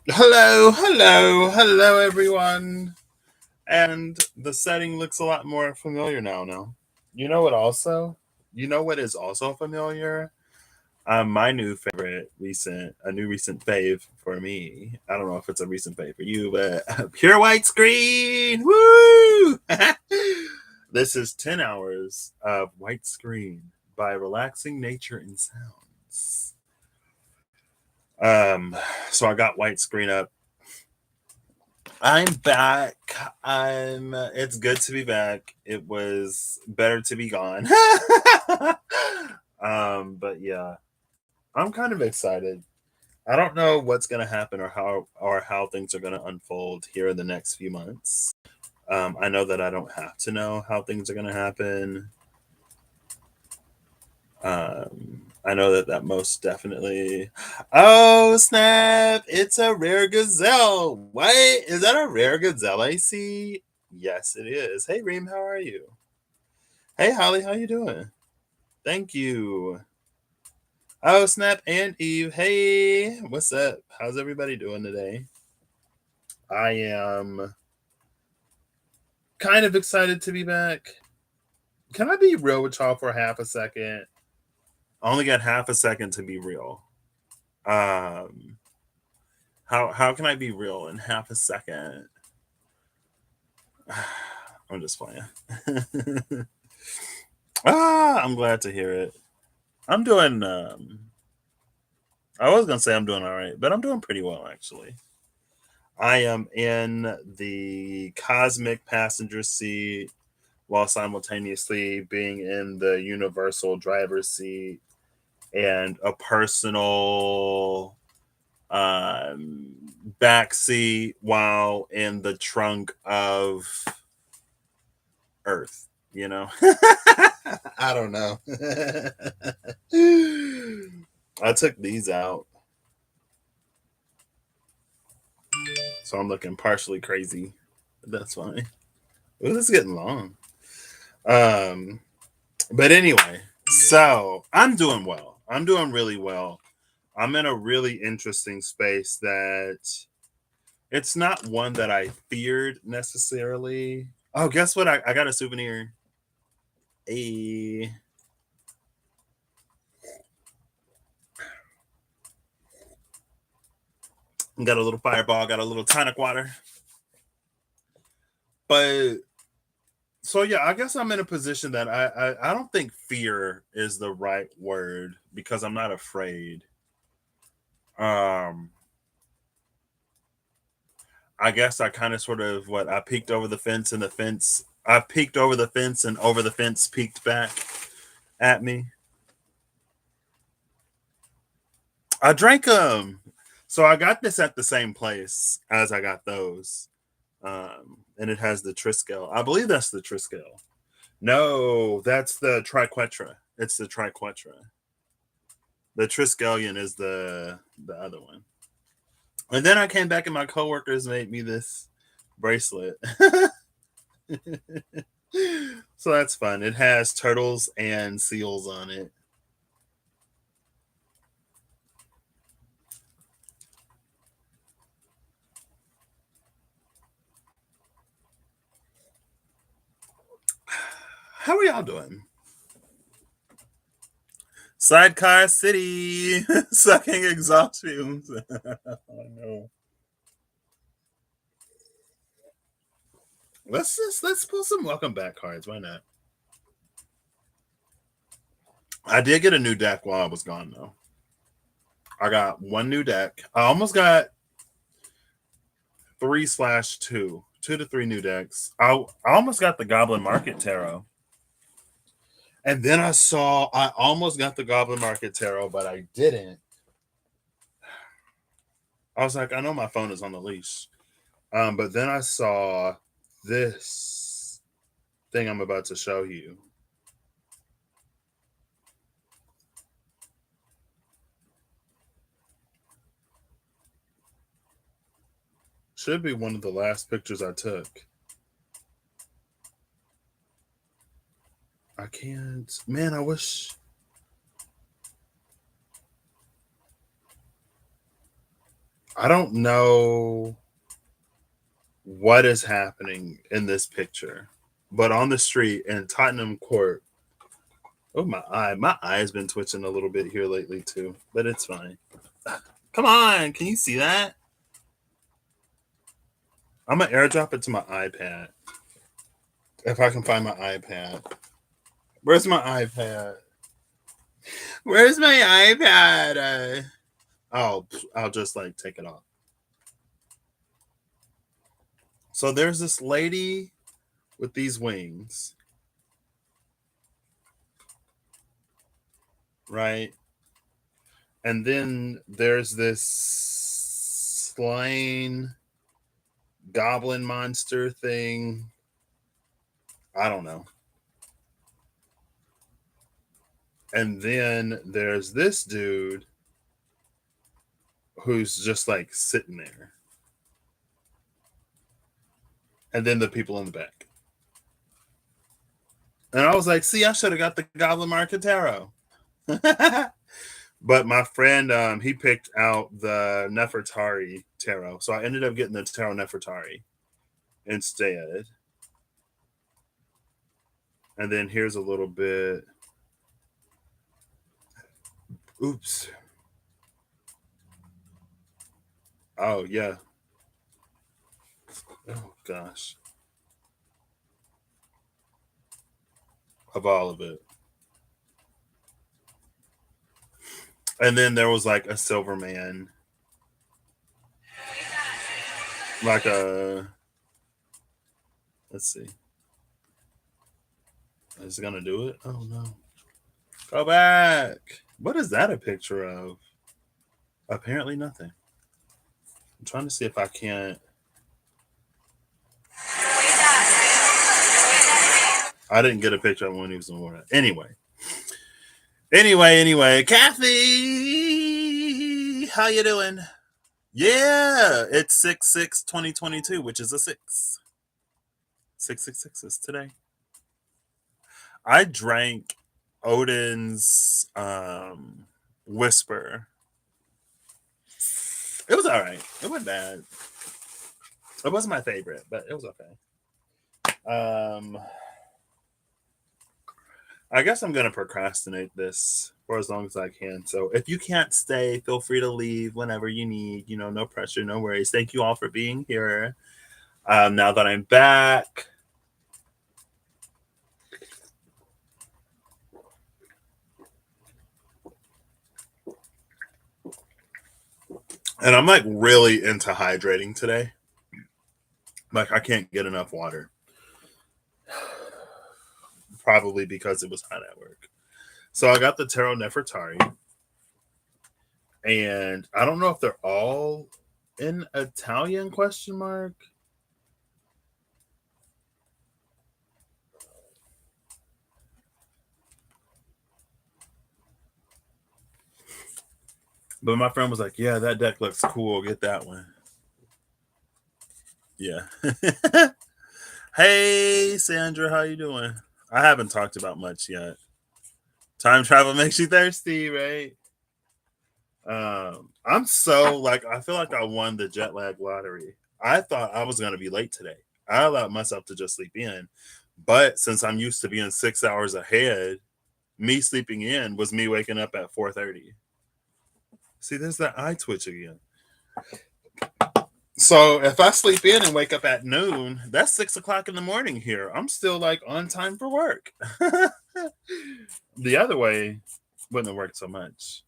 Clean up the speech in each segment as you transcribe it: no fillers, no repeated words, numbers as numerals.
Hello, hello, hello, everyone. And the setting looks a lot more familiar now. Now, you know what? Also, you know what is also familiar? My new favorite, a new recent fave for me. I don't know if it's a recent fave for you, but pure white screen. Woo! This is 10 hours of white screen by relaxing nature and sounds. Um, so I got white screen up. I'm back. It's good to be back. It was better to be gone. But yeah, I'm kind of excited. I don't know what's gonna happen or how things are gonna unfold here in the next few months. I know that I don't have to know how things are gonna happen. I know that most definitely. Oh snap! It's a rare gazelle. What is that? A rare gazelle I see? Yes, it is. Hey Reem, how are you? Hey Holly, how you doing? Thank you. Oh snap! And Eve, hey, what's up? How's everybody doing today? I am kind of excited to be back. Can I be real with y'all for half a second? I only got half a second to be real. Um, how can I be real in half a second? I'm just playing. I'm glad to hear it. I'm doing. I was gonna say I'm doing all right, but I'm doing pretty well actually. I am in the cosmic passenger seat while simultaneously being in the universal driver's seat and a personal um, back seat while in the trunk of Earth. You know, I don't know. I took these out, so I'm looking partially crazy. That's fine. Ooh, this is getting long. Um, but anyway, so I'm doing well. I'm doing really well. I'm in a really interesting space that it's not one that I feared necessarily. Oh, guess what? I got a souvenir. A got a little fireball, got a little tonic water. But so yeah, I guess I'm in a position that I don't think fear is the right word because I'm not afraid. Um I guess I kind of sort of what I peeked over the fence and the fence I peeked over the fence and over the fence peeked back at me. I drank so I got this at the same place as I got those. And it has the Triskel. I believe that's the Triskel. No, that's the Triquetra. It's the Triquetra. The Triskelion is the other one. And then I came back and my coworkers made me this bracelet. So that's fun. It has turtles and seals on it. How are y'all doing? Sidecar City, sucking exhaust fumes. Oh no. Let's pull some welcome back cards. Why not? I did get a new deck while I was gone though. I got one new deck. I almost got 2 to three new decks. I almost got the Goblin Market Tarot. And then I almost got the Goblin Market Tarot, but I didn't. I was like, I know my phone is on the leash. But then I saw this thing I'm about to show you. Should be one of the last pictures I took. I can't. Man, I wish. I don't know what is happening in this picture, but on the street in Tottenham Court, oh my eye has been twitching a little bit here lately too, but it's fine. Come on, can you see that? I'm gonna airdrop it to my iPad if I can find my iPad. Where's my iPad? Where's my iPad? I'll just like take it off. So there's this lady with these wings, right? And then there's this slain goblin monster thing. I don't know. And then there's this dude who's just like sitting there. And then the people in the back. And I was like, see, I should have got the Goblin Market Tarot. But my friend, he picked out the Nefertari Tarot. So I ended up getting the Tarot Nefertari instead. And then here's a little bit. Oops. Oh, yeah. Oh, gosh. Of all of it. And then there was like a silver man. Like a. Let's see. Is it going to do it? Oh, no. Go back. What is that a picture of? Apparently nothing. I'm trying to see if I can't. I didn't get a picture of when he was in water. Anyway, Kathy, how you doing? Yeah, it's 6/6/2022, which is a 6. 666 is today. I drank Odin's Whisper. It was all right. It wasn't bad. It wasn't my favorite, but it was okay. I guess I'm going to procrastinate this for as long as I can. So if you can't stay, feel free to leave whenever you need. You know, no pressure, no worries. Thank you all for being here. Now that I'm back, and I'm like really into hydrating today. Like I can't get enough water. Probably because it was hot at work. So I got the Tarot Nefertari. And I don't know if they're all in Italian question mark. But my friend was like, yeah, that deck looks cool. Get that one. Yeah. Hey, Sandra, how you doing? I haven't talked about much yet. Time travel makes you thirsty, right? I'm so like I feel like I won the jet lag lottery. I thought I was gonna be late today. I allowed myself to just sleep in, but since I'm used to being 6 hours ahead, me sleeping in was me waking up at 4:30. See, there's that eye twitch again. So if I sleep in and wake up at noon, that's 6 o'clock in the morning here. I'm still like on time for work. The other way wouldn't have worked so much.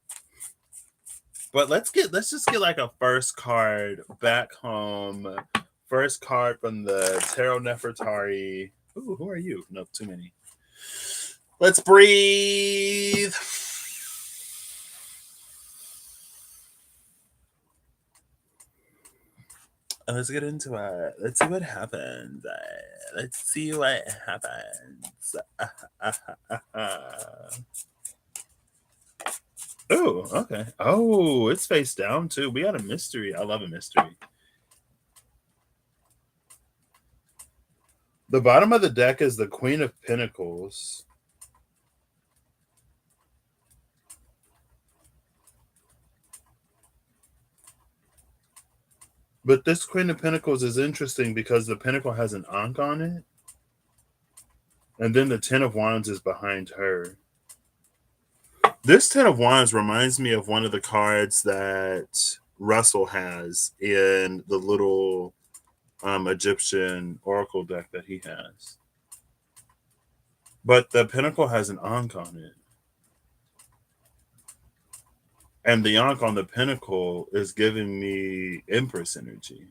But let's just get like a first card back home. First card from the Tarot Nefertari. Ooh, who are you? No, too many. Let's breathe. Let's get into it. Let's see what happens. Let's see what happens. Oh, okay. Oh, it's face down too. We got a mystery. I love a mystery. The bottom of the deck is the Queen of Pentacles. But this Queen of Pentacles is interesting because the Pentacle has an Ankh on it, and then the Ten of Wands is behind her. This Ten of Wands reminds me of one of the cards that Russell has in the little Egyptian oracle deck that he has. But the Pentacle has an Ankh on it. And the Ankh on the Pentacle is giving me Empress energy.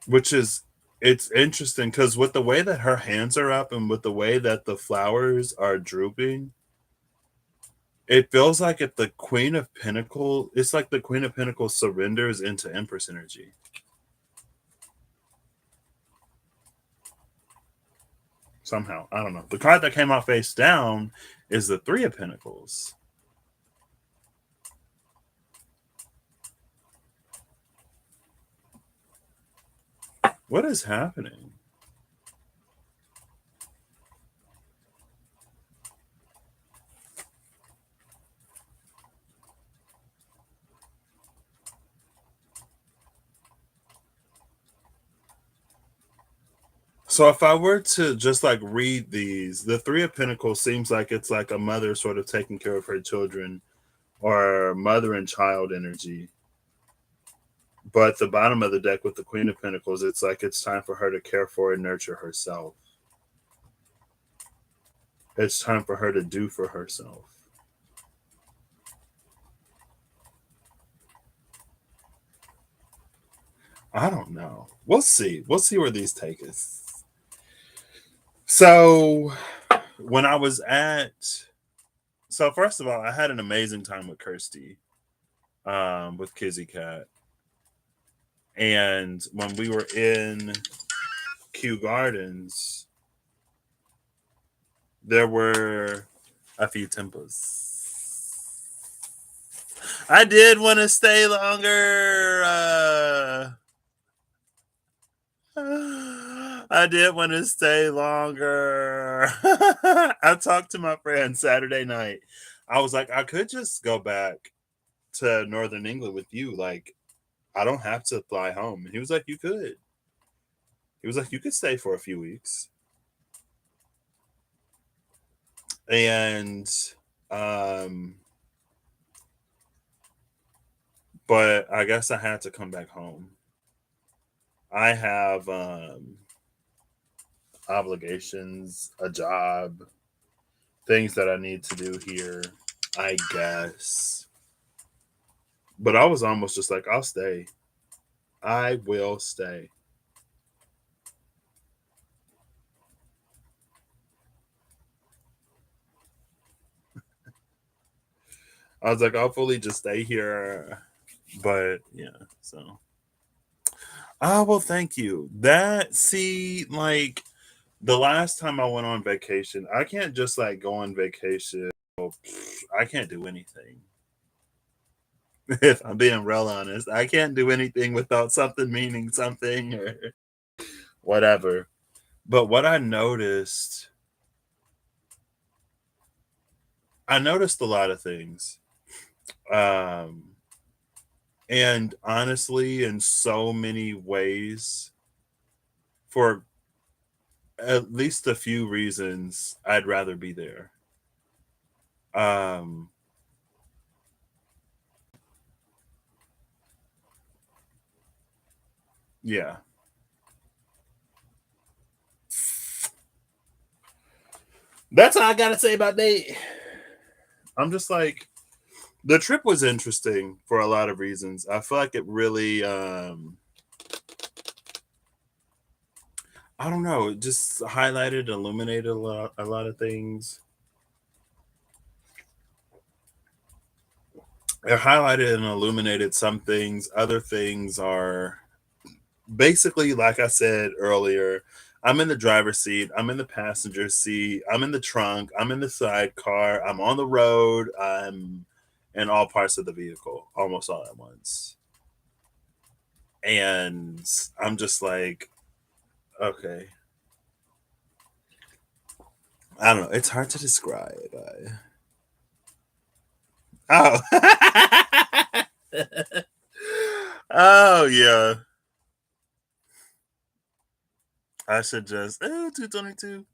Which is, it's interesting because with the way that her hands are up and with the way that the flowers are drooping, it feels like if the Queen of Pentacles, it's like the Queen of Pentacles surrenders into Empress energy. Somehow, I don't know. The card that came out face down is the Three of Pentacles. What is happening? So if I were to just like read these, the Three of Pentacles seems like it's like a mother sort of taking care of her children or mother and child energy. But the bottom of the deck with the Queen of Pentacles, it's like it's time for her to care for and nurture herself. It's time for her to do for herself. I don't know. We'll see. We'll see where these take us. So when I was at, so first of all, I had an amazing time with Kirsty, with Kizzy Cat. And when we were in Kew Gardens, there were a few tempos. I did want to stay longer. I did want to stay longer. I talked to my friend Saturday night. I was like, I could just go back to Northern England with you. Like, I don't have to fly home. And he was like, you could. He was like, you could stay for a few weeks. And but I guess I had to come back home. I have obligations, a job, things that I need to do here, I guess. But I was almost just like, I'll stay. I will stay. I was like, I'll fully just stay here. But yeah, so. Oh, well, thank you. That, see, like, the last time I went on vacation, I can't just like go on vacation. I can't do anything. If I'm being real honest, I can't do anything without something meaning something or whatever. But what I noticed a lot of things. Um, and honestly, in so many ways, for at least a few reasons, I'd rather be there. Um, yeah. That's all I gotta say about that. I'm just like, the trip was interesting for a lot of reasons. I feel like it really, I don't know, it just highlighted, illuminated a lot of things. It highlighted and illuminated some things. Other things are basically, like I said earlier, I'm in the driver's seat, I'm in the passenger seat, I'm in the trunk, I'm in the sidecar, I'm on the road, I'm in all parts of the vehicle almost all at once. And I'm just like, okay. I don't know. It's hard to describe. Oh. Oh, yeah. I should just, 222.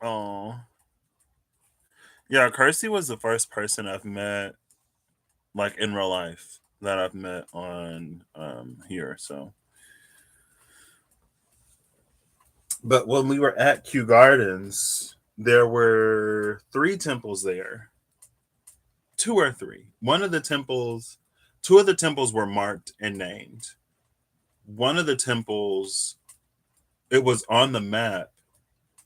Oh. Yeah, Kirsty was the first person I've met, like in real life, that I've met on here. So, but when we were at Kew Gardens, there were three temples there, two or three. One of the temples, two of the temples were marked and named. One of the temples, it was on the map,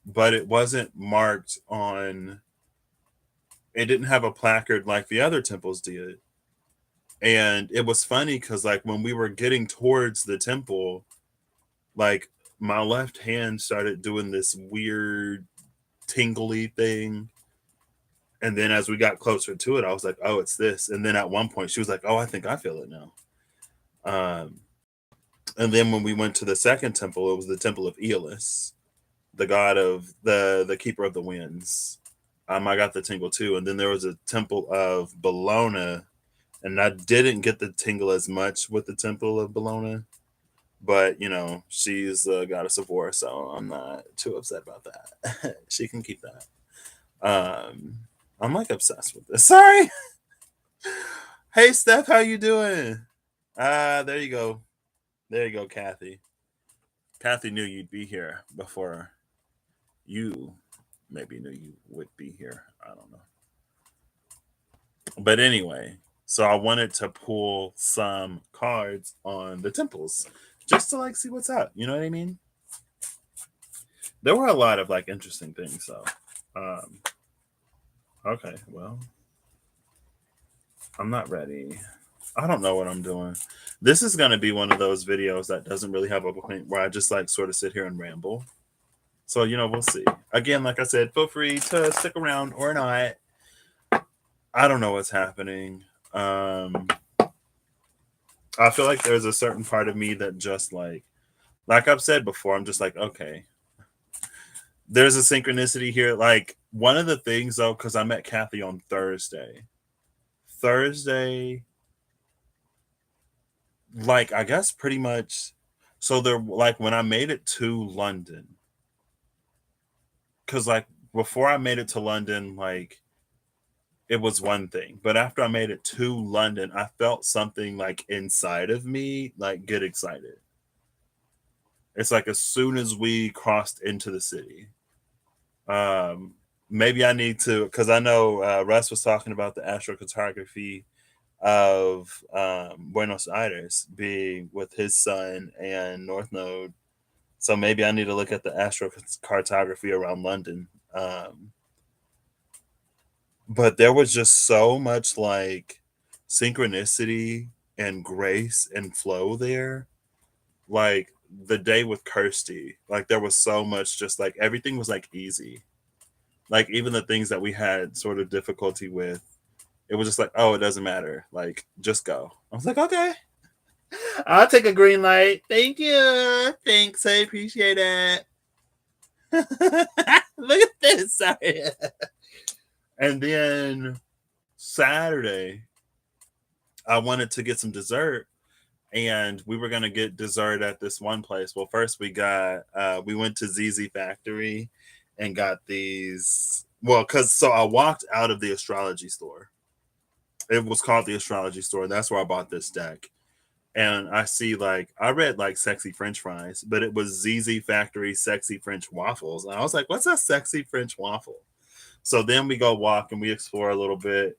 but it wasn't marked on. It didn't have a placard like the other temples did. And it was funny because like when we were getting towards the temple, like my left hand started doing this weird tingly thing. And then as we got closer to it, I was like, oh, it's this. And then at one point she was like, oh, I think I feel it now. Um, and then when we went to the second temple, it was the temple of Aeolus, the god of the keeper of the winds. I got the tingle too. And then there was a temple of Bellona, and I didn't get the tingle as much with the temple of Bellona. But you know, she's the goddess of war, so I'm not too upset about that. She can keep that. I'm like obsessed with this. Sorry. Hey Steph, how you doing? There you go. There you go, Kathy. Kathy knew you'd be here before you maybe knew you would be here. I don't know. But anyway, so I wanted to pull some cards on the temples just to like see what's up. You know what I mean? There were a lot of like interesting things. So, um, okay, well, I'm not ready. I don't know what I'm doing. This is going to be one of those videos that doesn't really have a point where I just like sort of sit here and ramble. So, you know, we'll see. Again, like I said, feel free to stick around or not. I don't know what's happening. I feel like there's a certain part of me that just like I've said before, I'm just like, okay, there's a synchronicity here. Like one of the things though, because I met Kathy on Thursday. Thursday, like I guess pretty much. So there, like when I made it to London, because like before I made it to London, like it was one thing, but after I made it to London, I felt something like inside of me like get excited. It's like as soon as we crossed into the city, um, maybe I need to, because I know Russ was talking about the astrocartography of Buenos Aires being with his son and North Node. So maybe I need to look at the astrocartography around London. But there was just so much like synchronicity and grace and flow there. Like the day with Kirsty, like there was so much just like everything was like easy. Like even the things that we had sort of difficulty with, it was just like, oh, it doesn't matter. Like just go. I was like, okay. I'll take a green light. Thank you. Thanks. I appreciate it. Look at this. Sorry. And then Saturday, I wanted to get some dessert, and we were gonna get dessert at this one place. Well, first we went to ZZ Factory and got these. Well, because so I walked out of the astrology store. It was called the astrology store. That's where I bought this deck. And I see like I read like sexy French fries, but it was ZZ Factory sexy French waffles. And I was like, what's a sexy French waffle? So then we go walk and we explore a little bit.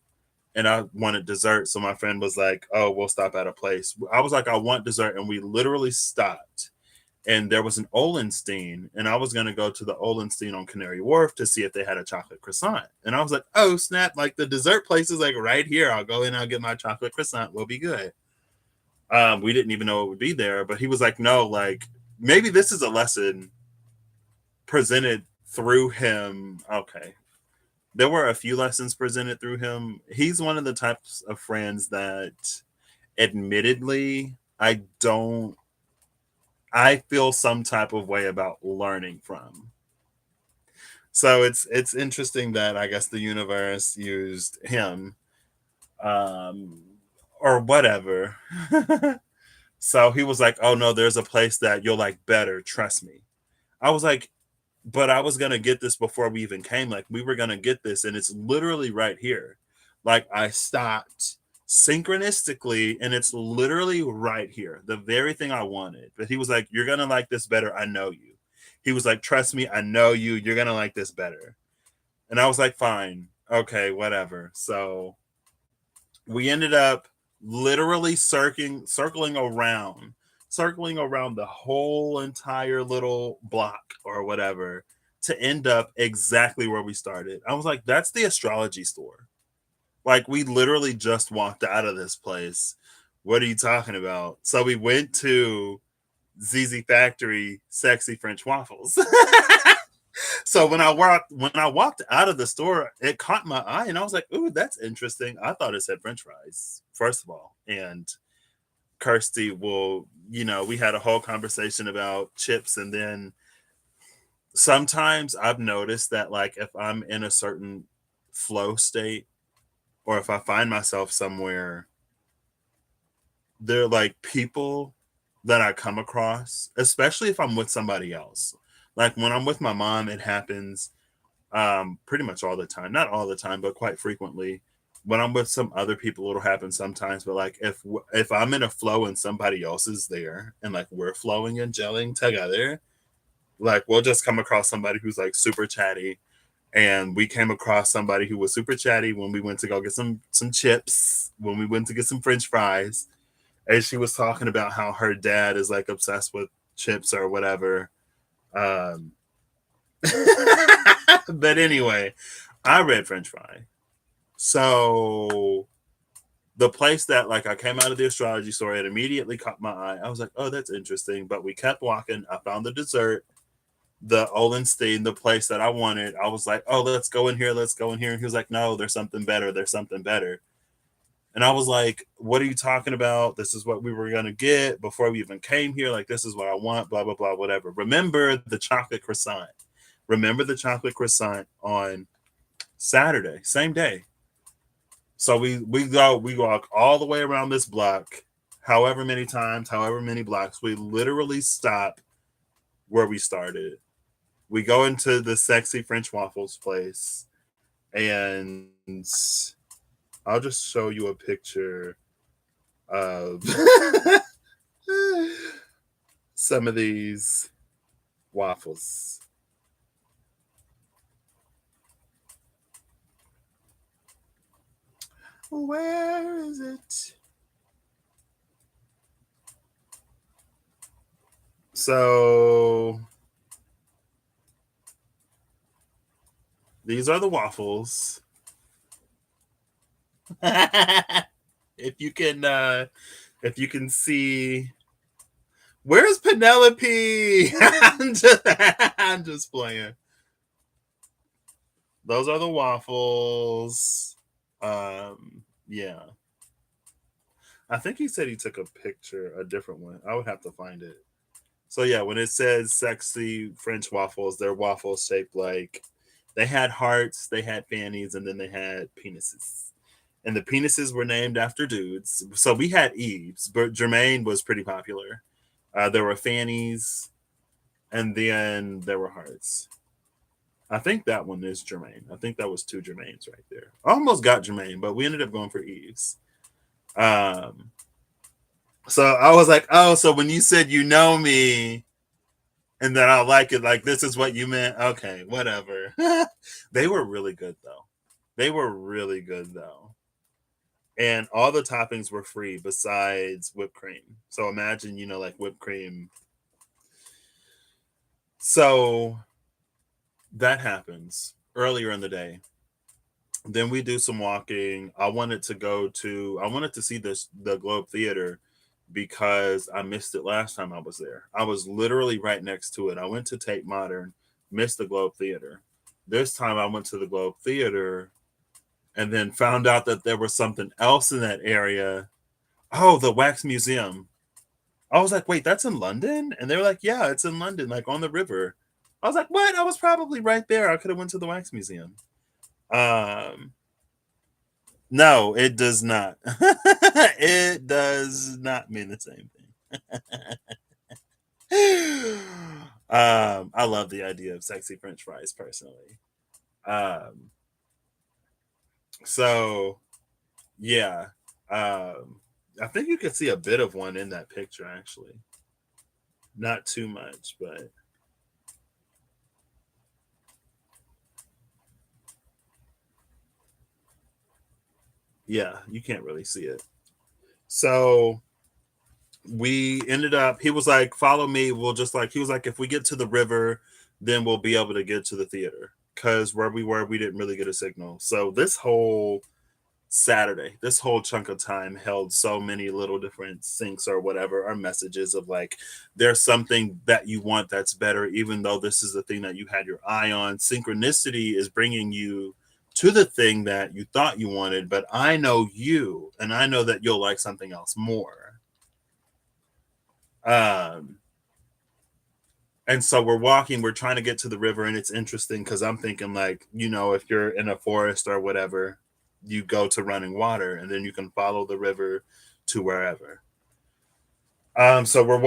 And I wanted dessert. So my friend was like, oh, we'll stop at a place. I was like, I want dessert. And we literally stopped. And there was an Olenstein. And I was going to go to the Olenstein on Canary Wharf to see if they had a chocolate croissant. And I was like, oh, snap. Like the dessert place is like right here. I'll go in, I'll get my chocolate croissant. We'll be good. We didn't even know it would be there. But he was like, no, like maybe this is a lesson presented through him. Okay, there were a few lessons presented through him. He's one of the types of friends that admittedly I feel some type of way about learning from. So it's interesting that I guess the universe used him, um, or whatever. So he was like, "Oh no, there's a place that you'll like better. Trust me." I was like, "But I was gonna get this before we even came. Like we were gonna get this, and it's literally right here." Like I stopped synchronistically, and it's literally right here, the very thing I wanted. But he was like, "You're gonna like this better. I know you." He was like, "Trust me, I know you. You're gonna like this better." And I was like, "Fine, okay, whatever." So we ended up literally circling around the whole entire little block or whatever to end up exactly where we started. I was like, that's the astrology store. Like we literally just walked out of this place. What are you talking about? So we went to ZZ Factory Sexy French Waffles. So when I walked out of the store, it caught my eye, and I was like, "Ooh, that's interesting." I thought it said French fries, first of all, and Kirsty will, we had a whole conversation about chips, and then sometimes I've noticed that, like, if I'm in a certain flow state, or if I find myself somewhere, they're like people that I come across, especially if I'm with somebody else. Like when I'm with my mom, it happens pretty much all the time, not all the time but quite frequently. When I'm with some other people, it'll happen sometimes, but like if I'm in a flow and somebody else is there and like we're flowing and gelling together, like we'll just come across somebody who's like super chatty. And we came across somebody who was super chatty when we went to go get some chips, when we went to get some french fries, and she was talking about how her dad is like obsessed with chips or whatever. um but anyway, I read French fry. So the place that like I came out of the astrology store, it immediately caught my eye. I was like, oh, that's interesting. But we kept walking. I found the dessert, the Olenstein, the place that I wanted. I was like, oh, let's go in here, let's go in here. And he was like, no, there's something better. There's something better. And I was like, what are you talking about? This is what we were gonna get before we even came here. Like, this is what I want, blah, blah, blah, whatever. Remember the chocolate croissant. Remember the chocolate croissant on Saturday, same day. So we walk all the way around this block, however many times, however many blocks. We literally stop where we started. We go into the sexy French waffles place, and I'll just show you a picture of some of these waffles. Where is it? So these are the waffles. if you can if you can see, where's Penelope? I'm just playing. Those are the waffles. Yeah. I think he said he took a picture, a different one. I would have to find it. So yeah, when it says sexy French waffles, they're waffles shaped like, they had hearts, they had fannies, and then they had penises. And the penises were named after dudes. So we had Eves, but Jermaine was pretty popular. There were fannies, and then there were hearts. I think that one is Jermaine. I think that was two Jermaines right there. I almost got Jermaine, but we ended up going for Eves. Um, so I was like, oh, so when you said you know me and that I like it, like this is what you meant. Okay, whatever. They were really good though. They were really good though. And all the toppings were free besides whipped cream. So imagine, like whipped cream. So that happens earlier in the day. Then we do some walking. I wanted to see the Globe Theater because I missed it last time I was there. I was literally right next to it. I went to Tate Modern, missed the Globe Theater. This time I went to the Globe Theater and then found out that there was something else in that area. Oh, the Wax Museum. I was like, wait, that's in London? And they were like, yeah, it's in London, like on the river. I was like, what? I was probably right there. I could have went to the wax museum. Um, no, it does not. It does not mean the same thing. I love the idea of sexy French fries personally. Um, so yeah, I think you could see a bit of one in that picture actually. Not too much, but yeah, you can't really see it. So we ended up, he was like, follow me. We'll just like, he was like, if we get to the river, then we'll be able to get to the theater. Cause where we were, we didn't really get a signal. So this whole Saturday, this whole chunk of time held so many little different syncs or whatever, or messages of like, there's something that you want that's better, even though this is the thing that you had your eye on. Synchronicity is bringing you to the thing that you thought you wanted, but I know you, and I know that you'll like something else more. Um, and so we're walking, we're trying to get to the river, and it's interesting because I'm thinking, like, if you're in a forest or whatever, you go to running water and then you can follow the river to wherever. So we're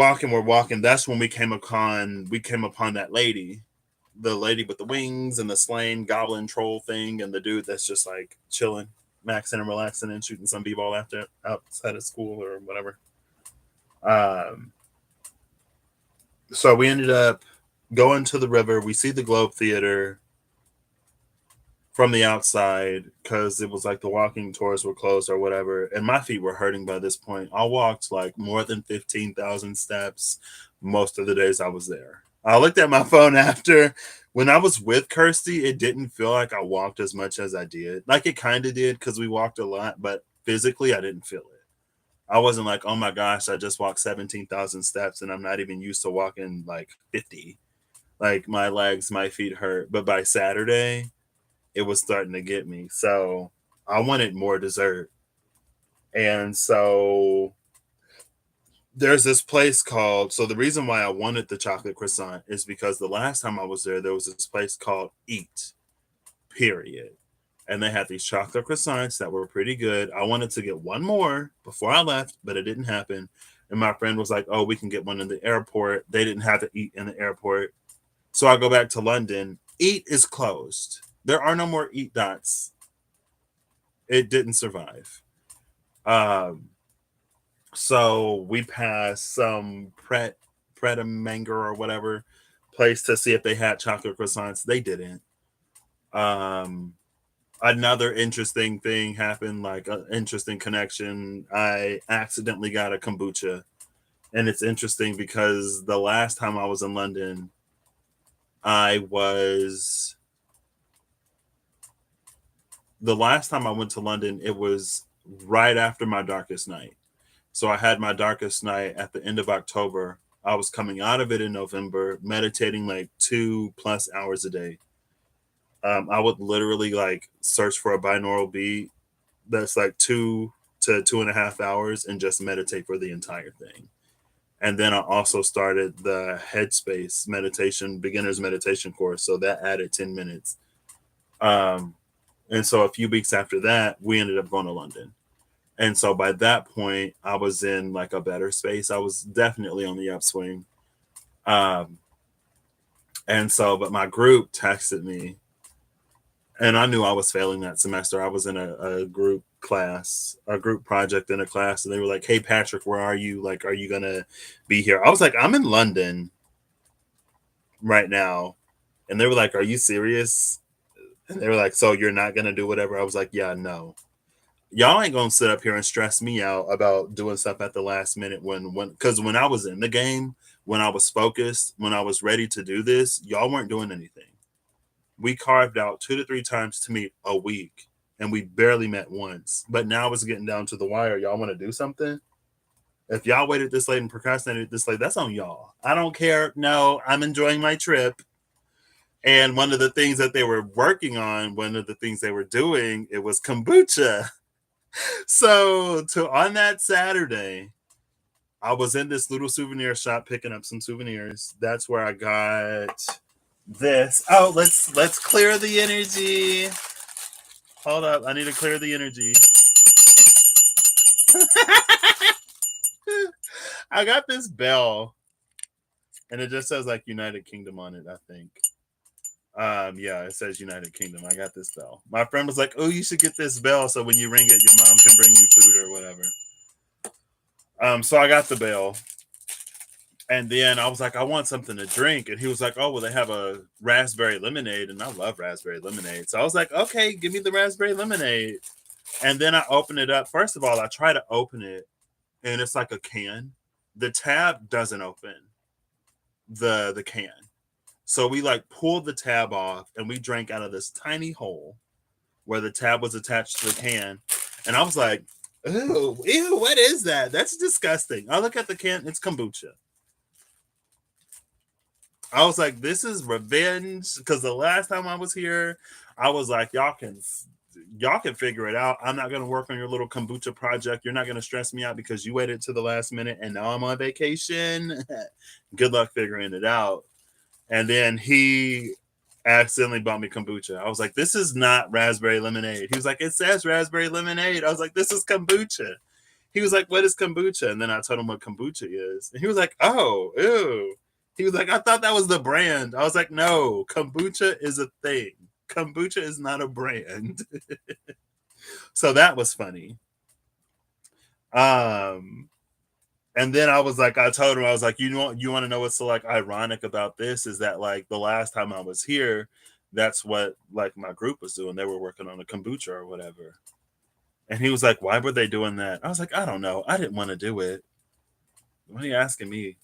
walking. That's when we came upon that lady, the lady with the wings and the slain goblin troll thing, and the dude that's just like chilling, maxing and relaxing and shooting some b-ball after outside of school or whatever. Um, so we ended up going to the river. We see the Globe Theater from the outside because it was like the walking tours were closed or whatever. And my feet were hurting by this point. I walked like more than 15,000 steps most of the days I was there. I looked at my phone after. When I was with Kirsty, it didn't feel like I walked as much as I did. Like it kind of did because we walked a lot, but physically I didn't feel it. I wasn't like, oh my gosh, I just walked 17,000 steps and I'm not even used to walking like 50. Like my legs, my feet hurt. But by Saturday, it was starting to get me. So I wanted more dessert. And so there's this place called, so the reason why I wanted the chocolate croissant is because the last time I was there was this place called Eat, period. And they had these chocolate croissants that were pretty good. I wanted to get one more before I left, but it didn't happen. And my friend was like, oh, we can get one in the airport. They didn't have to eat in the airport. So I go back to London. Eat is closed. There are no more Eat dots. It didn't survive. Um, so we passed some Pret a Manger or whatever place to see if they had chocolate croissants. They didn't. Um, Another interesting thing happened, like an interesting connection. I accidentally got a kombucha, and it's interesting because the last time I was in London, I was the last time I went to London, it was right after my darkest night. So I had my darkest night at the end of October. I was coming out of it in November, meditating like 2+ hours a day. I would literally like search for a binaural beat that's like 2 to 2.5 hours and just meditate for the entire thing. And then I also started the Headspace meditation, beginner's meditation course. So that added 10 minutes. Um, and so a few weeks after that, we ended up going to London. And so by that point, I was in like a better space. I was definitely on the upswing. Um, and so, but my group texted me, and I knew I was failing that semester. I was in a group class, a group project in a class, and they were like, hey, Patrick, where are you? Like, are you going to be here? I was like, I'm in London right now. And they were like, are you serious? And they were like, so you're not going to do whatever? I was like, yeah, no. Y'all ain't gonna sit up here and stress me out about doing stuff at the last minute when because when I was in the game, when I was focused, when I was ready to do this, y'all weren't doing anything. We carved out 2 to 3 times to meet a week, and we barely met once. But now it's getting down to the wire. Y'all want to do something? If y'all waited this late and procrastinated this late, that's on y'all. I don't care. No, I'm enjoying my trip. And one of the things that they were working on, one of the things they were doing, it was kombucha. So to on that Saturday, I was in this little souvenir shop picking up some souvenirs. That's where I got this. Oh, let's clear the energy. Hold up, I need to clear the energy. I got this bell, and it just says like United Kingdom on it, I think. Yeah, it says United Kingdom. I got this bell. My friend was like, "Oh, you should get this bell so when you ring it, your mom can bring you food or whatever." So I got the bell, and then I was like, "I want something to drink," and he was like, "Oh, well, they have a raspberry lemonade, and I love raspberry lemonade." So I was like, "Okay, give me the raspberry lemonade." And then I open it up. First of all, I try to open it, and it's like a can. The tab doesn't open the can. So we like pulled the tab off and we drank out of this tiny hole where the tab was attached to the can. And I was like, "Ew, ew, what is that? That's disgusting." I look at the can, it's kombucha. I was like, "This is revenge." Because the last time I was here, I was like, y'all can figure it out. I'm not gonna work on your little kombucha project. You're not gonna stress me out because you waited to the last minute and now I'm on vacation. Good luck figuring it out. And then he accidentally bought me kombucha. I was like, "This is not raspberry lemonade." He was like, "It says raspberry lemonade." I was like, "This is kombucha." He was like, "What is kombucha?" And then I told him what kombucha is. And he was like, "Oh, ew." He was like, "I thought that was the brand." I was like, "No, kombucha is a thing. Kombucha is not a brand." So that was funny. Um, and then I told him, I was like, you want to know what's so like ironic about this is that like the last time I was here, that's what like my group was doing. They were working on a kombucha or whatever. And he was like, "Why were they doing that?" I was like, "I don't know. I didn't want to do it. Why are you asking me?"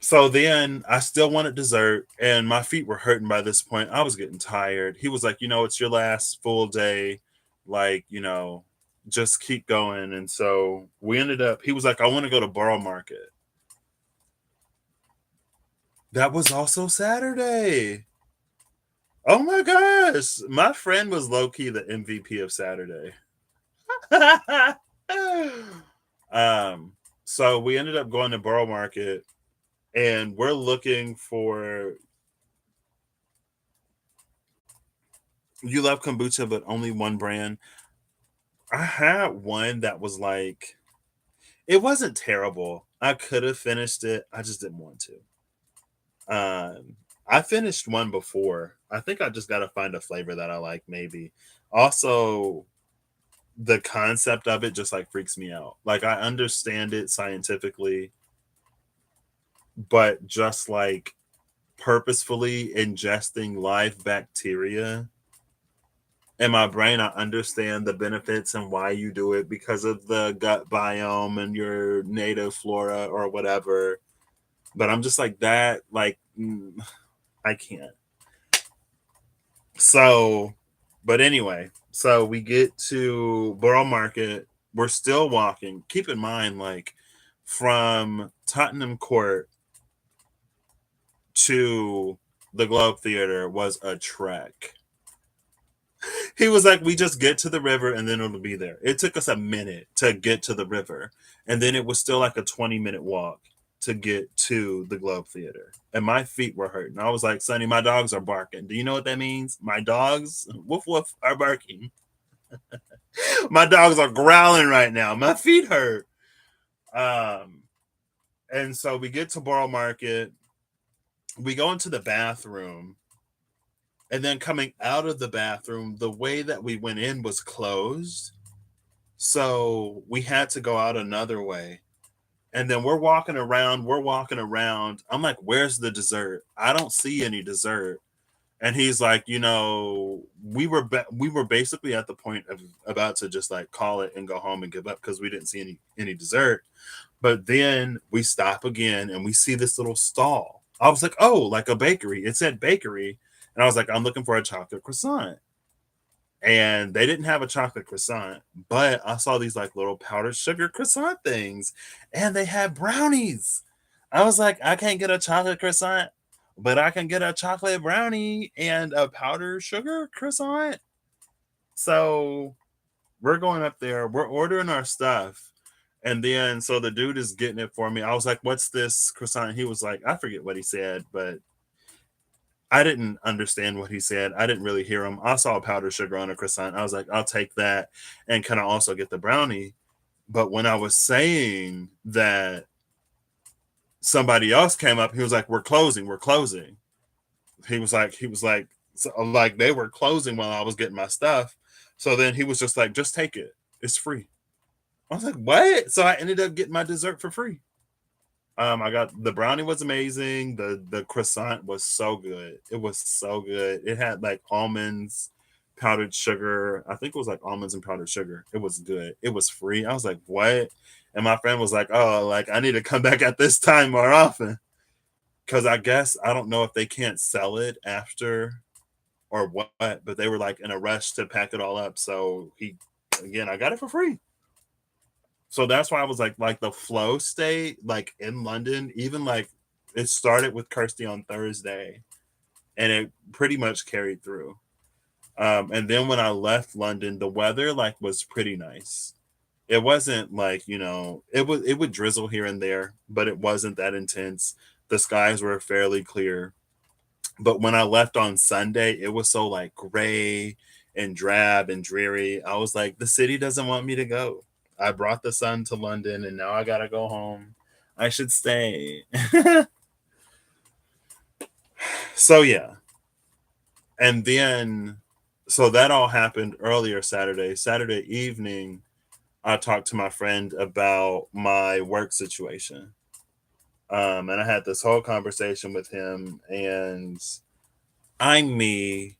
So then I still wanted dessert, and my feet were hurting by this point. I was getting tired. He was like, "It's your last full day. Like, just keep going." And so we ended up, he was like, "I want to go to Borough Market." That was also Saturday. Oh my gosh. My friend was low key the MVP of Saturday. um, so we ended up going to Borough Market and we're looking for, you love kombucha, but only one brand. I had one that was like, it wasn't terrible. I could have finished it. I just didn't want to. I finished one before. I think I just got to find a flavor that I like, maybe. Also, the concept of it just like freaks me out. Like, I understand it scientifically, but just like purposefully ingesting live bacteria in my brain, I understand the benefits and why you do it because of the gut biome and your native flora or whatever. But I'm just like that, like, I can't. So, but anyway, so we get to Borough Market. We're still walking. Keep in mind, like, from Tottenham Court to the Globe Theater was a trek. He was like, "We just get to the river and then it'll be there." It took us a minute to get to the river, and then it was still like a 20-minute walk to get to the Globe Theater. And my feet were hurting. I was like, "Sonny, my dogs are barking. Do you know what that means? My dogs, woof woof, are barking. My dogs are growling right now. My feet hurt." Um, and so we get to Borough Market. We go into the bathroom, and then coming out of the bathroom, the way that we went in was closed. So we had to go out another way. And then we're walking around. I'm like, "Where's the dessert? I don't see any dessert." And he's like, we were basically at the point of about to just like call it and go home and give up because we didn't see any dessert. But then we stop again and we see this little stall. I was like, "Oh, like a bakery." It said bakery. And I was like, "I'm looking for a chocolate croissant." And they didn't have a chocolate croissant, but I saw these like little powdered sugar croissant things, and they had brownies. I was like, "I can't get a chocolate croissant, but I can get a chocolate brownie and a powdered sugar croissant." So we're going up there, we're ordering our stuff, And then so the dude is getting it for me. I was like, "What's this croissant?" He was like, I forget what he said, but I didn't understand what he said. I didn't really hear him. I saw powdered sugar on a croissant. I was like, I'll take that, and can I also get the brownie? But when I was saying that, somebody else came up. He was like, "We're closing. We're closing." He was like, so, like they were closing while I was getting my stuff. So then he was just like, "Just take it. It's free." I was like, "What?" So I ended up getting my dessert for free. I got the brownie was amazing. The croissant was so good. It was so good. It had like almonds, powdered sugar. I think it was like almonds and powdered sugar. It was good. It was free. I was like, "What?" And my friend was like, "Oh, like I need to come back at this time more often." Because I guess I don't know if they can't sell it after or what, but they were like in a rush to pack it all up. So he, again, I got it for free. So that's why I was like the flow state, like in London, even like it started with Kirsty on Thursday and it pretty much carried through. And then when I left London, the weather like was pretty nice. It wasn't like, it would drizzle here and there, but it wasn't that intense. The skies were fairly clear. But when I left on Sunday, it was so like gray and drab and dreary. I was like, the city doesn't want me to go. I brought the sun to London and now I gotta go home. I should stay. So yeah. And then so that all happened earlier Saturday. Saturday evening, I talked to my friend about my work situation. And I had this whole conversation with him, and I'm me,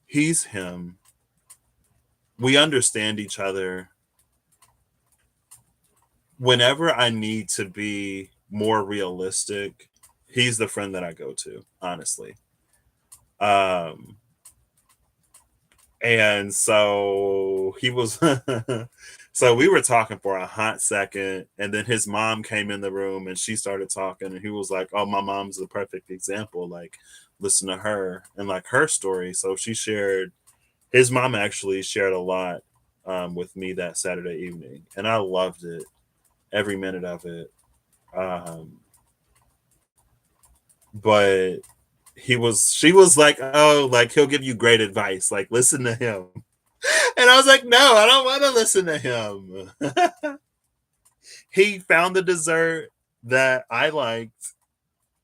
he's him. We understand each other. Whenever I need to be more realistic, he's the friend that I go to, honestly. Um, and so he was, so we were talking for a hot second, and then his mom came in the room and she started talking, and he was like, "Oh, my mom's the perfect example. Like, listen to her and like her story." So she shared, his mom actually shared a lot with me that Saturday evening, and I loved it, every minute of it. Um, but she was like, "Oh, like he'll give you great advice. Like, listen to him." And I was like, "No, I don't want to listen to him." He found the dessert that I liked,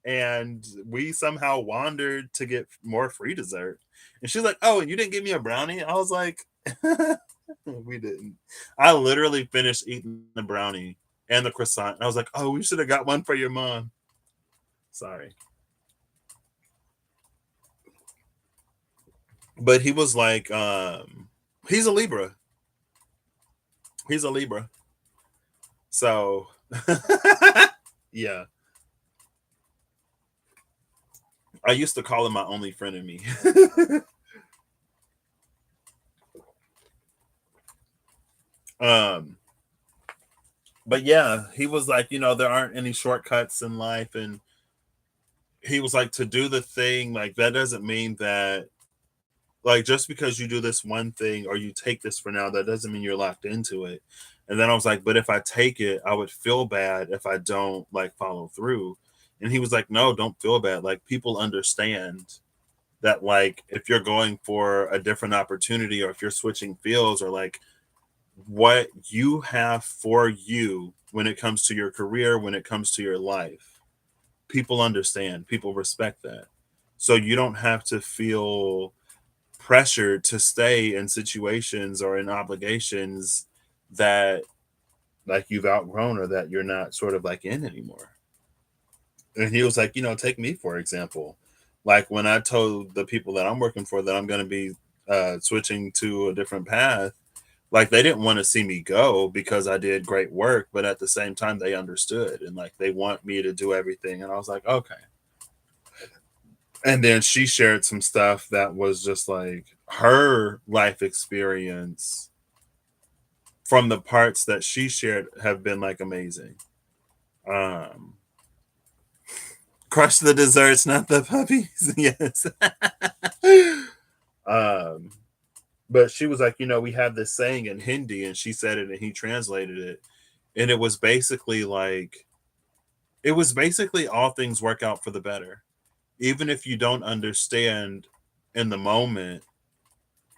and we somehow wandered to get more free dessert. And she's like, "Oh, and you didn't give me a brownie?" I was like, "We didn't." I literally finished eating the brownie and the croissant. I was like, "Oh, we should have got one for your mom." Sorry. But he was like, he's a Libra. He's a Libra. So yeah. I used to call him my only friend in me. um, but yeah, he was like, there aren't any shortcuts in life, and he was like, to do the thing, like that doesn't mean that, like, just because you do this one thing or you take this for now, that doesn't mean you're locked into it. And then I was like, but if I take it, I would feel bad if I don't like follow through. And he was like, no, don't feel bad. Like, people understand that, like, if you're going for a different opportunity, or if you're switching fields, or like what you have for you when it comes to your career, when it comes to your life, people understand, people respect that. So you don't have to feel pressured to stay in situations or in obligations that like you've outgrown, or that you're not sort of like in anymore. And he was like, take me for example. Like, when I told the people that I'm working for that I'm going to be switching to a different path, like they didn't want to see me go because I did great work, but at the same time they understood, and like they want me to do everything. And I was like, okay. And then she shared some stuff that was just like her life experience from the parts that she shared have been like amazing. Um, crush the desserts, not the puppies. Yes. um, but she was like, we have this saying in Hindi, and she said it and he translated it. And it was basically like, it was basically all things work out for the better. Even if you don't understand in the moment,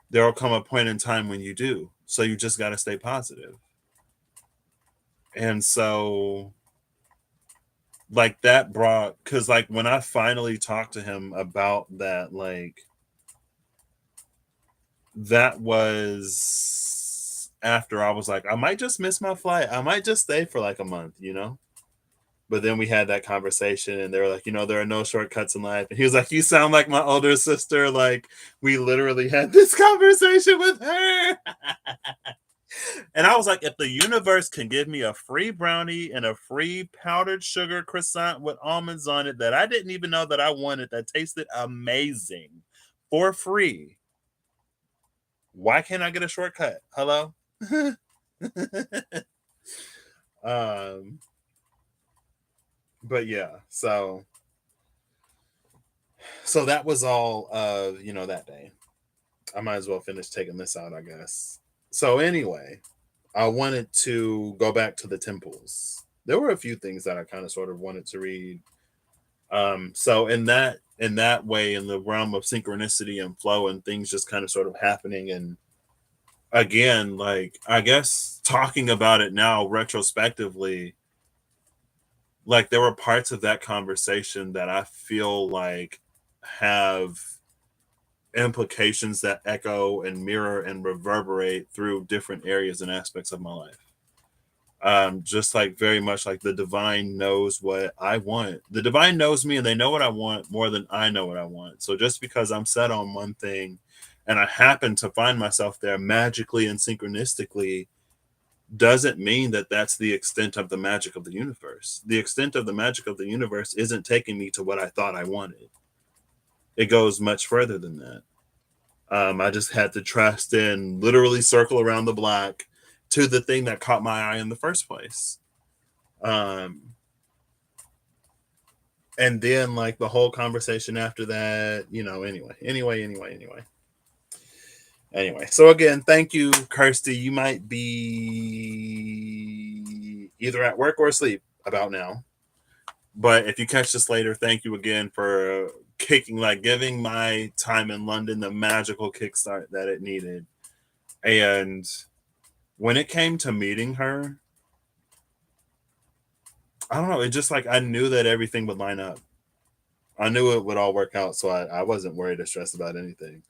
there will come a point in time when you do. So you just got to stay positive. And so, like, that brought, because, like, when I finally talked to him about that, like, that was after I was like, I might just miss my flight. I might just stay for like a month, you know? But then we had that conversation and they were like, there are no shortcuts in life. And he was like, you sound like my older sister. Like, we literally had this conversation with her. And I was like, if the universe can give me a free brownie and a free powdered sugar croissant with almonds on it that I didn't even know that I wanted, that tasted amazing for free, why can't I get a shortcut? Hello? um, but yeah, so that was all that day. I might as well finish taking this out, I guess. So anyway, I wanted to go back to the temples. There were a few things that I kind of sort of wanted to read. So in that way, in the realm of synchronicity and flow and things just kind of sort of happening, and again, like, I guess talking about it now retrospectively, like, there were parts of that conversation that I feel like have implications that echo and mirror and reverberate through different areas and aspects of my life. Just like, very much like, the divine knows what I want. The divine knows me and they know what I want more than I know what I want. So just because I'm set on one thing and I happen to find myself there magically and synchronistically doesn't mean that that's the extent of the magic of the universe. The extent of the magic of the universe isn't taking me to what I thought I wanted. It goes much further than that. I just had to trust and literally circle around the block to the thing that caught my eye in the first place. Um, and then, like, the whole conversation after that, anyway. So again, thank you, Kirsty. You might be either at work or asleep about now. But if you catch this later, thank you again for giving my time in London the magical kickstart that it needed. And when it came to meeting her, I don't know, it just, like, I knew that everything would line up. I knew it would all work out, so I wasn't worried or stressed about anything.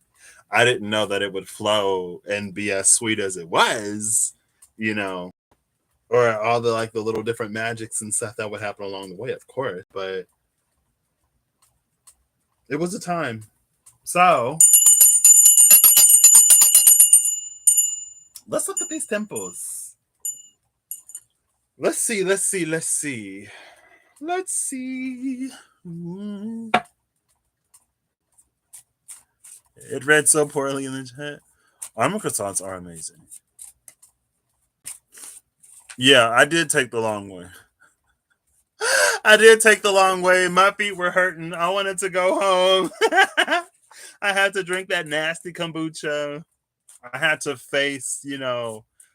I didn't know that it would flow and be as sweet as it was, you know, or all the, like, the little different magics and stuff that would happen along the way, of course. But it was a time. So let's look at these temples. Let's see. It read so poorly in the chat. Armor croissants are amazing. Yeah, I did take the long way. I did take the long way. My feet were hurting. I wanted to go home. I had to drink that nasty kombucha. I had to face,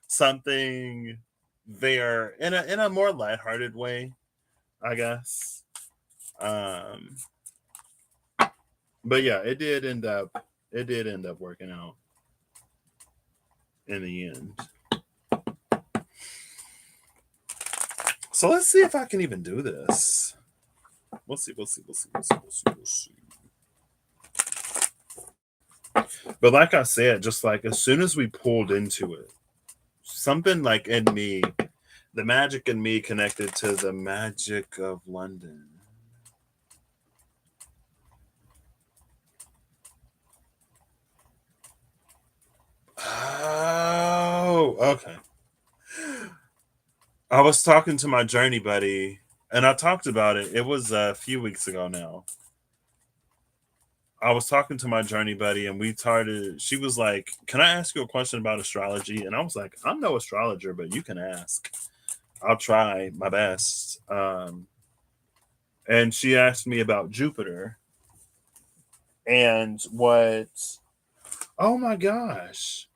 something there in a more lighthearted way, I guess. Um, but yeah, it did end up working out in the end. So let's see if I can even do this. We'll see. But like I said, just like as soon as we pulled into it, something like in me, the magic in me connected to the magic of London. Oh, okay. I was talking to my journey buddy, and I talked about it. It was a few weeks ago now. I was talking to my journey buddy, and we started. She was like, "Can I ask you a question about astrology?" And I was like, "I'm no astrologer, but you can ask. I'll try my best." And she asked me about Jupiter and what. Oh my gosh!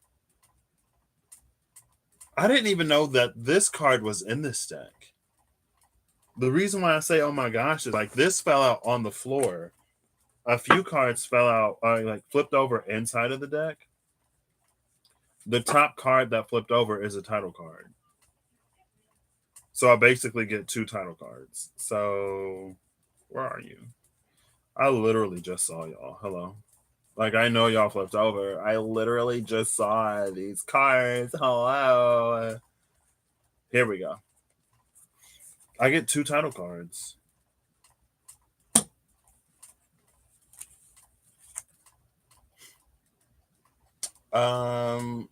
I didn't even know that this card was in this deck. The reason why I say oh my gosh is like this fell out on the floor. A few cards fell out, like flipped over inside of the deck. The top card that flipped over is a title card. So I basically get two title cards. So where are you? I literally just saw y'all. Hello. Like I know y'all flipped over. I literally just saw these cards. Hello. Here we go. I get two title cards. Um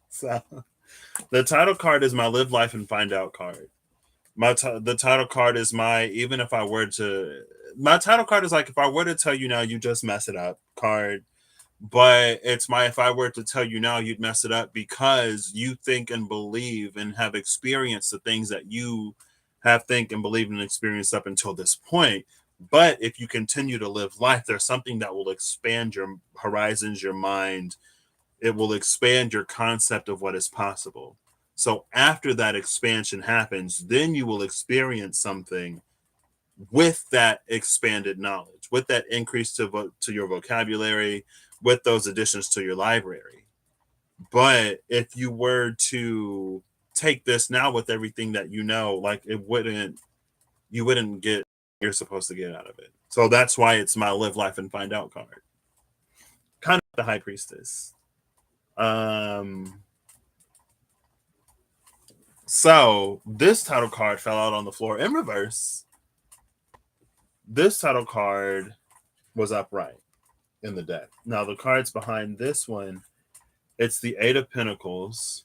so the title card is my live life and find out card. The title card is my even if I were to my title card is like if I were to tell you now you just mess it up card, but it's my if I were to tell you now you'd mess it up because you think and believe and have experienced the things that you have think and believe and experienced up until this point. But if you continue to live life, there's something that will expand your horizons, your mind. It will expand your concept of what is possible. So after that expansion happens, then you will experience something with that expanded knowledge, with that increase to your vocabulary, with those additions to your library. But if you were to take this now with everything that you know, like you wouldn't get you're supposed to get out of it. So that's why it's my live life and find out card. Kind of the high priestess. Um so this title card fell out on the floor in reverse. This title card was upright in the deck. Now the cards behind this one, it's the Eight of Pentacles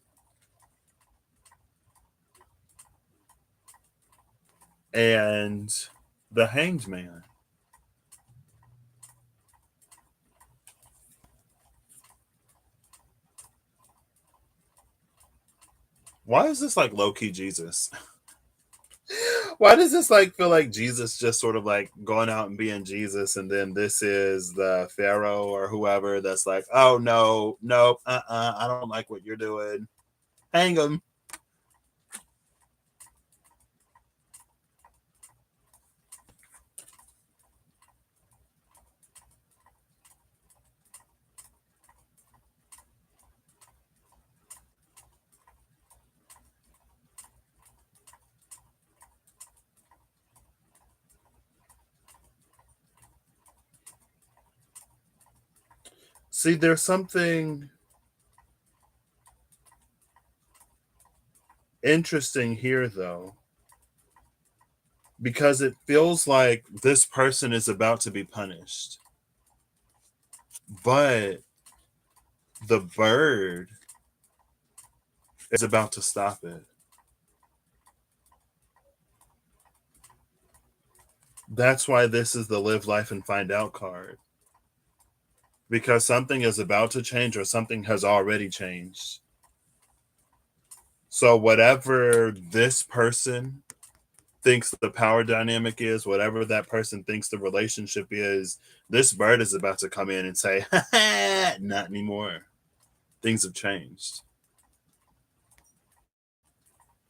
and the Hanged Man. Why is this like low key Jesus? Why does this like feel like Jesus just sort of like going out and being Jesus, and then this is the Pharaoh or whoever that's like, oh no, nope, I don't like what you're doing. Hang him. See, there's something interesting here though, because it feels like this person is about to be punished, but the bird is about to stop it. That's why this is the live life and find out card, because something is about to change or something has already changed. So whatever this person thinks the power dynamic is, whatever that person thinks the relationship is, this bird is about to come in and say, not anymore. Things have changed.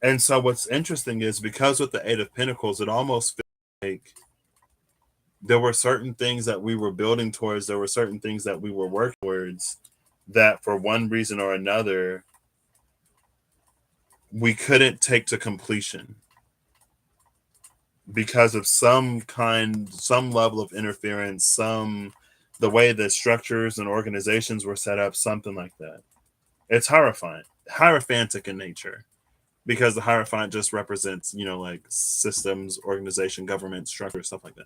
And so what's interesting is because with the Eight of Pentacles, it almost feels like there were certain things that we were building towards, there were certain things that we were working towards that for one reason or another we couldn't take to completion because of some level of interference, some the way that structures and organizations were set up, something like that. It's horrifying, hierophantic in nature, because the hierophant just represents, like systems, organization, government, structure, stuff like that.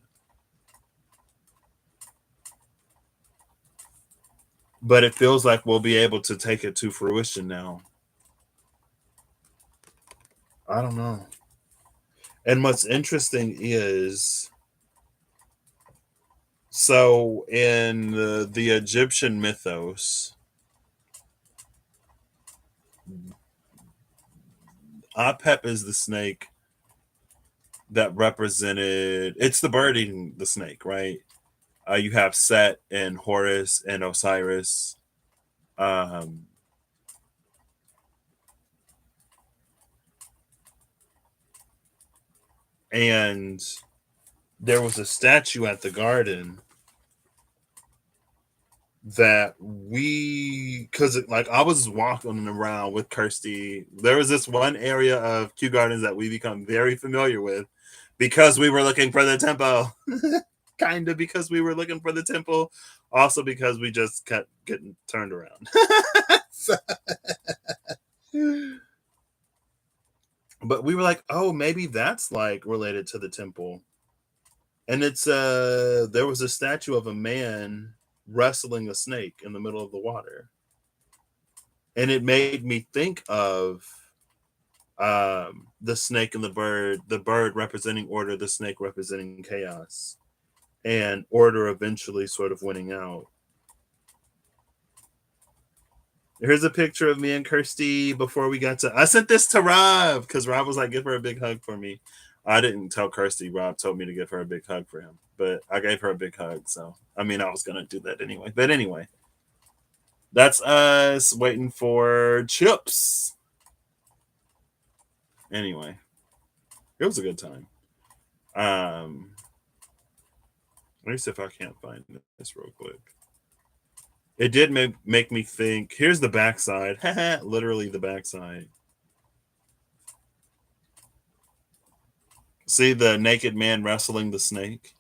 But it feels like we'll be able to take it to fruition now. I don't know. And what's interesting is so in the Egyptian mythos, Apep is the snake that represented it's the bird eating the snake, right? You have Set and Horus and Osiris. Um, And there was a statue at the garden that because like I was walking around with Kirsty. There was this one area of Kew Gardens that we become very familiar with because we were looking for the temple. Kind of because we were looking for the temple, also because we just kept getting turned around. But we were like, oh, maybe that's like related to the temple. And it's there was a statue of a man wrestling a snake in the middle of the water. And it made me think of the snake and the bird representing order, the snake representing chaos, and order eventually sort of winning out. Here's a picture of me and Kirsty before we got to. I sent this to Rob because Rob was like, "Give her a big hug for me." I didn't tell Kirsty. Rob told me to give her a big hug for him, but I gave her a big hug. So I mean, I was gonna do that anyway. But anyway, that's us waiting for chips. Anyway, it was a good time. Let me see if I can't find this real quick. It did make me think. Here's the backside. Literally the backside. See the naked man wrestling the snake?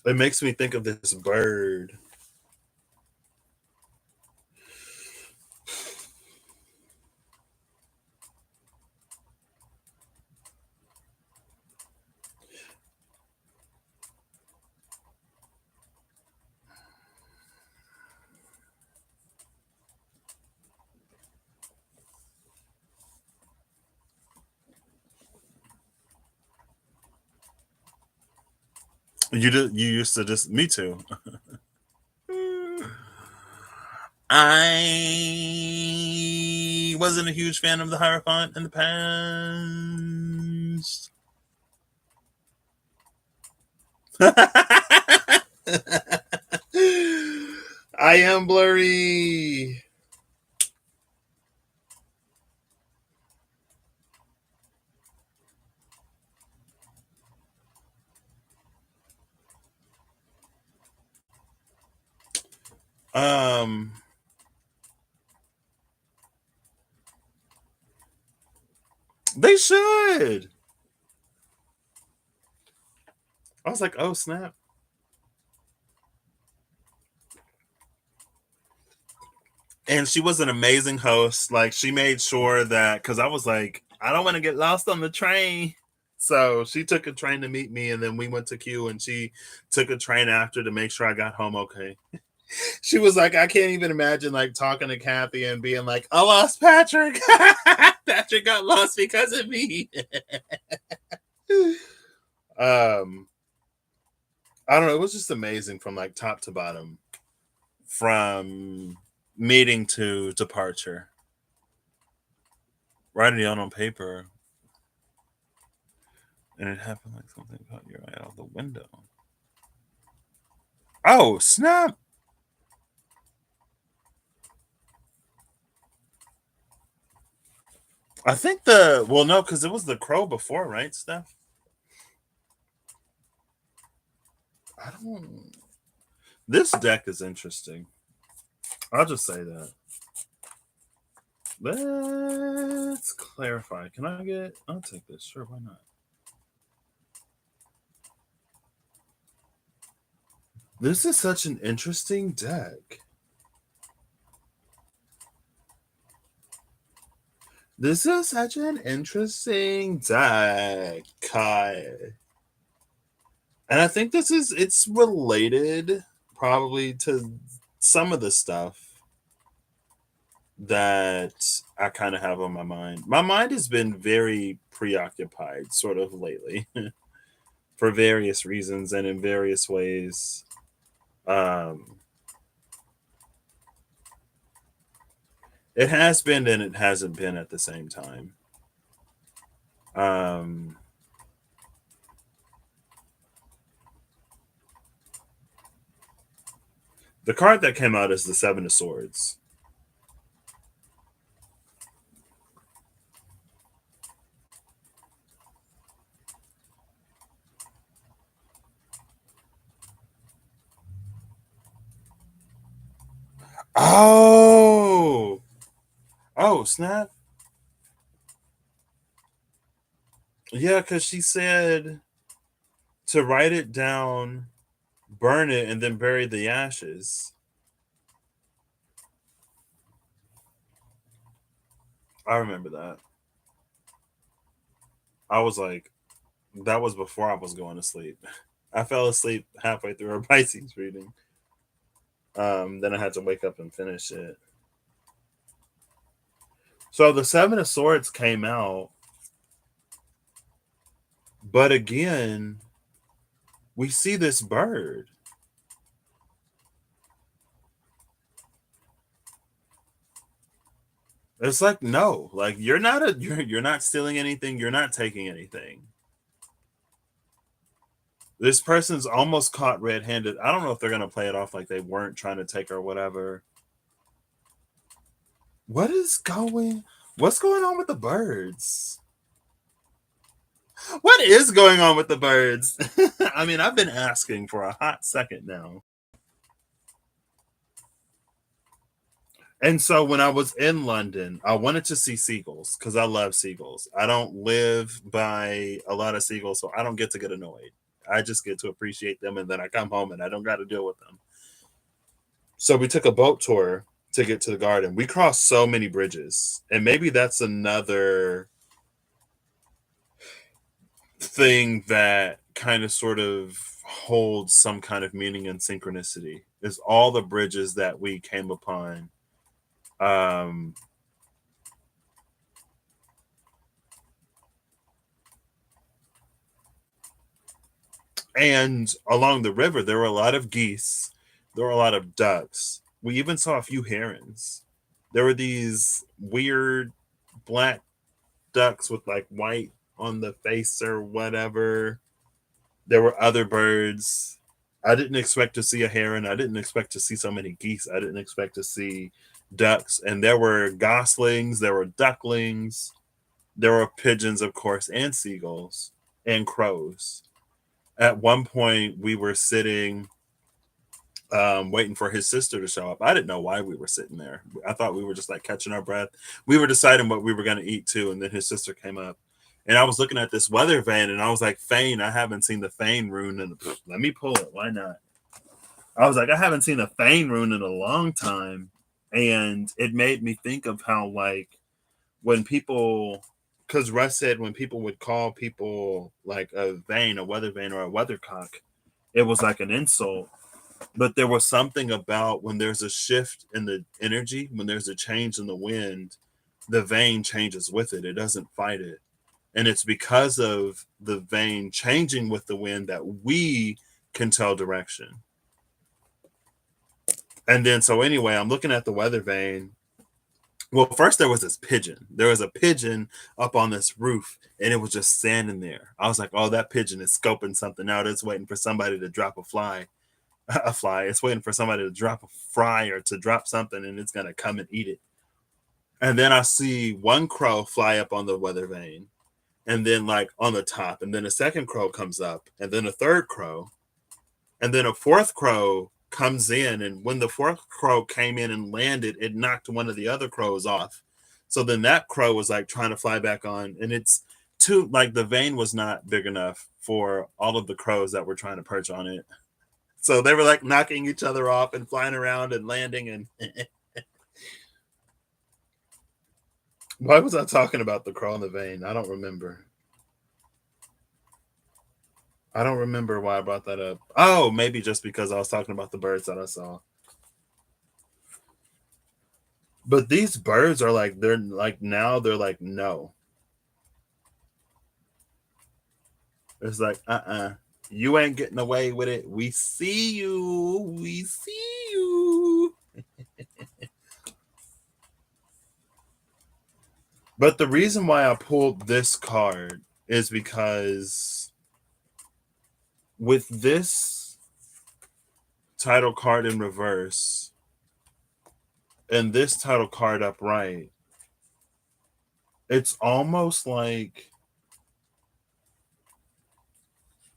It makes me think of this bird. You used to just me too. I wasn't a huge fan of the Hierophant in the past. I am blurry. Um they should. I was like, oh snap. And she was an amazing host. Like she made sure that because I was like, I don't want to get lost on the train. So she took a train to meet me, and then we went to Q, and she took a train after to make sure I got home okay. She was like, I can't even imagine like talking to Kathy and being like, I lost Patrick. Patrick got lost because of me. um, I don't know. It was just amazing from like top to bottom, from meeting to departure. Writing it down on paper, and it happened like something caught your eye out the window. Oh snap! I think no, because it was the crow before, right, Steph? I don't. This deck is interesting. I'll just say that. Let's clarify. Can I get? I'll take this. Sure, why not? This is such an interesting deck. This is such an interesting deck, Kai. And I think it's related probably to some of the stuff that I kind of have on my mind. My mind has been very preoccupied sort of lately for various reasons and in various ways. Um it has been and it hasn't been at the same time. Um the card that came out is the Seven of Swords. Oh, snap. Yeah, because she said to write it down, burn it, and then bury the ashes. I remember that. I was like, that was before I was going to sleep. I fell asleep halfway through our Pisces reading. Then I had to wake up and finish it. So the Seven of Swords came out, but again, we see this bird. It's like, no, like you're not stealing anything, you're not taking anything. This person's almost caught red-handed. I don't know if they're gonna play it off like they weren't trying to take or whatever. What is going what's going on with the birds? What is going on with the birds? I mean, I've been asking for a hot second now. And so when I was in London, I wanted to see seagulls because I love seagulls. I don't live by a lot of seagulls, so I don't get annoyed. I just get to appreciate them, and then I come home and I don't got to deal with them. So we took a boat tour to get to the garden. We crossed so many bridges, and maybe that's another thing that kind of sort of holds some kind of meaning and synchronicity is all the bridges that we came upon. Um, and along the river, there were a lot of geese, there were a lot of ducks. We even saw a few herons. There were these weird black ducks with like white on the face or whatever. There were other birds. I didn't expect to see a heron. I didn't expect to see so many geese. I didn't expect to see ducks. And there were goslings, there were ducklings, there were pigeons, of course, and seagulls and crows. At one point, we were sitting waiting for his sister to show up. I didn't know why we were sitting there. I thought we were just like catching our breath. We were deciding what we were going to eat too, and then his sister came up, and I was looking at this weather vane, and I was like, "Fane, I haven't seen the Fane rune in. Let me pull it. Why not?" I was like, "I haven't seen the Fane rune in a long time," and it made me think of how like when people. Because Russ said when people would call people like a vane, a weather vane, or a weathercock, it was like an insult, but there was something about when there's a shift in the energy, when there's a change in the wind, the vein changes with it. It doesn't fight it. And it's because of the vein changing with the wind that we can tell direction. And then, so anyway, I'm looking at the weather vane. Well, first there was this pigeon. There was a pigeon up on this roof, and it was just standing there. I was like, oh, that pigeon is scoping something out. It's waiting for somebody to drop a fly. A fly. It's waiting for somebody to drop a fry or to drop something, and it's gonna come and eat it. And then I see one crow fly up on the weather vane, and then like on the top, and then a second crow comes up, and then a third crow, and then a fourth crow comes in. And when the fourth crow came in and landed, it knocked one of the other crows off. So then that crow was like trying to fly back on, and it's too like the vane was not big enough for all of the crows that were trying to perch on it. So they were like knocking each other off and flying around and landing. And why was I talking about the crow in the vein? I don't remember. I don't remember why I brought that up. Oh, maybe just because I was talking about the birds that I saw. But these birds are like, they're like, now they're like, no. It's like, you ain't getting away with it. We see you. We see you. But the reason why I pulled this card is because with this title card in reverse and this title card upright, it's almost like,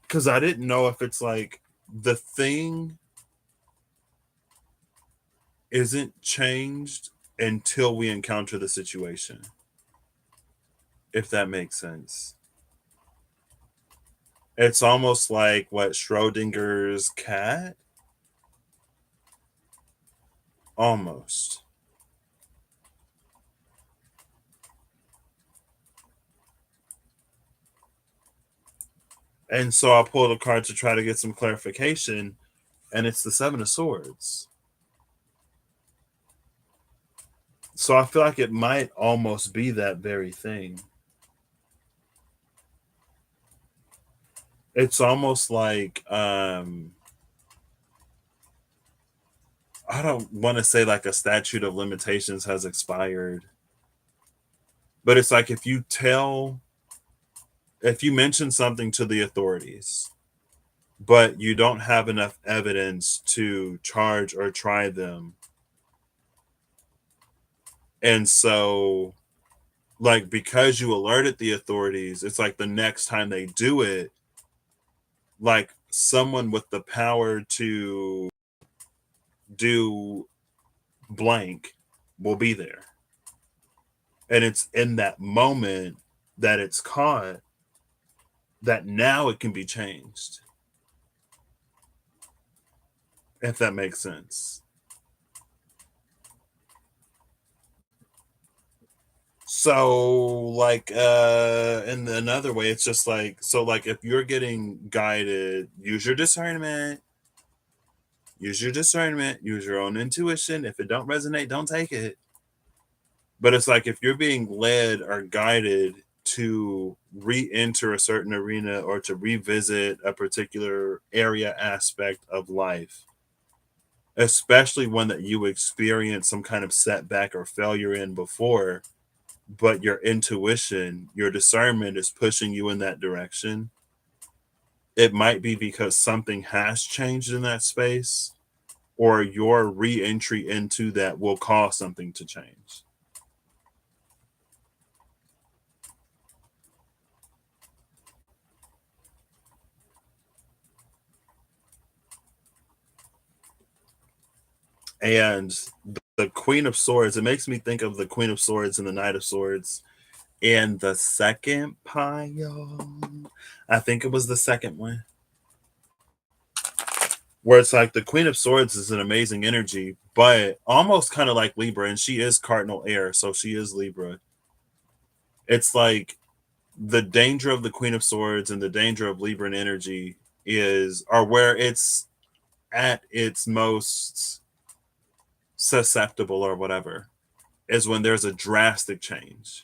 because I didn't know if it's like the thing isn't changed until we encounter the situation, if that makes sense. It's almost like what Schrodinger's cat? Almost. And so I pulled a card to try to get some clarification, and it's the Seven of Swords. So I feel like it might almost be that very thing. It's almost like I don't want to say like a statute of limitations has expired, but it's like if you mention something to the authorities, but you don't have enough evidence to charge or try them. And so, like, because you alerted the authorities, it's like the next time they do it, like someone with the power to do blank will be there. And it's in that moment that it's caught that now it can be changed, if that makes sense. So, like, in another way, it's just like, so, like, if you're getting guided, use your discernment, use your own intuition. If it don't resonate, don't take it. But it's like if you're being led or guided to re-enter a certain arena or to revisit a particular area aspect of life, especially one that you experienced some kind of setback or failure in before, but your intuition, your discernment is pushing you in that direction. It might be because something has changed in that space, or your re-entry into that will cause something to change. And the Queen of Swords, it makes me think of the Queen of Swords and the Knight of Swords in the second pile. I think it was the second one, where it's like the Queen of Swords is an amazing energy, but almost kind of like Libra, and she is cardinal air, so she is Libra. It's like the danger of the Queen of Swords and the danger of Libran energy is, or where it's at its most susceptible or whatever, is when there's a drastic change.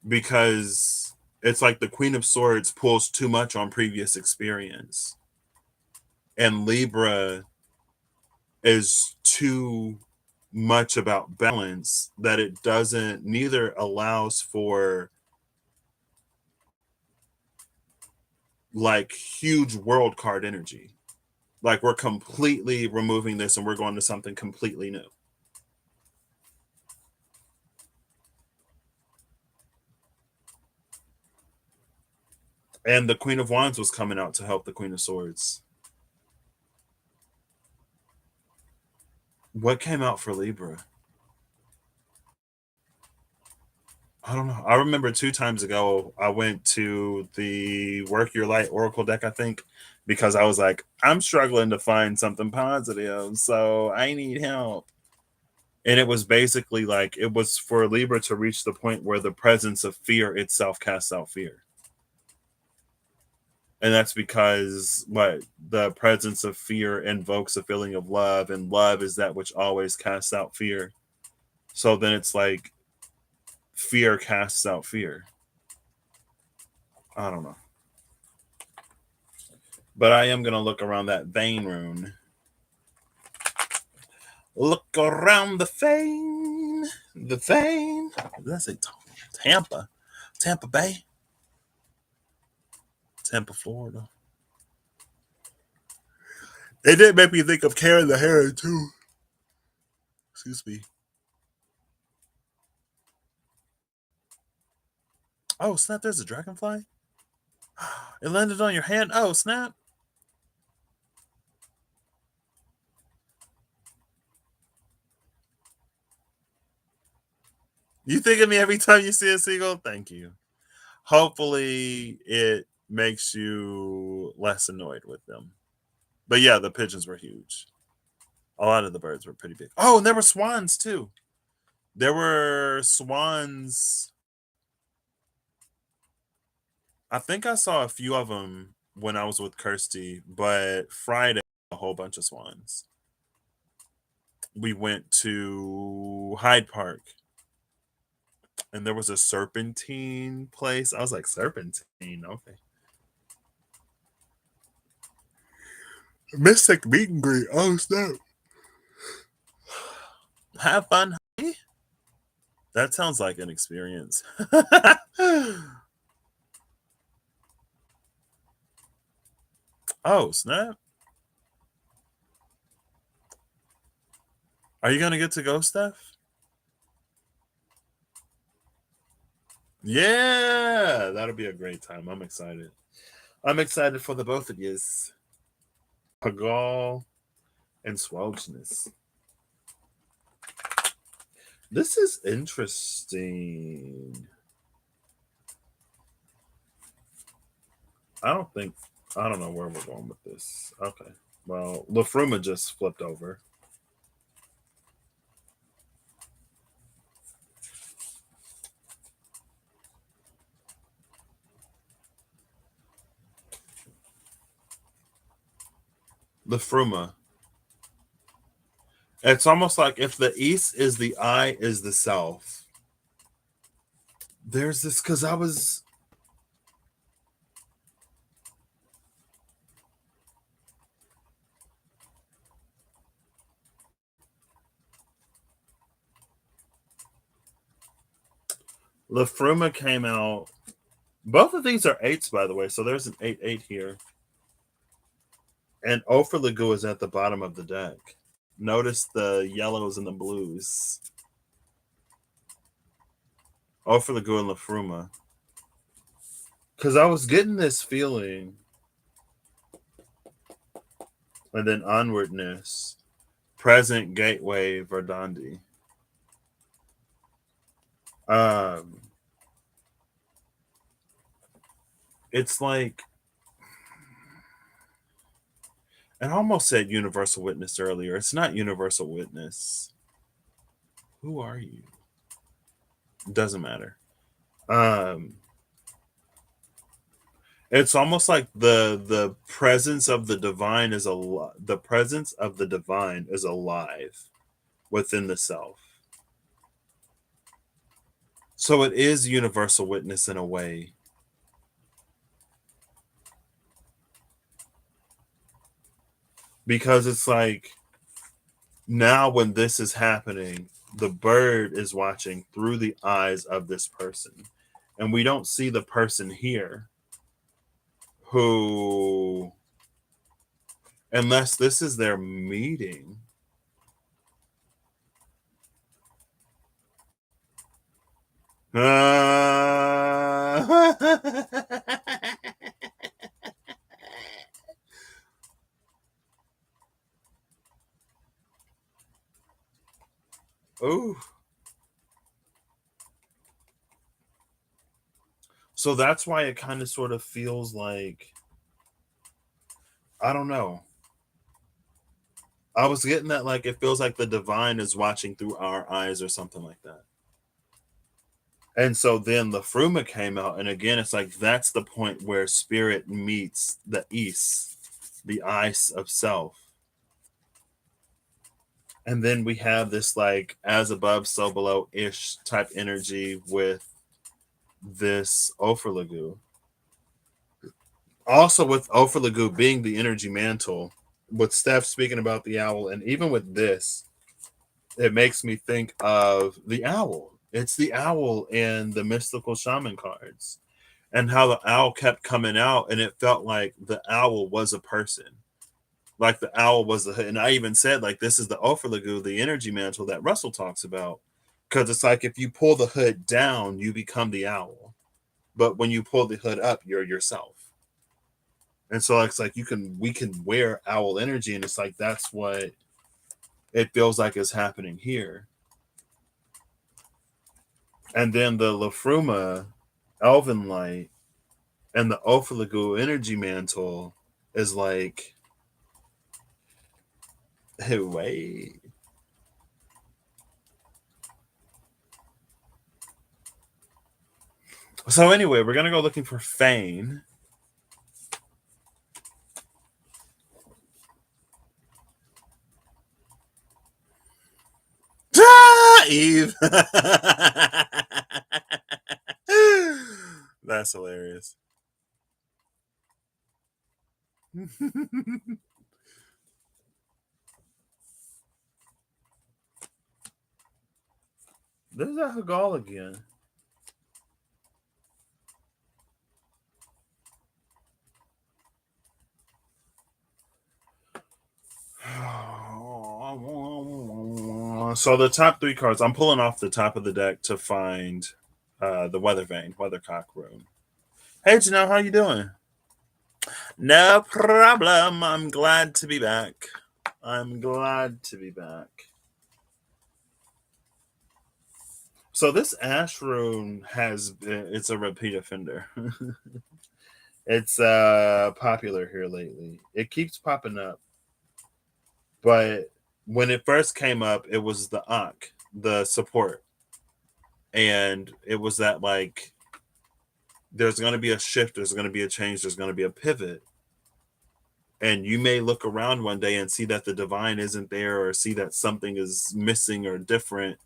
Because it's like the Queen of Swords pulls too much on previous experience, and Libra is too much about balance that it doesn't, neither allows for like huge world card energy. Like we're completely removing this and we're going to something completely new. And the Queen of Wands was coming out to help the Queen of Swords. What came out for Libra? I don't know. I remember 2 times ago, I went to the Work Your Light Oracle deck, I think, because I was like, I'm struggling to find something positive, so I need help. And it was basically like, it was for Libra to reach the point where the presence of fear itself casts out fear. And that's because what the presence of fear invokes a feeling of love, and love is that which always casts out fear. So then it's like fear casts out fear. I don't know. But I am going to look around that vein rune. Look around the vein. The vein. That's it. Tampa. Tampa Bay. Tampa, Florida. It did make me think of Karen the Heron, too. Excuse me. Oh, snap. There's a dragonfly. It landed on your hand. Oh, snap. You think of me every time you see a seagull? Thank you. Hopefully, it makes you less annoyed with them. But yeah, the pigeons were huge. A lot of the birds were pretty big. Oh, and there were swans too. There were swans. I think I saw a few of them when I was with Kirsty, but Friday, a whole bunch of swans. We went to Hyde Park and there was a serpentine place. I was like, serpentine? Okay. Mystic meet and greet. Oh, snap. Have fun, honey. That sounds like an experience. Oh, snap. Are you going to get to go, Steph? Yeah, that'll be a great time. I'm excited. I'm excited for the both of yous. Pagal and Swelchness. This is interesting. I don't know where we're going with this. Okay. Well, Lafruma just flipped over. Lafruma. It's almost like if the east is the I is the south. There's this because I was Lafruma came out. Both of these are eights, by the way. So there's an 8-8 here. And Ophir is at the bottom of the deck. Notice the yellows and the blues. Ophir and Lafruma. Because I was getting this feeling. And then onwardness. Present Gateway Verdandi. It's like, and I almost said Universal Witness earlier. It's not Universal Witness. Who are you? Doesn't matter. It's almost like the presence of the divine is the presence of the divine is alive within the self. So it is Universal Witness in a way. Because it's like now when this is happening, the bird is watching through the eyes of this person. And we don't see the person here who, unless this is their meeting. Ooh. So that's why it kind of sort of feels like, I don't know. I was getting that like it feels like the divine is watching through our eyes or something like that. And so then the Fruma came out, and again, it's like that's the point where spirit meets the east, the ice of self. And then we have this like as above, so below ish type energy with this Ophir. Also with Ophir being the energy mantle, with Steph speaking about the owl, and even with this, it makes me think of the owl. It's the owl in the mystical shaman cards, and how the owl kept coming out, and it felt like the owl was a person, like the owl was the. And I even said like this is the Ophir, the energy mantle that Russell talks about, because it's like if you pull the hood down, you become the owl, but when you pull the hood up, you're yourself. And so it's like we can wear owl energy, and it's like that's what it feels like is happening here. And then the Lafruma Elven Light and the Ophalagu Energy Mantle is like, hey, wait. So anyway, we're gonna go looking for Fane. Ah, Eve. That's hilarious. There's that Hagal again. So the top three cards, I'm pulling off the top of the deck to find the Weather Vane, Weathercock Rune. Hey Janelle, how you doing? No problem. I'm glad to be back. I'm glad to be back. So this Ash Rune it's a repeat offender. It's popular here lately. It keeps popping up. But when it first came up, it was the Ankh, the support. And it was that like there's going to be a shift, there's going to be a change, there's going to be a pivot. And you may look around one day and see that the divine isn't there or see that something is missing or different.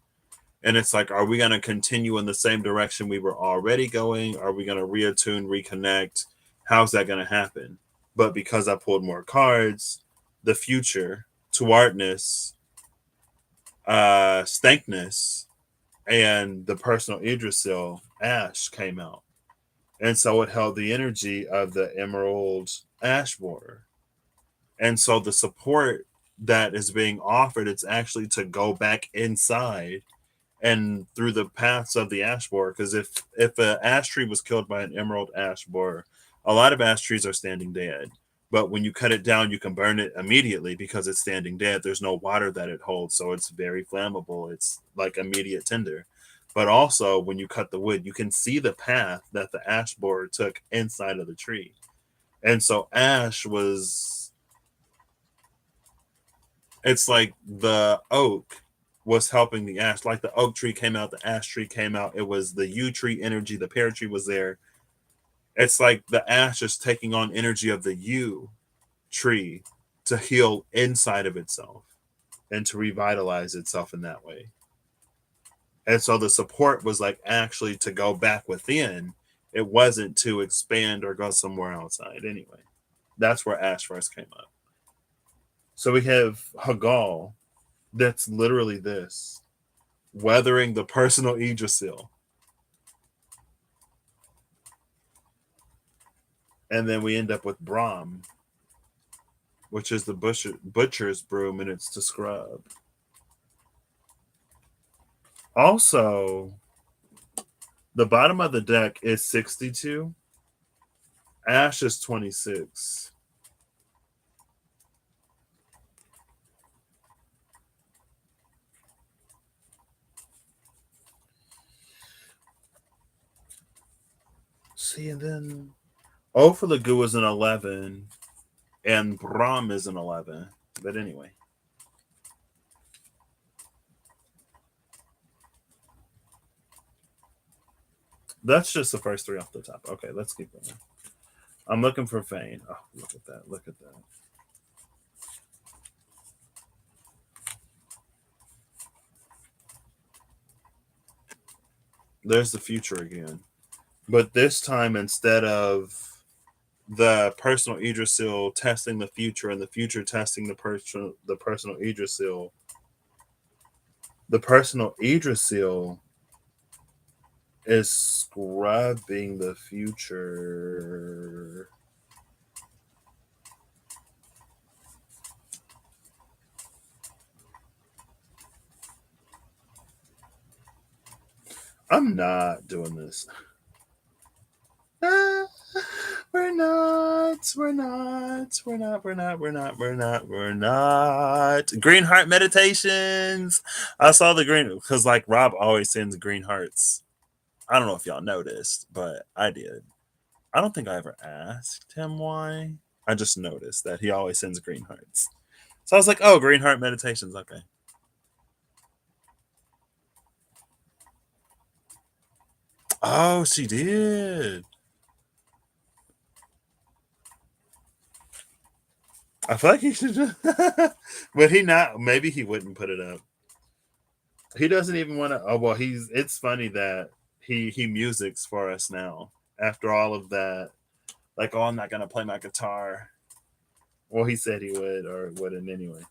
And it's like, are we going to continue in the same direction we were already going? Are we going to reattune, reconnect? How's that going to happen? But because I pulled more cards, the future, towardness, stankness, and the personal Idrisil Ash came out. And so it held the energy of the Emerald Ash Borer. And so the support that is being offered, it's actually to go back inside and through the paths of the ash borer. Because if an ash tree was killed by an emerald ash borer, a lot of ash trees are standing dead. But when you cut it down, you can burn it immediately because it's standing dead. There's no water that it holds, so it's very flammable. It's like immediate tinder. But also, when you cut the wood, you can see the path that the ash borer took inside of the tree. And so ash was, it's like the oak was helping the ash. Like the oak tree came out, the ash tree came out. It was the yew tree energy, the pear tree was there. It's like the ash is taking on energy of the yew tree to heal inside of itself and to revitalize itself in that way. And so the support was like actually to go back within. It wasn't to expand or go somewhere outside anyway. That's where ash first came up. So we have Hagal, that's literally this, weathering the personal Idrisil. And then we end up with Brahm, which is the butcher's broom, and it's to scrub. Also, the bottom of the deck is 62. Ash is 26. See, and then Ophalagu is an 11, and Brahm is an 11. But anyway. That's just the first three off the top. Okay, let's keep going. I'm looking for Fane. Oh, look at that. Look at that. There's the future again. But this time, instead of the personal Idrisil testing the future and the future testing the personal Idrisil, the personal Idrisil is scrubbing the future. I'm not doing this. We're not. We're not. We're not. We're not. We're not. We're not. We're not. Green heart meditations. I saw the green because like Rob always sends green hearts. I don't know if y'all noticed, but I did. I don't think I ever asked him why. I just noticed that he always sends green hearts. So I was like, oh, green heart meditations. Okay. Oh, she did. I feel like he should just. But he not. Maybe he wouldn't put it up. He doesn't even want to. Oh, well, he's. It's funny that he musics for us now after all of that. Like, oh, I'm not going to play my guitar. Well, he said he would or wouldn't anyway.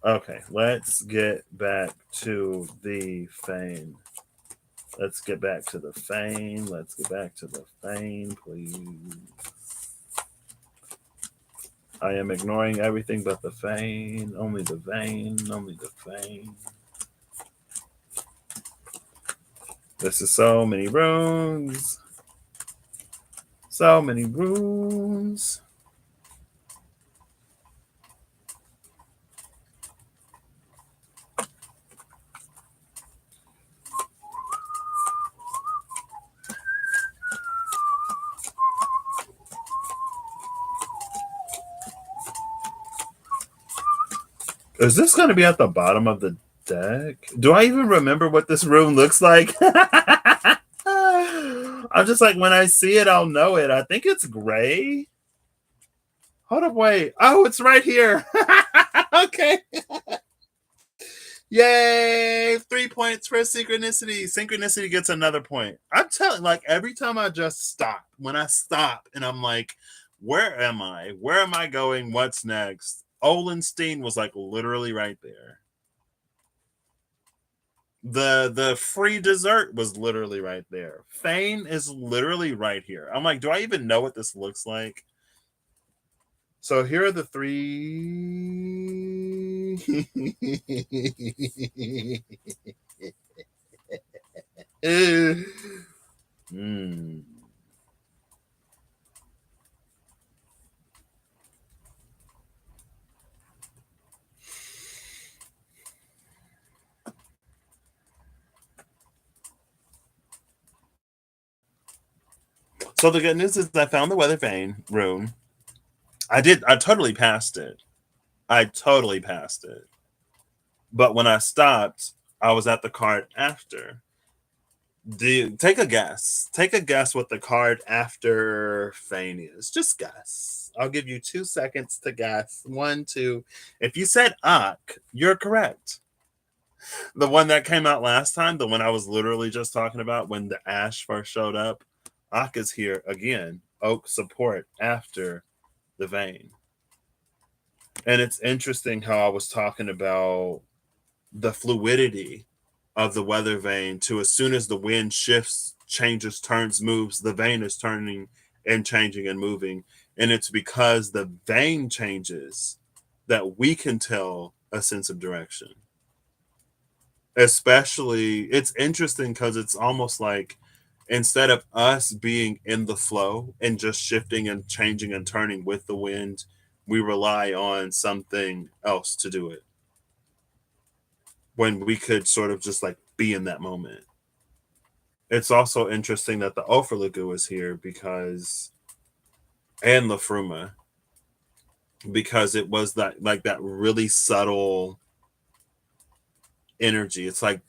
Okay, let's get back to the fame. Let's get back to the fame. Let's get back to the fame, please. I am ignoring everything but the fame. Only the vein. Only the fame. This is so many runes. So many runes. Is this going to be at the bottom of the deck? Do I even remember what this rune looks like? I'm just like, when I see it, I'll know it. I think it's gray. Hold up, wait. Oh, it's right here. Okay. Yay! 3 points for synchronicity. Synchronicity gets another point. I'm telling, like, every time I just stop, when I stop and I'm like, where am I? Where am I going? What's next? Olenstein was like literally right there. The free dessert was literally right there. Fane is literally right here. I'm like, do I even know what this looks like? So here are the three. Mm. So the good news is I found the weather vane rune. I totally passed it. I totally passed it. But when I stopped, I was at the card after. Take a guess. Take a guess what the card after Fane is. Just guess. I'll give you 2 seconds to guess. One, two. If you said Ak, you're correct. The one that came out last time, the one I was literally just talking about when the Ash first showed up, Ak is here again. Oak support after the vein. And it's interesting how I was talking about the fluidity of the weather vane to as soon as the wind shifts, changes, turns, moves, the vane is turning and changing and moving. And it's because the vane changes that we can tell a sense of direction. Especially, it's interesting because it's almost like instead of us being in the flow and just shifting and changing and turning with the wind, we rely on something else to do it when we could sort of just like be in that moment. It's also interesting that the Ofurlagu is here because, and the Fruma, because it was that like that really subtle energy. It's like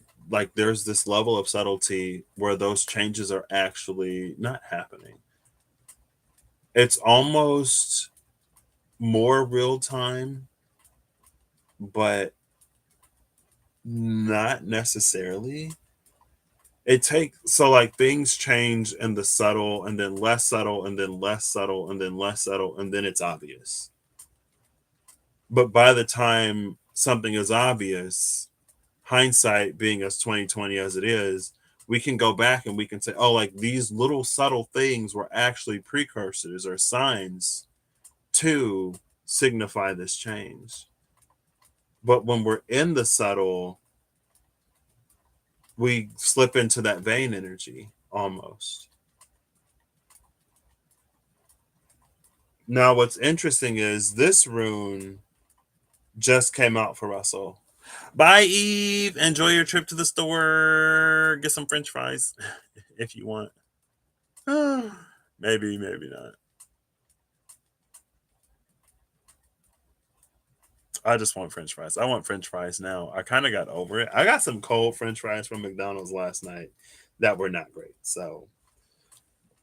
there's this level of subtlety where those changes are actually not happening. It's almost more real time, but not necessarily. It takes so like things change and the subtle and then less subtle and then less subtle and then less subtle and then it's obvious. But by the time something is obvious, hindsight being as 2020 as it is, we can go back and we can say, oh, like these little subtle things were actually precursors or signs to signify this change. But when we're in the subtle, we slip into that vein energy almost. Now, what's interesting is this rune just came out for Russell. Bye, Eve. Enjoy your trip to the store. Get some French fries if you want. Maybe, maybe not. I just want French fries. I want French fries now. I kind of got over it. I got some cold French fries from McDonald's last night that were not great. So,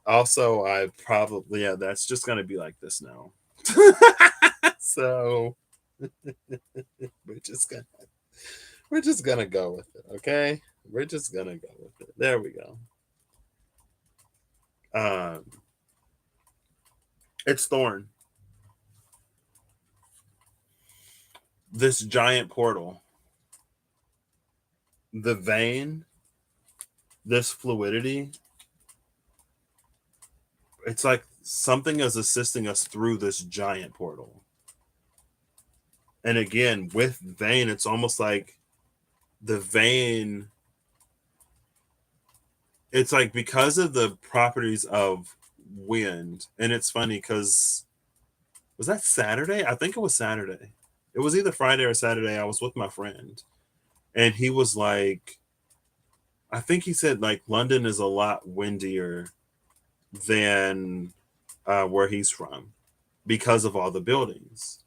also, I probably, yeah, that's just going to be like this now. So, we're just gonna we're just gonna go with it, okay? We're just gonna go with it. There we go. Um, it's Thorn. This giant portal, the vein, this fluidity. It's like something is assisting us through this giant portal. And again, with vein, it's almost like the vein. It's like because of the properties of wind, and it's funny because was that Saturday? I think it was Saturday. It was either Friday or Saturday. I was with my friend, and he was like, I think he said like London is a lot windier than where he's from because of all the buildings.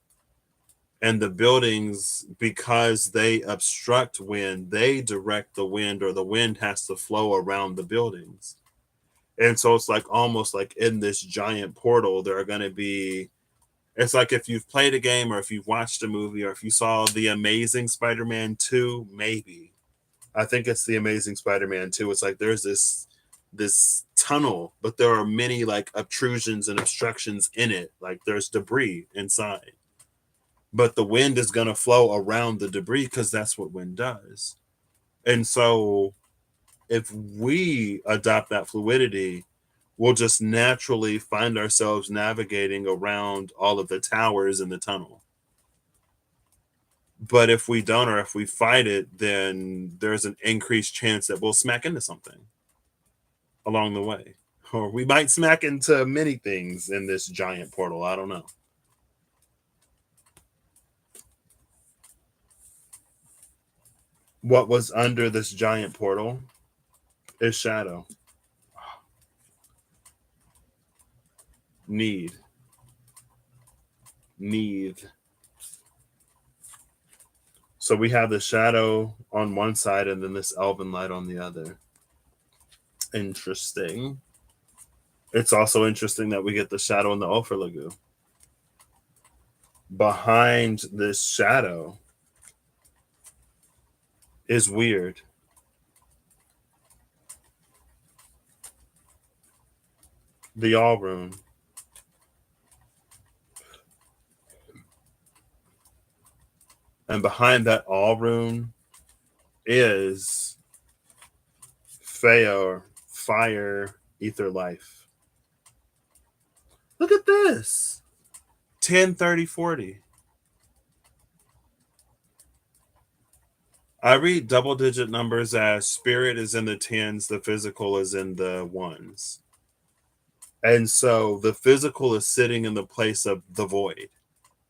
And the buildings, because they obstruct wind, they direct the wind, or the wind has to flow around the buildings. And so it's like almost like in this giant portal, there are going to be. It's like if you've played a game or if you've watched a movie or if you saw The Amazing Spider-Man 2, maybe. I think it's The Amazing Spider-Man 2. It's like there's this tunnel, but there are many like obtrusions and obstructions in it. Like there's debris inside. But the wind is going to flow around the debris because that's what wind does. And so if we adopt that fluidity, we'll just naturally find ourselves navigating around all of the towers in the tunnel. But if we don't, or if we fight it, then there's an increased chance that we'll smack into something along the way. Or we might smack into many things in this giant portal. I don't know. What was under this giant portal is shadow, need, need. So we have the shadow on one side and then this elven light on the other. Interesting. It's also interesting that we get the shadow in the Offerlagu. Behind this shadow is weird. The All Rune. And behind that All Rune is Feor, fire, ether, life. Look at this. 10, 30, 40. I read double digit numbers as spirit is in the tens, the physical is in the ones. And so the physical is sitting in the place of the void,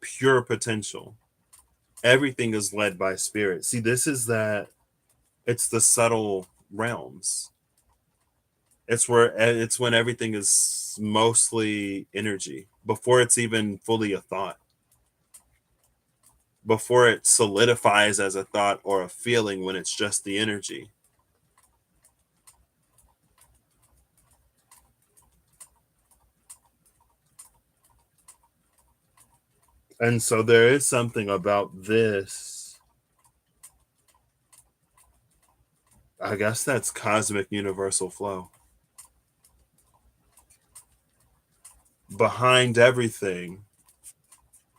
pure potential. Everything is led by spirit. See, this is that it's the subtle realms. It's when everything is mostly energy before it's even fully a thought, before it solidifies as a thought or a feeling, when it's just the energy. And so there is something about this. I guess that's cosmic universal flow. Behind everything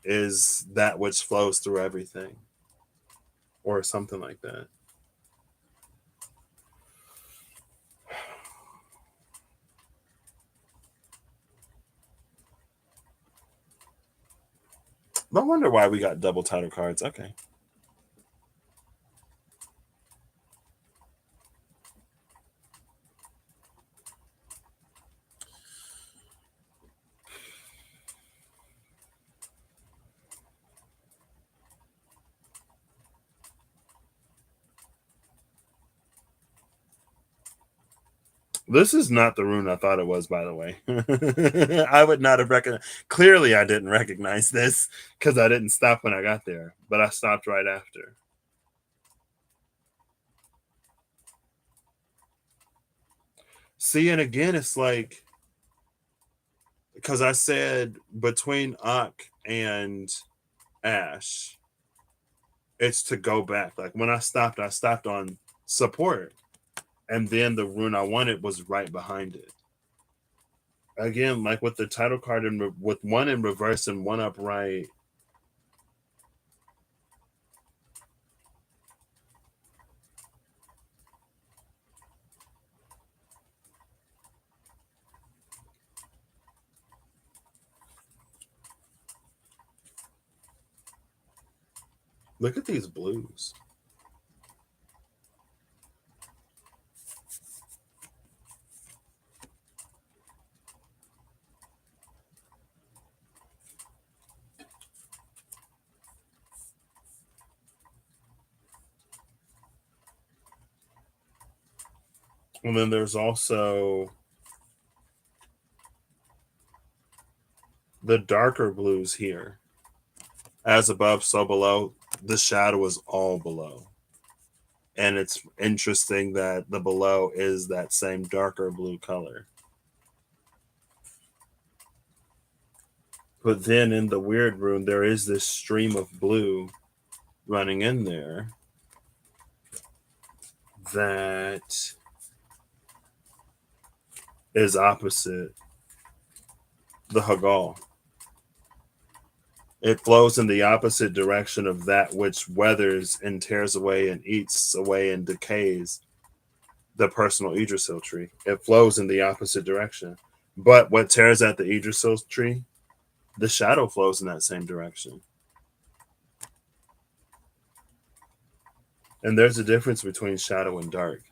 is that which flows through everything, or something like that. No wonder why we got double title cards. Okay. This is not the rune I thought it was, by the way. I would not have recognized. Clearly, I didn't recognize this because I didn't stop when I got there, but I stopped right after. See, and again, it's like, because I said between Ak and Ash, it's to go back. Like when I stopped on support, and then the rune I wanted was right behind it. Again, like with the title card and with one in reverse and one upright. Look at these blues. And then there's also the darker blues here. As above, so below. The shadow is all below. And it's interesting that the below is that same darker blue color. But then in the weird rune, there is this stream of blue running in there that is opposite the Hagal. It flows in the opposite direction of that which weathers and tears away and eats away and decays the personal Yggdrasil tree. It flows in the opposite direction. But what tears at the Yggdrasil tree, the shadow flows in that same direction. And there's a difference between shadow and dark.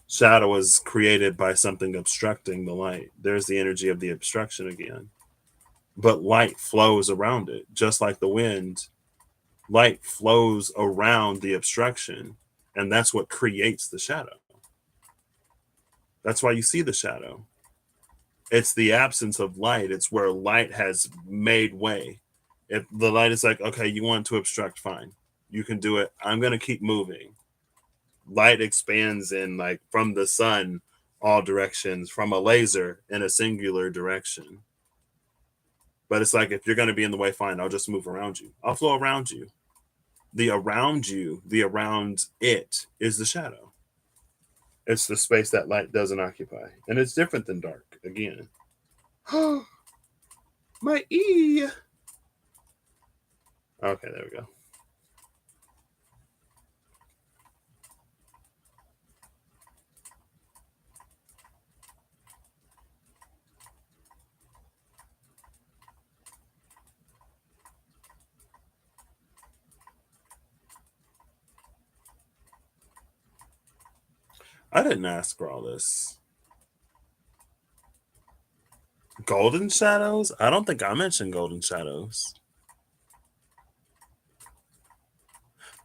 Shadow is created by something obstructing the light. There's the energy of the obstruction again. But light flows around it, just like the wind. Light flows around the obstruction, and that's what creates the shadow. That's why you see the shadow. It's the absence of light. It's where light has made way. If the light is like, okay, you want to obstruct, fine. You can do it. I'm going to keep moving. Light expands in like from the sun, all directions, from a laser in a singular direction. But it's like, if you're going to be in the way, fine, I'll just move around you. I'll flow around you. The around you, the around it is the shadow. It's the space that light doesn't occupy. And it's different than dark, again. My E. Okay, there we go. I didn't ask for all this. Golden shadows? I don't think I mentioned golden shadows.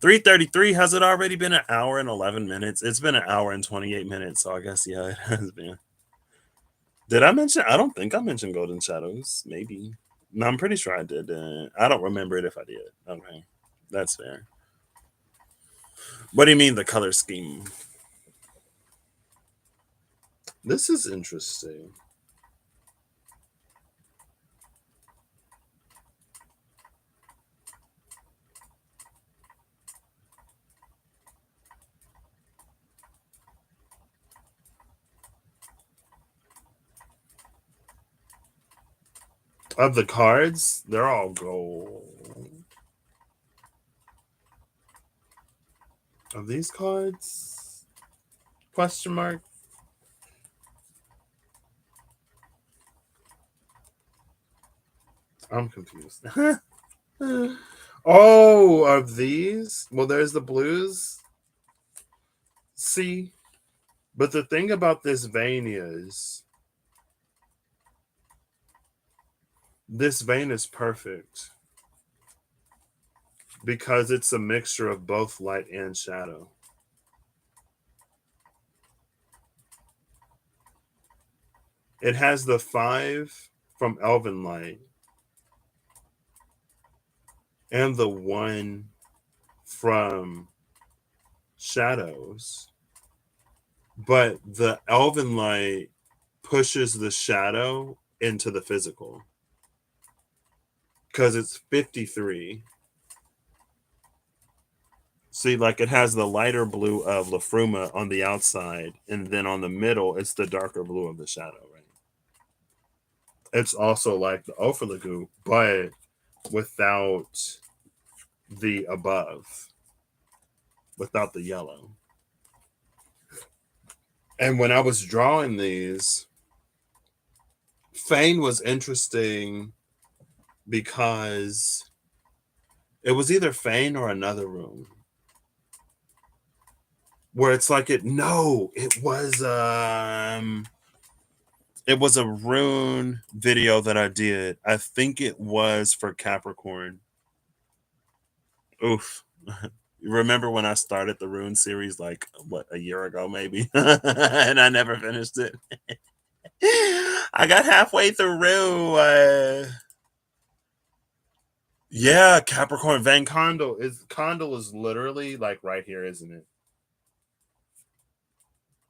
3:33. Has it already been an hour and 11 minutes? It's been an hour and 28 minutes, so I guess, yeah, it has been. Did I mention? I don't think I mentioned golden shadows. Maybe. No, I'm pretty sure I did. I don't remember it if I did. Okay, that's fair. What do you mean the color scheme? This is interesting. Of the cards, they're all gold. Of these cards? Question mark. I'm confused. Oh, of these? Well, there's the blues. See, but the thing about this vein is this vein is perfect because it's a mixture of both light and shadow. It has the 5 from Elven Light and the 1 from Shadows. But the Elven Light pushes the shadow into the physical because it's 53. See, like it has the lighter blue of Lafruma on the outside, and then on the middle, it's the darker blue of the shadow, right? It's also like the Ofalagu, but without the above, without the yellow. And when I was drawing these, Fane was interesting because it was either Fane or another room where it's like it was a rune video that I did. I think it was for Capricorn. Oof. Remember when I started the rune series like what, a year ago maybe? And I never finished it. I got halfway through. Yeah, Capricorn Van Condal is literally like right here, isn't it?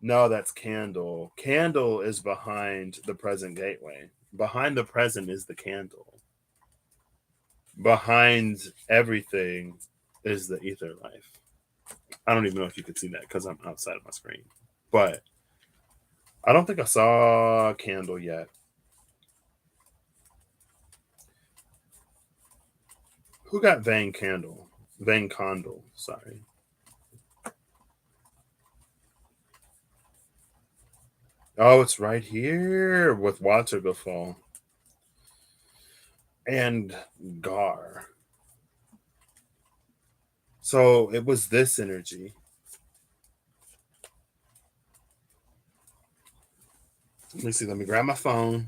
No, that's Candle. Candle is behind the present gateway. Behind the present is the candle. Behind everything is the ether life. I don't even know if you could see that because I'm outside of my screen. But I don't think I saw Candle yet. Who got Van Candle? Van Condal, sorry. Oh, it's right here with Watergafall and Gar. So it was this energy. Let me see. Let me grab my phone.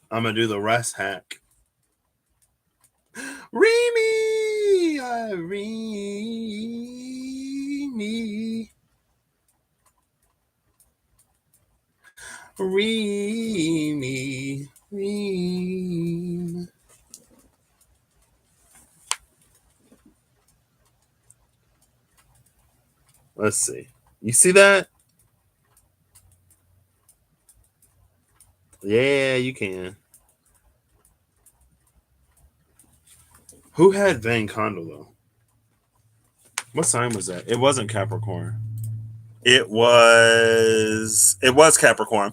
I'm gonna do the rest hack. Reemy, Reemy, Reemy, Reem. Let's see. You see that? Yeah, you can. Who had Van Condor though? What sign was that? It wasn't Capricorn. It was Capricorn.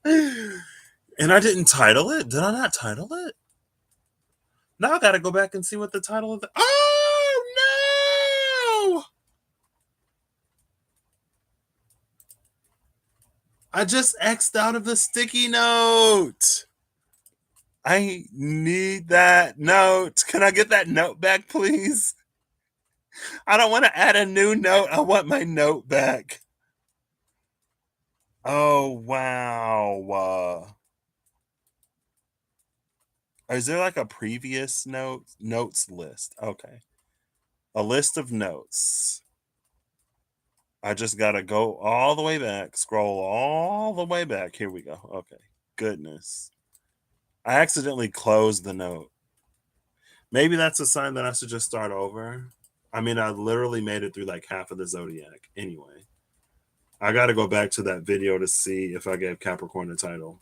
And I didn't title it. Did I not title it? Now I gotta go back and see what the title of the. Oh no! I just X'd out of the sticky note. I need that note. Can I get that note back, please? I don't want to add a new note. I want my note back. Oh, wow. Is there like a previous notes list? Okay. A list of notes. I just got to go all the way back, scroll all the way back. Here we go. Okay. Goodness. I accidentally closed the note. Maybe that's a sign that I should just start over. I mean, I literally made it through like half of the zodiac anyway. I got to go back to that video to see if I gave Capricorn a title.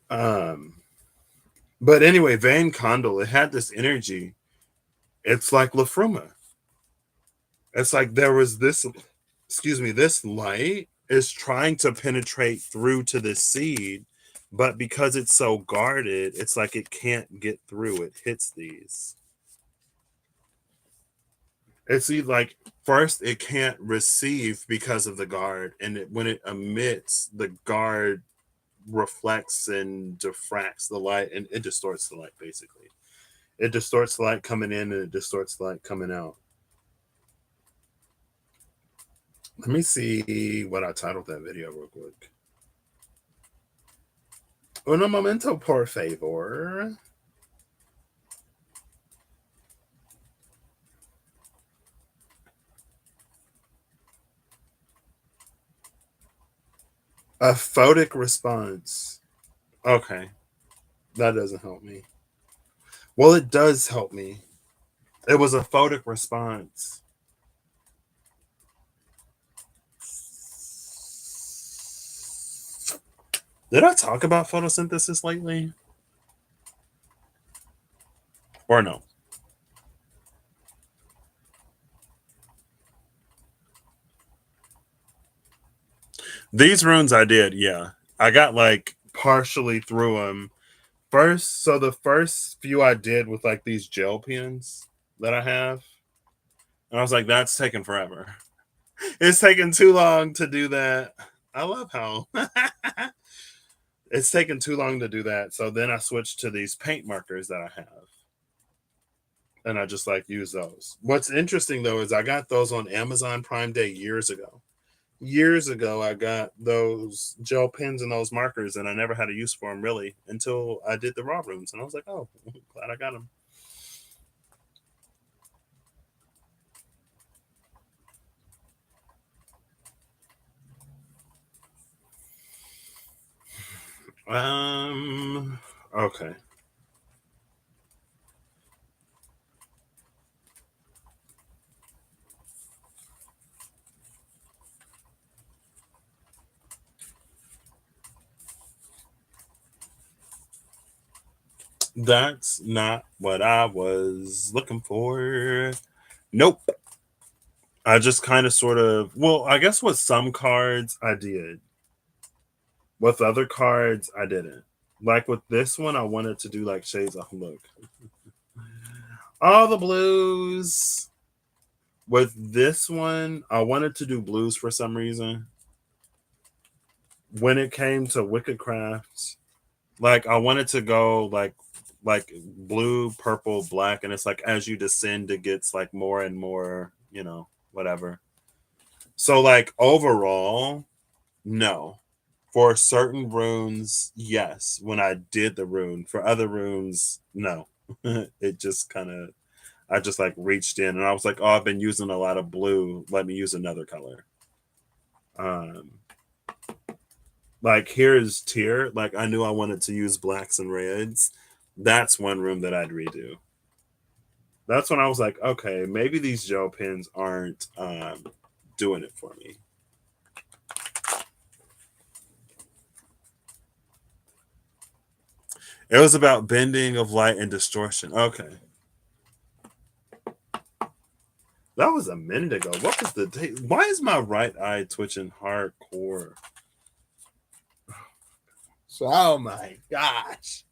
But anyway, Van Condal, it had this energy. It's like Lafruma. It's like there was this, this light is trying to penetrate through to the seed, but because it's so guarded, it's like it can't get through. It hits these. It's like first it can't receive because of the guard, and when it emits, the guard reflects and diffracts the light, and it distorts the light. Basically, it distorts the light coming in, and it distorts the light coming out. Let me see what I titled that video real quick. Un momento, por favor. A photic response. Okay, that doesn't help me. Well, it does help me. It was a photic response. Did I talk about photosynthesis lately? Or no? These runes I did, yeah. I got like partially through them first. So the first few I did with like these gel pens that I have, and I was like, that's taking forever. It's taking too long to do that. I love how it's taken too long to do that. So then I switched to these paint markers that I have. And I just like use those. What's interesting though is I got those on Amazon Prime Day years ago. Years ago, I got those gel pens and those markers, and I never had a use for them really until I did the raw rooms, and I was like, "Oh, glad I got them." Okay. That's not what I was looking for. Nope. I just kind of sort of, well, I guess with some cards I did. With other cards, I didn't. Like with this one, I wanted to do like shades of look. All the blues. With this one, I wanted to do blues for some reason. When it came to Wicked Crafts, like I wanted to go like blue, purple, black, and it's like as you descend, it gets like more and more, whatever. So like overall, no. For certain runes, yes. When I did the rune, for other runes, no. It just kind of, I just like reached in and I was like, oh, I've been using a lot of blue. Let me use another color. Um, like here's tier. Like I knew I wanted to use blacks and reds. That's one room that I'd redo. That's when I was like, okay, maybe these gel pens aren't doing it for me. It was about bending of light and distortion. Okay. That was a minute ago. What was the date? Why is my right eye twitching hardcore? So, oh my gosh.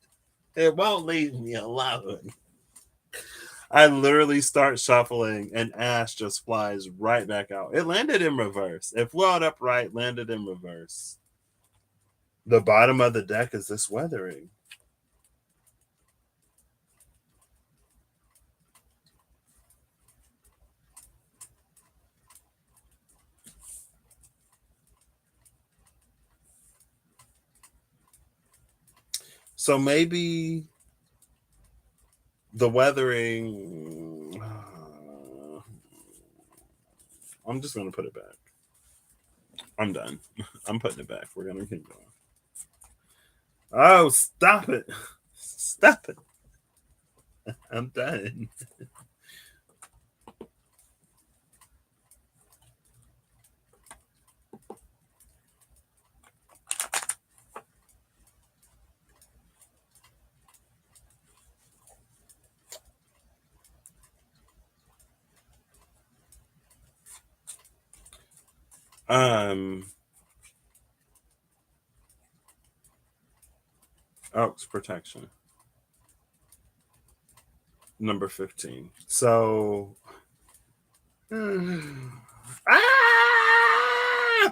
It won't leave me alone. I literally start shuffling and Ash just flies right back out. It landed in reverse. It flew out upright, landed in reverse. The bottom of the deck is this weathering. So maybe the weathering. I'm just going to put it back. I'm done. I'm putting it back. We're going to keep going. Oh, stop it. Stop it. I'm done. Um, Oaks protection. Number 15. So,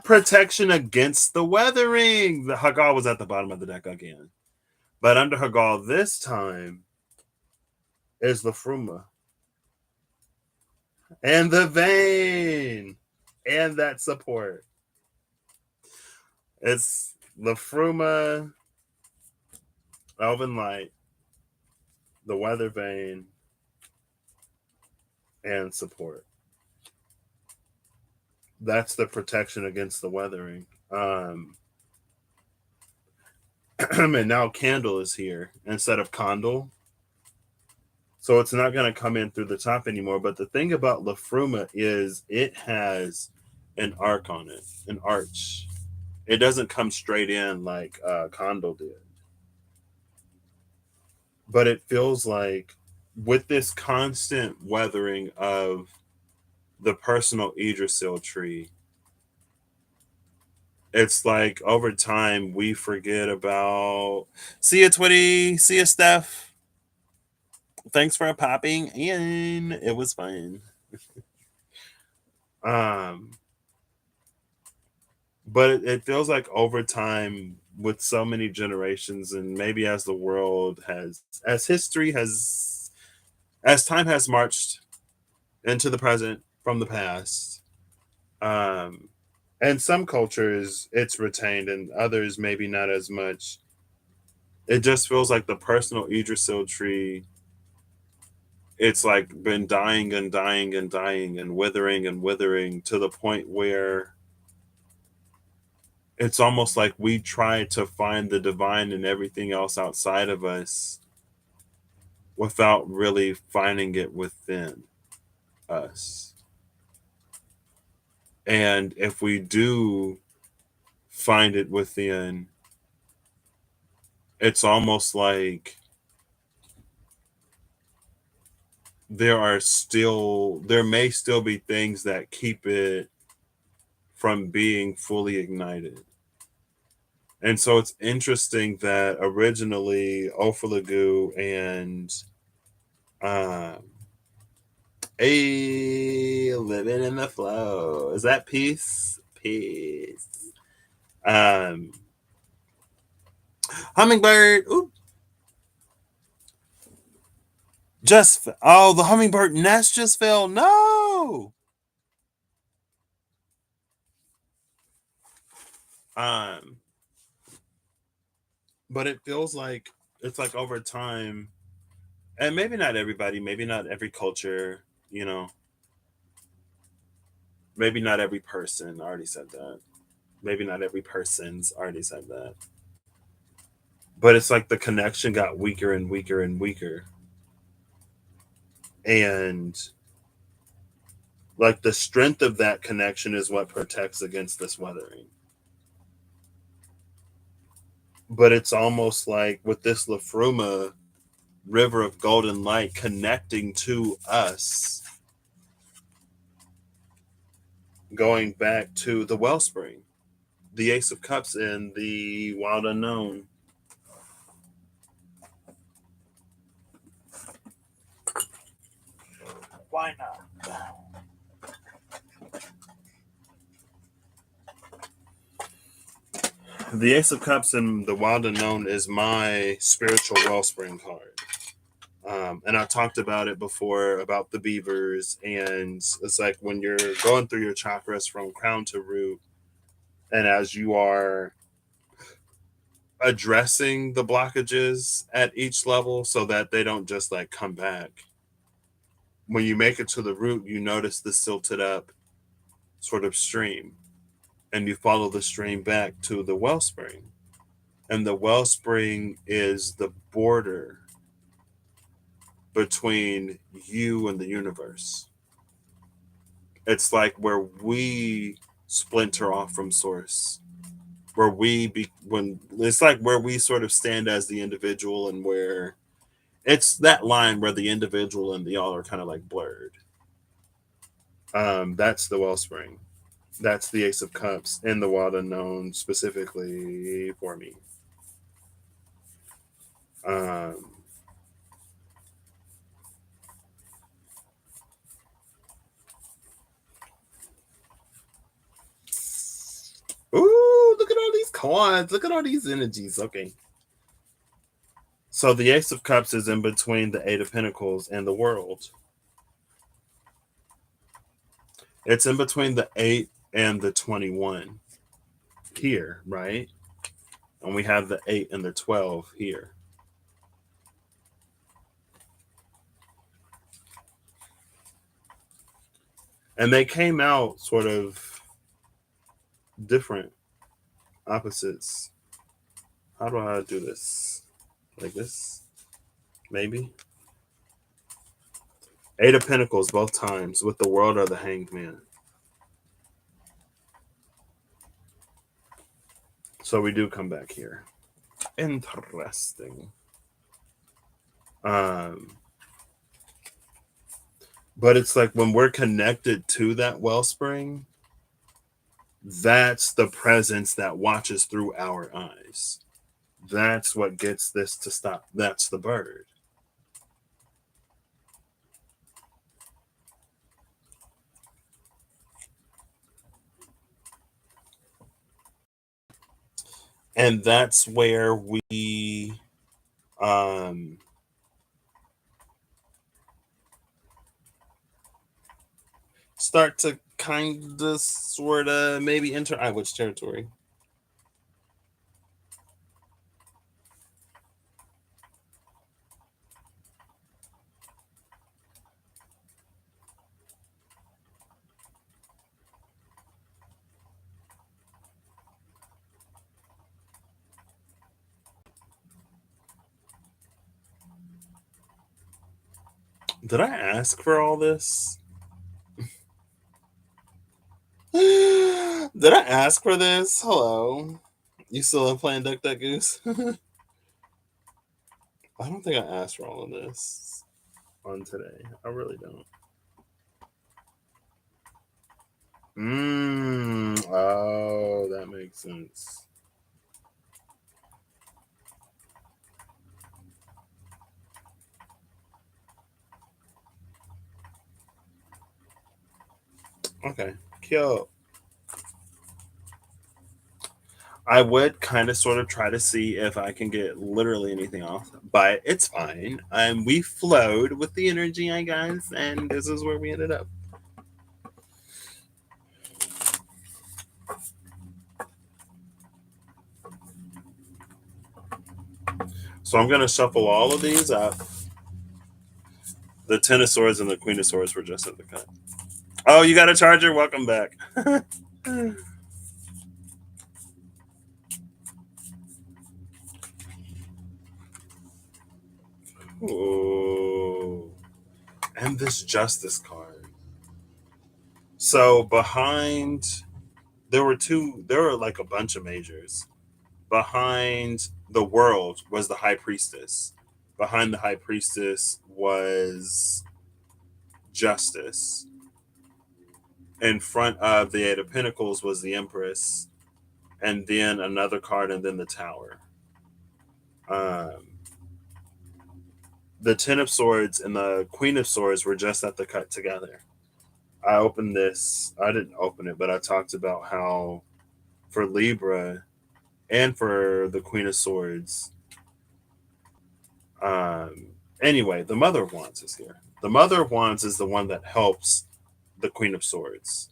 protection against the weathering. The Hagal was at the bottom of the deck again. But under Hagal this time is the Fruma. And the vein. And that support. It's the Fruma, Elven Light, the Weather Vein, and support. That's the protection against the weathering. And now candle is here instead of condle. So it's not going to come in through the top anymore. But the thing about La Fruma is it has an arc on it, an arch. It doesn't come straight in like Condel did. But it feels like with this constant weathering of the personal Yggdrasil tree, it's like over time we forget about. See ya, Twitty. See ya, Steph. Thanks for popping in. It was fun. Um, but it feels like over time with so many generations, and maybe as the world has, as history has, as time has marched into the present from the past, um, and some cultures it's retained, and others maybe not as much. It just feels like the personal Yggdrasil tree. It's like been dying and dying and dying and withering to the point where it's almost like we try to find the divine in everything else outside of us without really finding it within us. And if we do find it within, it's almost like there may still be things that keep it from being fully ignited. And so it's interesting that originally Ofalagu and um, a living in the flow. Is that peace? Peace. Um, hummingbird. Ooh, the hummingbird nest just fell. No. Um, but it feels like it's like over time, and maybe not everybody, maybe not every culture, you know, maybe not every person. I already said that. Maybe not every person's already said that. But it's like the connection got weaker and weaker and weaker. And like the strength of that connection is what protects against this weathering. But it's almost like with this Lafruma river of golden light connecting to us, going back to the wellspring, the Ace of Cups in the Wild Unknown. Why not? The Ace of Cups in the Wild Unknown is my spiritual wellspring card. And I talked about it before about the beavers, and it's like when you're going through your chakras from crown to root, and as you are addressing the blockages at each level so that they don't just like come back. When you make it to the root, you notice the silted up sort of stream, and you follow the stream back to the wellspring. And the wellspring is the border between you and the universe. It's like where we splinter off from source, where when it's like where we sort of stand as the individual, and where it's that line where the individual and the all are kind of like blurred. That's the wellspring. That's the Ace of Cups in the Wild Unknown specifically for me. Um, Ooh, look at all these cards. Look at all these energies. Okay. So the Ace of Cups is in between the Eight of Pentacles and the World. It's in between the 8 and the 21 here, right? And we have the 8 and the 12 here. And they came out sort of different, opposites. How do I do this? Like this? Maybe? Eight of Pentacles both times with the World or the Hanged Man. So we do come back here. Interesting. Um, but it's like when we're connected to that wellspring, that's the presence that watches through our eyes. That's what gets this to stop. That's the bird. And that's where we um start to kind of sort of maybe enter which territory. Did I ask for all this? Did I ask for this? Hello. You still playing Duck Duck Goose? I don't think I asked for all of this on today. I really don't. Oh, that makes sense. Okay. Cute. I would kind of sort of try to see if I can get literally anything off, but it's fine. We flowed with the energy, I guess, and this is where we ended up. So I'm gonna shuffle all of these up. The Ten of Swords and the Queen of Swords were just at the cut. Oh, you got a charger? Welcome back. Ooh. And this Justice card. So behind there were like a bunch of majors. Behind the World was the High Priestess. Behind the High Priestess was Justice. In front of the Eight of Pentacles was the Empress, and then another card, and then the Tower. Um, the Ten of Swords and the Queen of Swords were just at the cut together. I opened this. I didn't open it, but I talked about how for Libra and for the Queen of Swords. Anyway, the Mother of Wands is here. The Mother of Wands is the one that helps the Queen of Swords.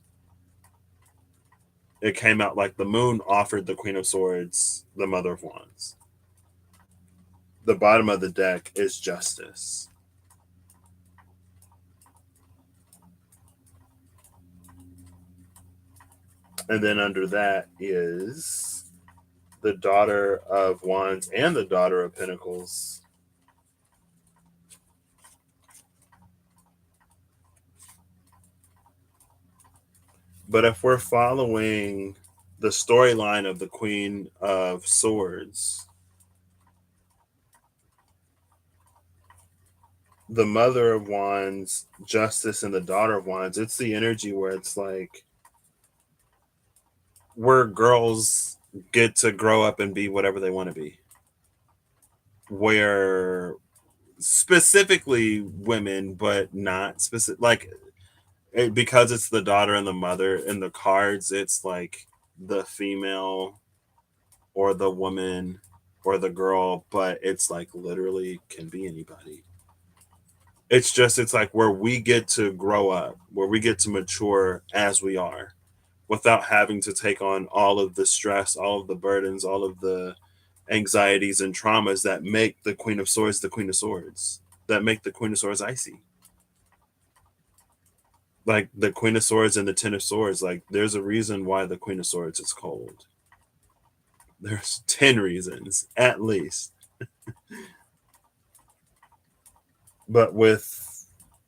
It came out like the Moon offered the Queen of Swords the Mother of Wands. The bottom of the deck is Justice. And then under that is the Daughter of Wands and the Daughter of Pentacles. But if we're following the storyline of the Queen of Swords, the Mother of Wands, Justice, and the Daughter of Wands, it's the energy where it's like where girls get to grow up and be whatever they want to be. Where specifically women, but not specific, like because it's the daughter and the mother in the cards, it's like the female or the woman or the girl, but it's like literally can be anybody. It's just, it's like where we get to grow up, where we get to mature as we are without having to take on all of the stress, all of the burdens, all of the anxieties and traumas that make the Queen of Swords the Queen of Swords, that make the Queen of Swords icy. Like the Queen of Swords and the Ten of Swords, like there's a reason why the Queen of Swords is cold. There's 10 reasons, at least. But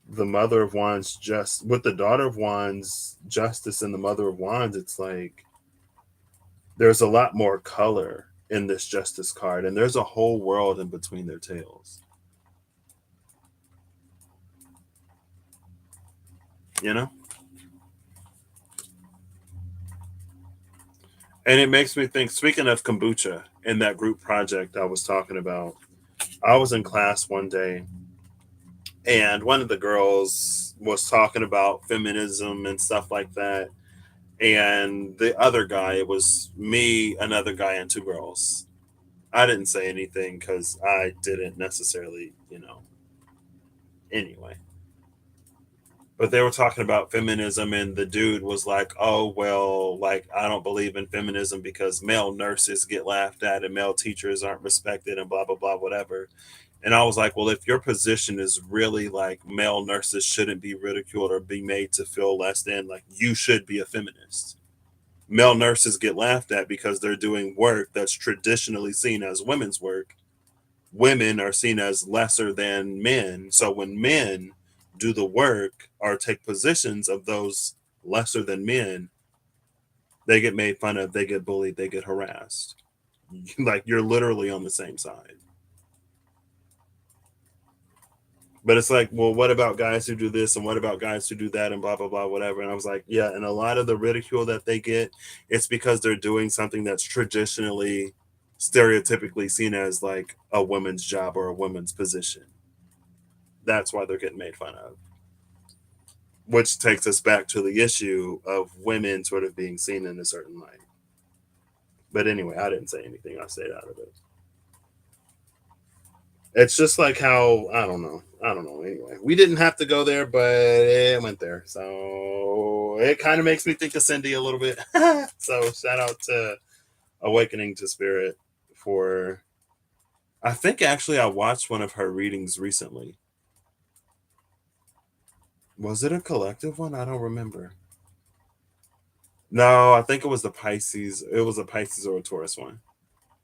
the Mother of Wands, just with the Daughter of Wands, Justice, and the Mother of Wands, it's like there's a lot more color in this Justice card, and there's a whole world in between their tails. You know? And it makes me think, speaking of kombucha, in that group project I was talking about, I was in class one day and one of the girls was talking about feminism and stuff like that. And the other guy, it was me, another guy, and two girls. I didn't say anything because I didn't necessarily, anyway. But they were talking about feminism, and the dude was like, "Oh well, like I don't believe in feminism because male nurses get laughed at and male teachers aren't respected and blah blah blah whatever." And I was like, "Well, if your position is really like male nurses shouldn't be ridiculed or be made to feel less than, like you should be a feminist. Male nurses get laughed at because they're doing work that's traditionally seen as women's work. Women are seen as lesser than men. So when men do the work or take positions of those lesser than men, they get made fun of, they get bullied, they get harassed. Like you're literally on the same side." But it's like, well, what about guys who do this and what about guys who do that and blah blah blah whatever. And I was like, yeah, and a lot of the ridicule that they get, it's because they're doing something that's traditionally stereotypically seen as like a woman's job or a woman's position. That's why they're getting made fun of. Which takes us back to the issue of women sort of being seen in a certain light. But anyway, I didn't say anything. I stayed out of it. It's just like how I don't know. I don't know. Anyway, we didn't have to go there, but it went there. So it kind of makes me think of Cindy a little bit. So shout out to Awakening to Spirit for. I think actually I watched one of her readings recently. Was it a collective one? I don't remember. No, I think it was the Pisces. It was a Pisces or a Taurus one,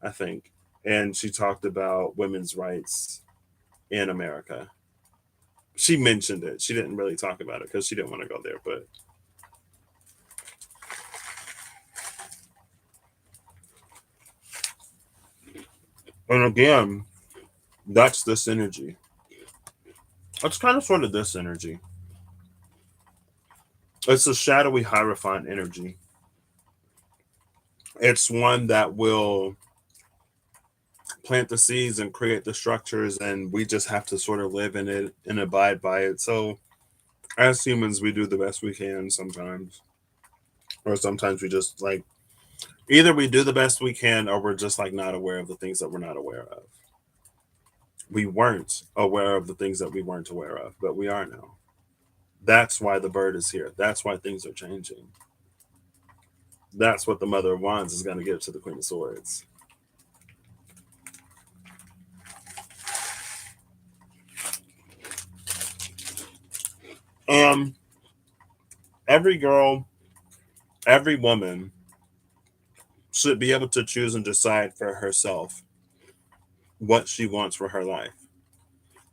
I think. And she talked about women's rights in America. She mentioned it. She didn't really talk about it because she didn't want to go there. But and again, that's this energy. It's kind of sort of this energy. It's a shadowy Hierophant energy. It's one that will plant the seeds and create the structures, and we just have to sort of live in it and abide by it. So, as humans, we do the best we can sometimes, or sometimes we just like either we do the best we can, or we're just like not aware of the things that we're not aware of. We weren't aware of the things that we weren't aware of, but we are now. That's why the bird is here. That's why things are changing. That's what the Mother of Wands is going to give to the Queen of Swords. Um, every girl, every woman should be able to choose and decide for herself what she wants for her life.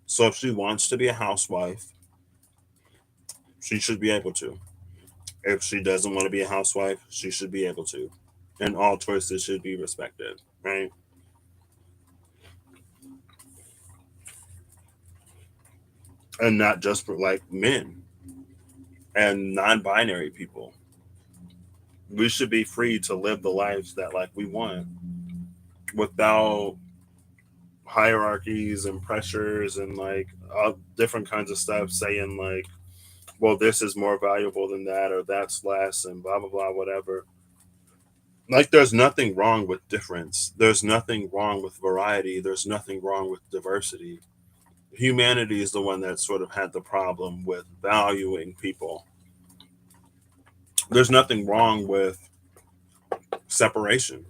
So if she wants to be a housewife, she should be able to. If she doesn't want to be a housewife, she should be able to. And all choices should be respected, right? And not just for like men and non-binary people. We should be free to live the lives that like we want without hierarchies and pressures and like different kinds of stuff saying like, well, this is more valuable than that or that's less and blah blah blah whatever. Like there's nothing wrong with difference. There's nothing wrong with variety. There's nothing wrong with diversity. Humanity is the one that sort of had the problem with valuing people. There's nothing wrong with separation,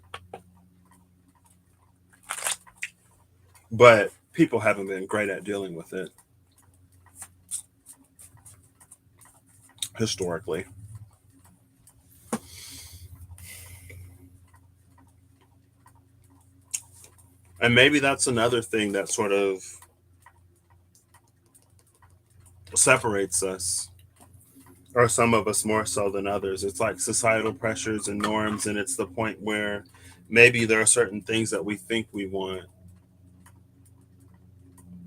but people haven't been great at dealing with it historically. And maybe that's another thing that sort of separates us, or some of us more so than others. It's like societal pressures and norms, and it's the point where maybe there are certain things that we think we want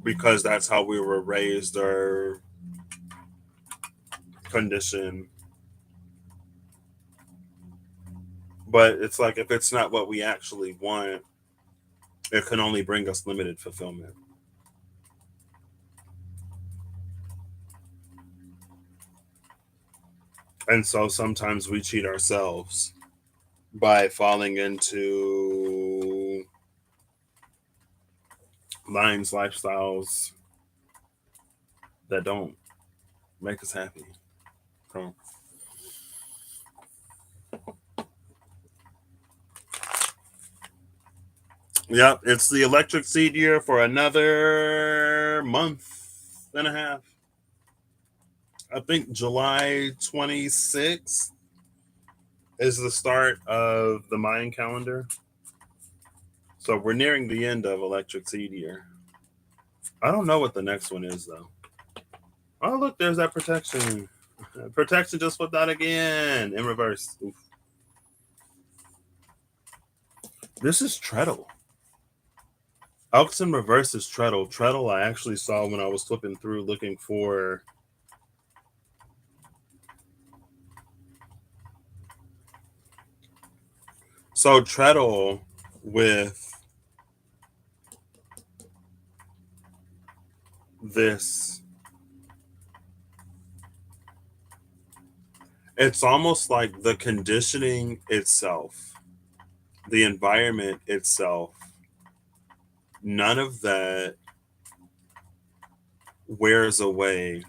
because that's how we were raised or conditioned. But it's like if it's not what we actually want, it can only bring us limited fulfillment. And so sometimes we cheat ourselves by falling into lines, lifestyles that don't make us happy. So, yep, it's the electric seed year for another month and a half. I think July 26th is the start of the Mayan calendar. So we're nearing the end of electric seed year. I don't know what the next one is, though. Oh, look, there's that protection. Protection just flipped out again in reverse. Oof. This is treadle. Elks in reverse is treadle. Treadle I actually saw when I was flipping through looking for so treadle with this, it's almost like the conditioning itself, the environment itself, none of that wears away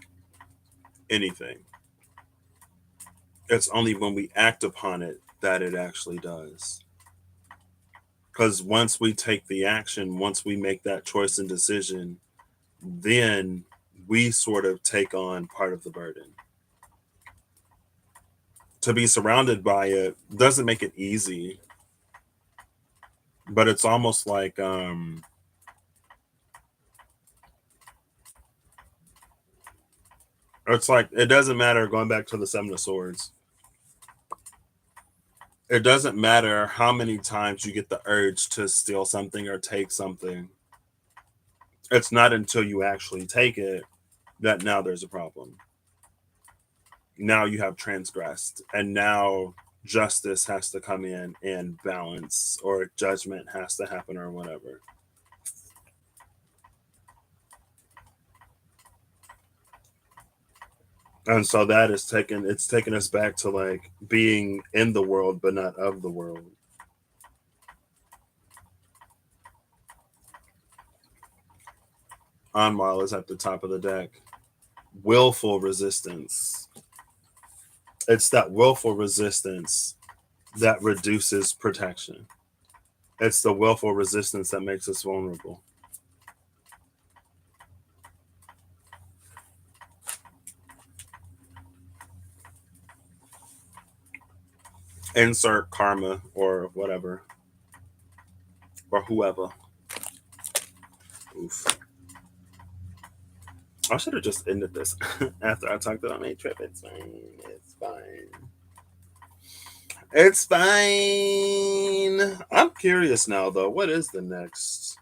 anything. It's only when we act upon it that it actually does. Because once we take the action, once we make that choice and decision, then we sort of take on part of the burden. To be surrounded by it doesn't make it easy, but it's almost like it's like it doesn't matter, going back to the Seven of Swords, it doesn't matter how many times you get the urge to steal something or take something. It's not until you actually take it that now there's a problem. Now you have transgressed, and now justice has to come in and balance, or judgment has to happen, or whatever. And so that is taken us back to like being in the world but not of the world. Anwar is at the top of the deck. Willful resistance. It's that willful resistance that reduces protection. It's the willful resistance that makes us vulnerable. Insert karma or whatever, or whoever. Oof. I should have just ended this after I talked about my trip. It's fine. It's fine. It's fine. I'm curious now, though. What is the next?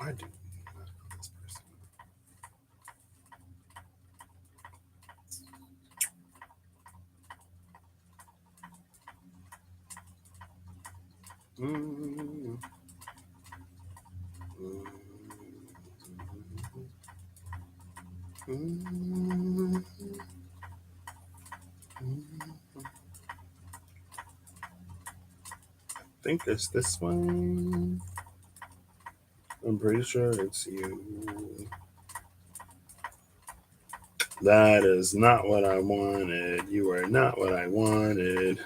I do not know this person. Mm-hmm. Mm-hmm. I think it's this one. I'm pretty sure it's you. That is not what I wanted. You are not what I wanted.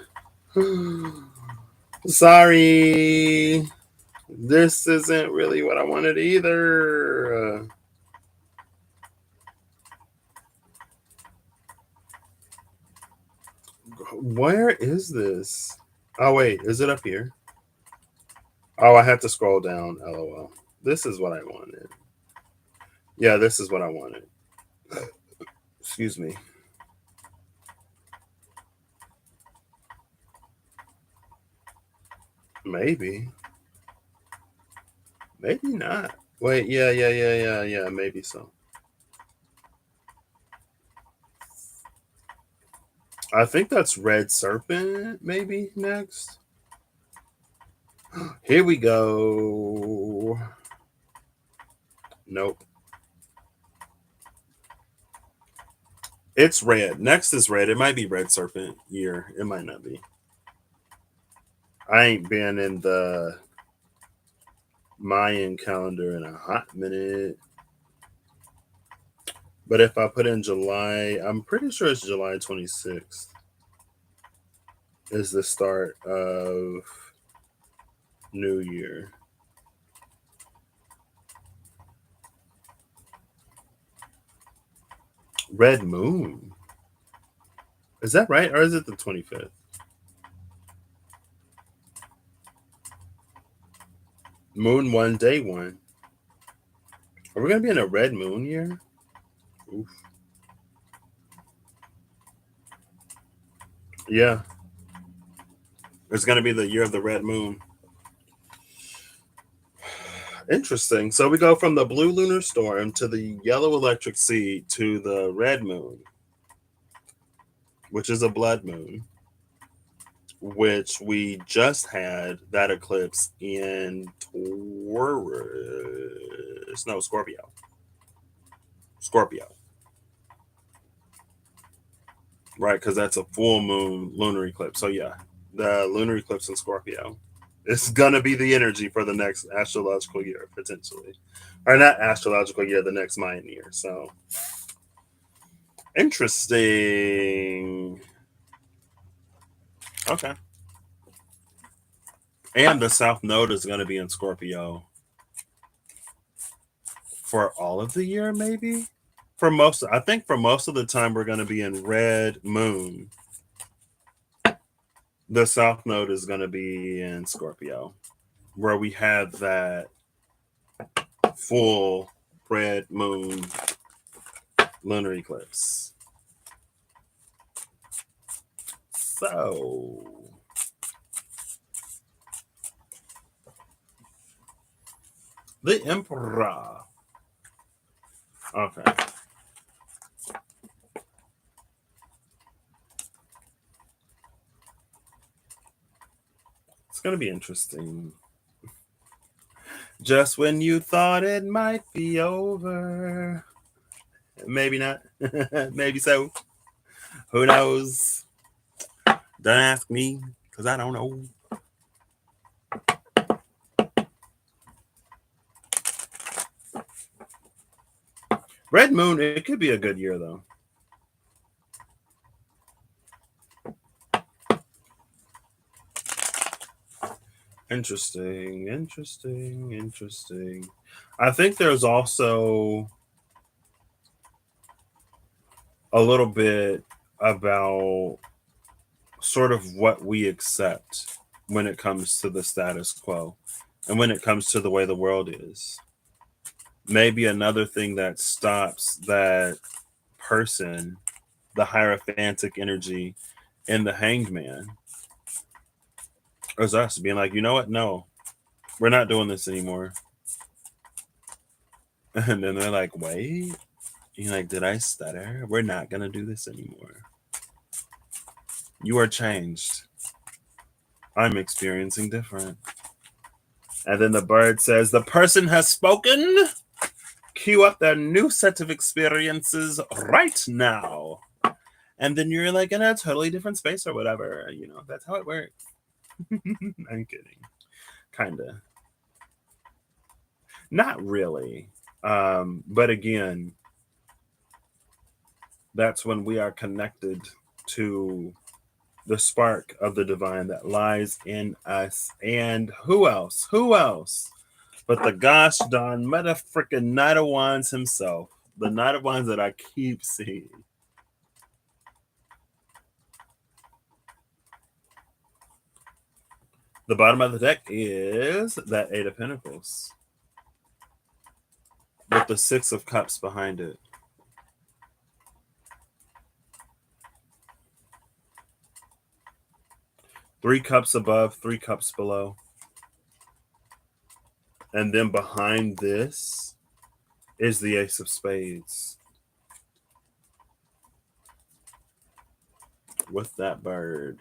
Sorry. This isn't really what I wanted either. Where is this? Oh, wait. Is it up here? Oh, I have to scroll down. LOL. This is what I wanted. Yeah, this is what I wanted. Excuse me. Maybe. Maybe not. Wait, yeah. Maybe so. I think that's Red Serpent, maybe next. Here we go. Nope. It's red. Next is red. It might be Red Serpent year. It might not be. I ain't been in the Mayan calendar in a hot minute. But if I put in July, I'm pretty sure it's July 26th is the start of New Year. Red Moon. Is that right? Or is it the 25th? Moon 1, day 1. Are we going to be in a red moon year? Oof. Yeah. It's going to be the year of the red moon. Interesting. So we go from the blue lunar storm to the yellow electric sea to the red moon, which is a blood moon, which we just had that eclipse in Taurus. No, Scorpio. Scorpio. Right, because that's a full moon lunar eclipse. So yeah, the lunar eclipse in Scorpio. It's gonna be the energy for the next astrological year, potentially. Or not astrological year, the next Mayan year. So interesting. Okay. And the South Node is gonna be in Scorpio for all of the year, maybe? I think for most of the time we're gonna be in red moon. The South Node is gonna be in Scorpio, where we had that full red moon lunar eclipse. So the Emperor. Okay. It's gonna be interesting. Just when you thought it might be over. Maybe not. Maybe so. Who knows? Don't ask me, because I don't know. Red Moon, it could be a good year, though. Interesting. I think there's also a little bit about sort of what we accept when it comes to the status quo and when it comes to the way the world is. Maybe another thing that stops that person, the hierophantic energy in the hanged man, is us being like, you know what? No, we're not doing this anymore. And then they're like, wait, you're like, did I stutter? We're not going to do this anymore. You are changed. I'm experiencing different. And then the bird says, the person has spoken. Cue up their new set of experiences right now. And then you're like in a totally different space or whatever. You know, that's how it works. I'm kidding. Kind of. Not really. But again, that's when we are connected to the spark of the divine that lies in us. And who else? Who else? But the gosh darn meta freaking Knight of Wands himself. The Knight of Wands that I keep seeing. The bottom of the deck is that Eight of Pentacles with the Six of Cups behind it. Three cups above, three cups below. And then behind this is the Ace of Spades with that bird.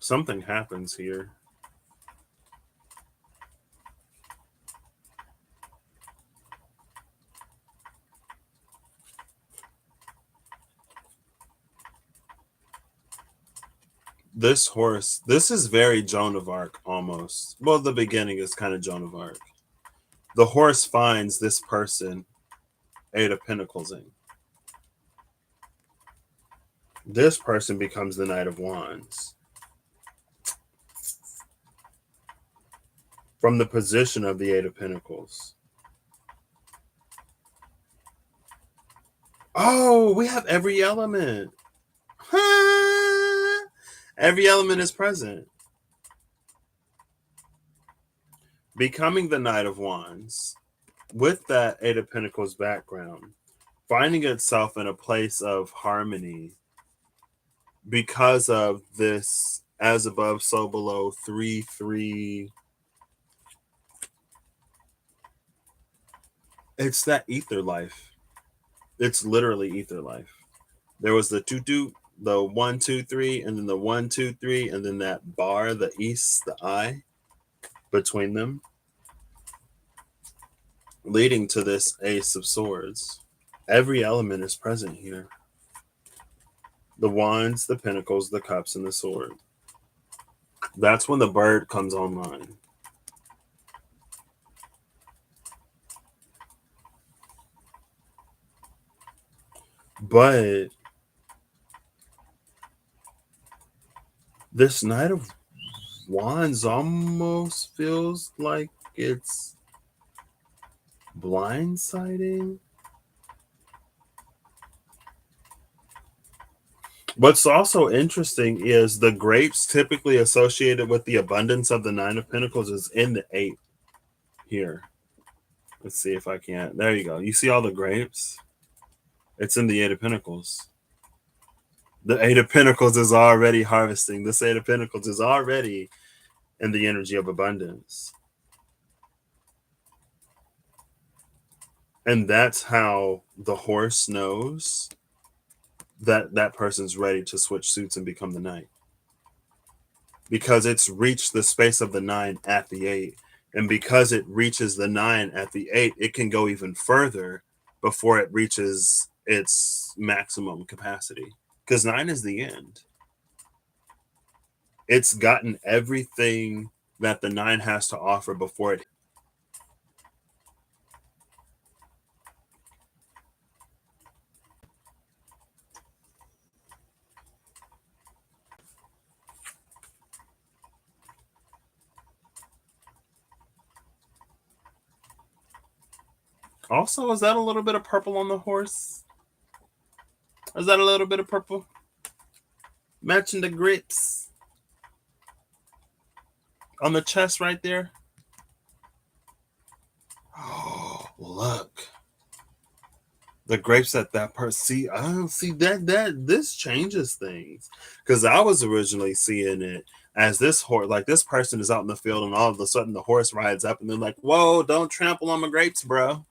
Something happens here. This horse, this is very Joan of Arc almost. Well, the beginning is kind of Joan of Arc. The horse finds this person, Eight of Pentacles in. This person becomes the Knight of Wands. From the position of the Eight of Pentacles. Oh, we have every element. Huh? Every element is present. Becoming the Knight of Wands with that Eight of Pentacles background, finding itself in a place of harmony because of this as above, so below, 3-3. It's that ether life. It's literally ether life. There was the 2-2, the 1-2-3, and then the 1-2-3, and then that bar, the east, the I between them, leading to this Ace of Swords. Every element is present here. The wands, the pentacles, the cups, and the sword. That's when the bird comes online. But this Knight of Wands almost feels like it's blindsiding. What's also interesting is the grapes typically associated with the abundance of the Nine of Pentacles is in the 8 here. Let's see if I can. There you go. You see all the grapes? It's in the 8 of Pentacles. The 8 of Pentacles is already harvesting. This 8 of Pentacles is already in the energy of abundance. And that's how the horse knows that that person's ready to switch suits and become the knight. Because it's reached the space of the 9 at the 8. And because it reaches the 9 at the 8, it can go even further before it reaches its maximum capacity. Because 9 is the end. It's gotten everything that the 9 has to offer before it. Also, is that a little bit of purple on the horse? Is that a little bit of purple? Matching the grapes on the chest right there. Oh, look. The grapes that person see, I don't see that this changes things. Because I was originally seeing it as this horse, like this person is out in the field and all of a sudden the horse rides up and they're like, whoa, don't trample on my grapes, bro.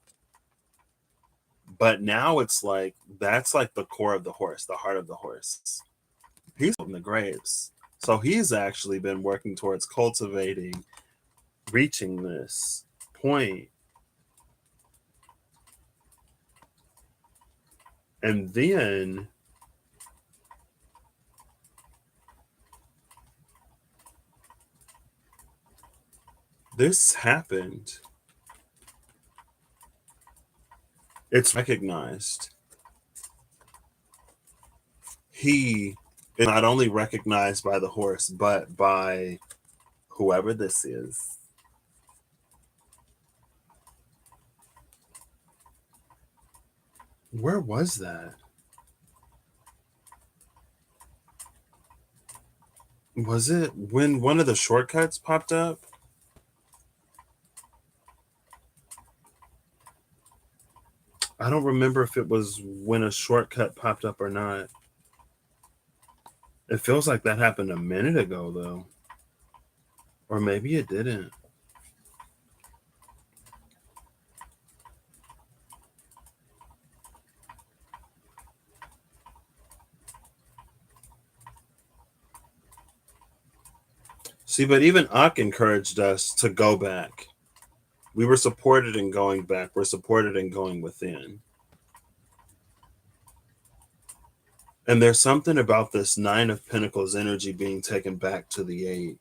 But now it's like that's like the core of the horse, the heart of the horse. He's holding the grapes. So he's actually been working towards cultivating, reaching this point. And then this happened. It's recognized. He is not only recognized by the horse, but by whoever this is. Where was that? Was it when one of the shortcuts popped up? I don't remember if it was when a shortcut popped up or not. It feels like that happened a minute ago, though. Or maybe it didn't. See, but even Ak encouraged us to go back. We were supported in going back. We're supported in going within. And there's something about this Nine of Pentacles energy being taken back to the Eight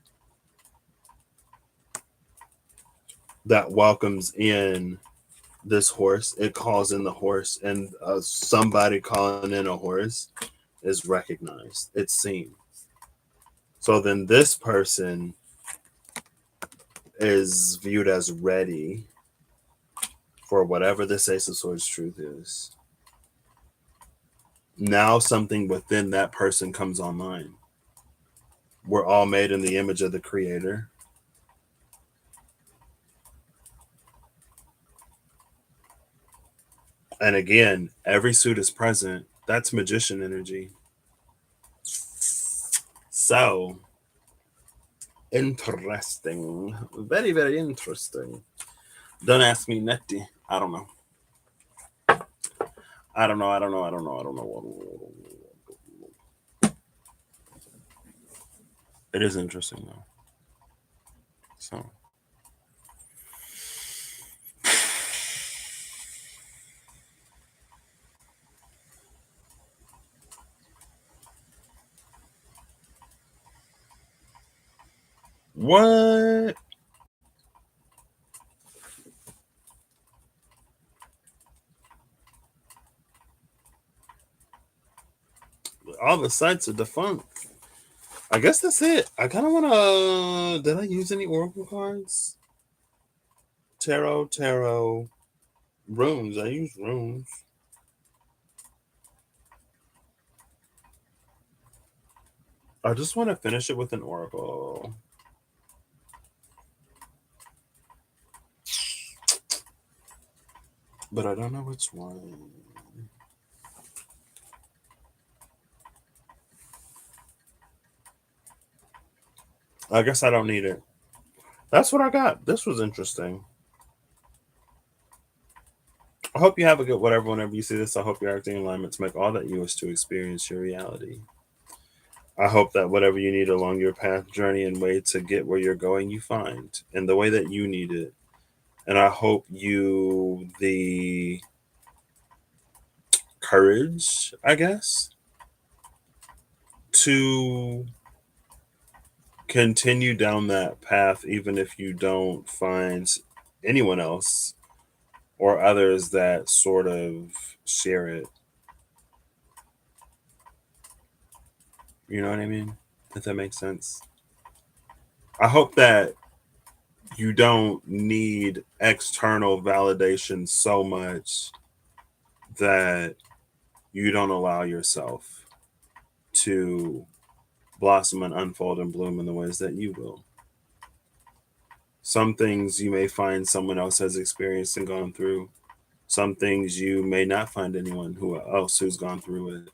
that welcomes in this horse. It calls in the horse, and somebody calling in a horse is recognized. It's seen. So then this person is viewed as ready for whatever this Ace of Swords truth is. Now something within that person comes online. We're all made in the image of the Creator. And again, every suit is present. That's magician energy. So interesting. Very, very interesting. Don't ask me, Nettie. I don't know. I don't know. It is interesting though. So what? All the sites are defunct. I guess that's it. I kind of want to. Did I use any oracle cards? Tarot, runes. I use runes. I just want to finish it with an oracle. But I don't know which one. I guess I don't need it. That's what I got. This was interesting. I hope you have a good whatever whenever you see this. I hope you're acting in alignment to make all that you wish to experience your reality. I hope that whatever you need along your path, journey, and way to get where you're going, you find in the way that you need it. And I hope you the courage, I guess, to continue down that path, even if you don't find anyone else or others that sort of share it. You know what I mean? If that makes sense. I hope that you don't need external validation so much that you don't allow yourself to blossom and unfold and bloom in the ways that you will. Some things you may find someone else has experienced and gone through. Some things you may not find anyone else who's gone through it.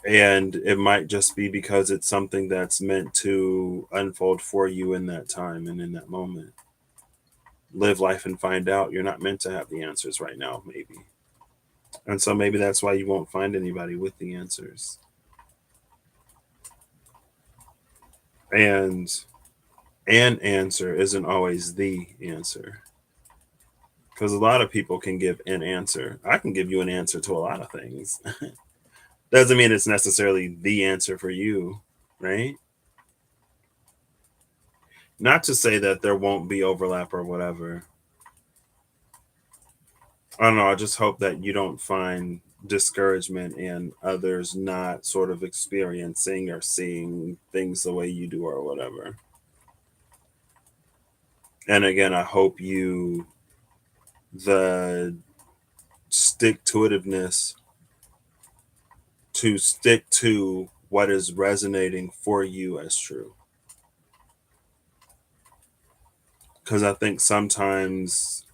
And it might just be because it's something that's meant to unfold for you in that time and in that moment. Live life and find out. You're not meant to have the answers right now, maybe. And so maybe that's why you won't find anybody with the answers. And an answer isn't always the answer. Because a lot of people can give an answer. I can give you an answer to a lot of things. Doesn't mean it's necessarily the answer for you, right? Not to say that there won't be overlap or whatever. I don't know. I just hope that you don't find discouragement in others not sort of experiencing or seeing things the way you do or whatever. And again, I hope you, the stick to itiveness to stick to what is resonating for you as true. Because I think sometimes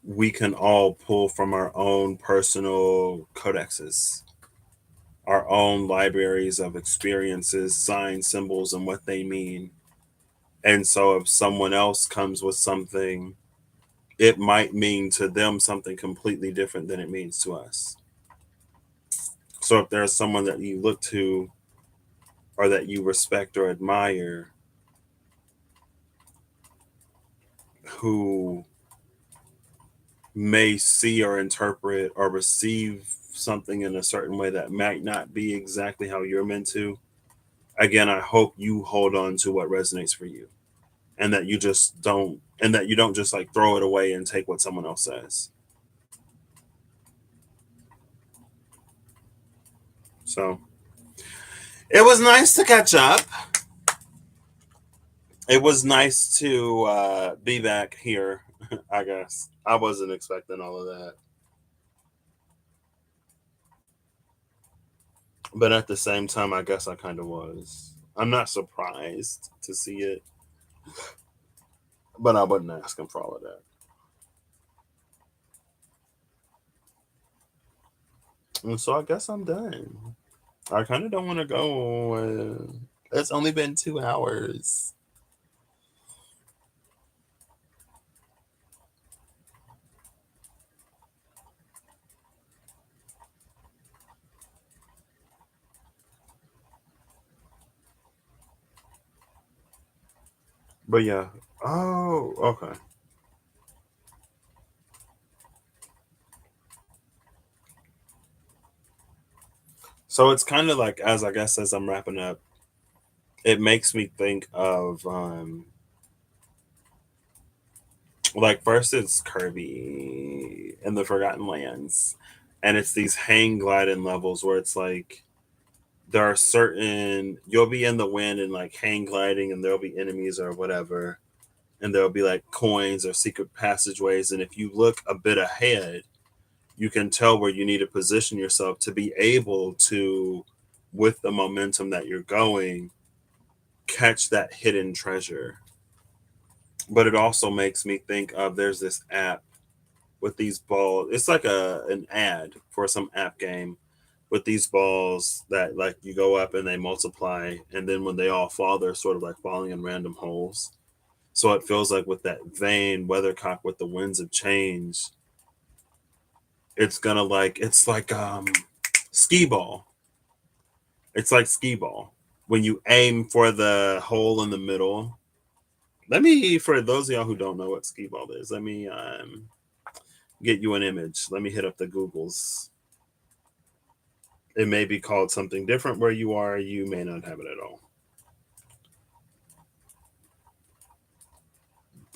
we can all pull from our own personal codexes, our own libraries of experiences, signs, symbols, and what they mean. And so if someone else comes with something, it might mean to them something completely different than it means to us. So if there's someone that you look to or that you respect or admire who may see or interpret or receive something in a certain way that might not be exactly how you're meant to, again, I hope you hold on to what resonates for you and that you just don't, and that you don't just like throw it away and take what someone else says. So it was nice to catch up. It was nice to be back here, I guess. I wasn't expecting all of that. But at the same time, I guess I kind of was. I'm not surprised to see it, but I wasn't asking for all of that. And so I guess I'm done. I kind of don't want to go. It's only been 2 hours. But yeah. Oh, okay. So it's kind of like, as I guess, as I'm wrapping up, it makes me think of like first it's Kirby and the Forgotten Lands, and it's these hang gliding levels where it's like there are certain, you'll be in the wind and like hang gliding, and there'll be enemies or whatever, and there'll be like coins or secret passageways, and if you look a bit ahead, you can tell where you need to position yourself to be able to, with the momentum that you're going, catch that hidden treasure. But it also makes me think of, there's this app with these balls. It's like an ad for some app game with these balls that like you go up and they multiply, and then when they all fall, they're sort of like falling in random holes. So it feels like with that vein, weathercock with the winds of change, it's gonna like, it's like skee ball. It's like skee ball. When you aim for the hole in the middle. Let me, for those of y'all who don't know what skee ball is, let me get you an image. Let me hit up the Googles. It may be called something different where you are. You may not have it at all.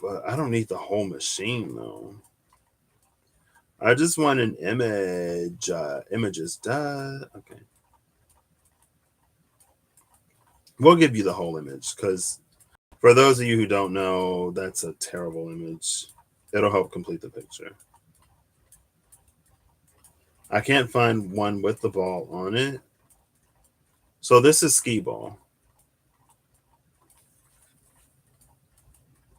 But I don't need the whole machine though. I just want an image. Images. Duh. Okay. We'll give you the whole image because for those of you who don't know, that's a terrible image. It'll help complete the picture. I can't find one with the ball on it. So this is skee ball.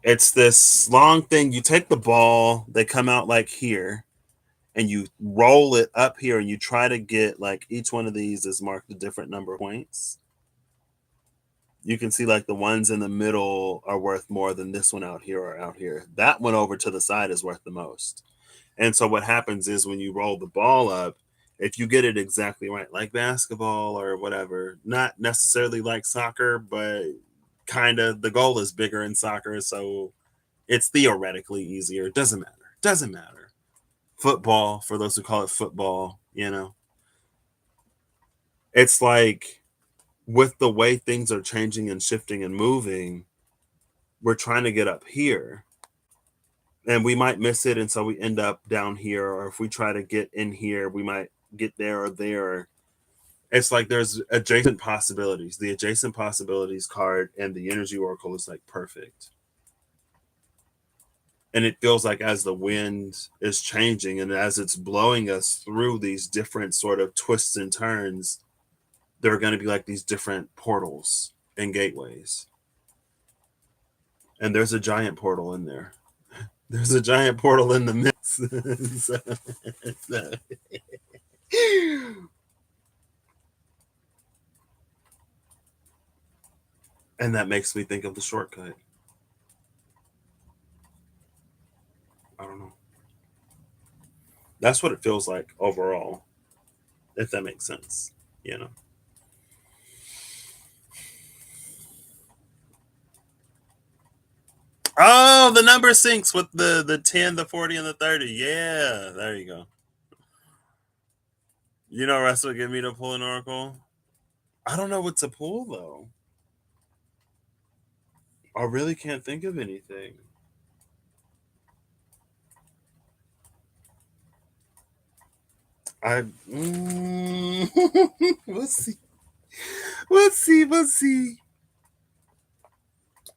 It's this long thing. You take the ball, they come out like here, and you roll it up here, and you try to get like each one of these is marked a different number of points. You can see like the ones in the middle are worth more than this one out here or out here. That one over to the side is worth the most. And so what happens is when you roll the ball up, if you get it exactly right, like basketball or whatever, not necessarily like soccer, but kind of the goal is bigger in soccer. So it's theoretically easier. It doesn't matter. Doesn't matter. Football, for those who call it football, it's like with the way things are changing and shifting and moving, we're trying to get up here and we might miss it. And so we end up down here. Or if we try to get in here, we might get there or there. It's like there's adjacent possibilities. The adjacent possibilities card and the energy oracle is like perfect. And it feels like as the wind is changing and as it's blowing us through these different sort of twists and turns, there are going to be like these different portals and gateways. And there's a giant portal in there. There's a giant portal in the mix. And that makes me think of the shortcut. I don't know. That's what it feels like overall, if that makes sense, you know. Oh, the number syncs with the 10, the 40, and the 30. Yeah, there you go. You know, Russ will get me to pull an oracle. I don't know what to pull though. I really can't think of anything. I we'll see. We'll see. We'll see.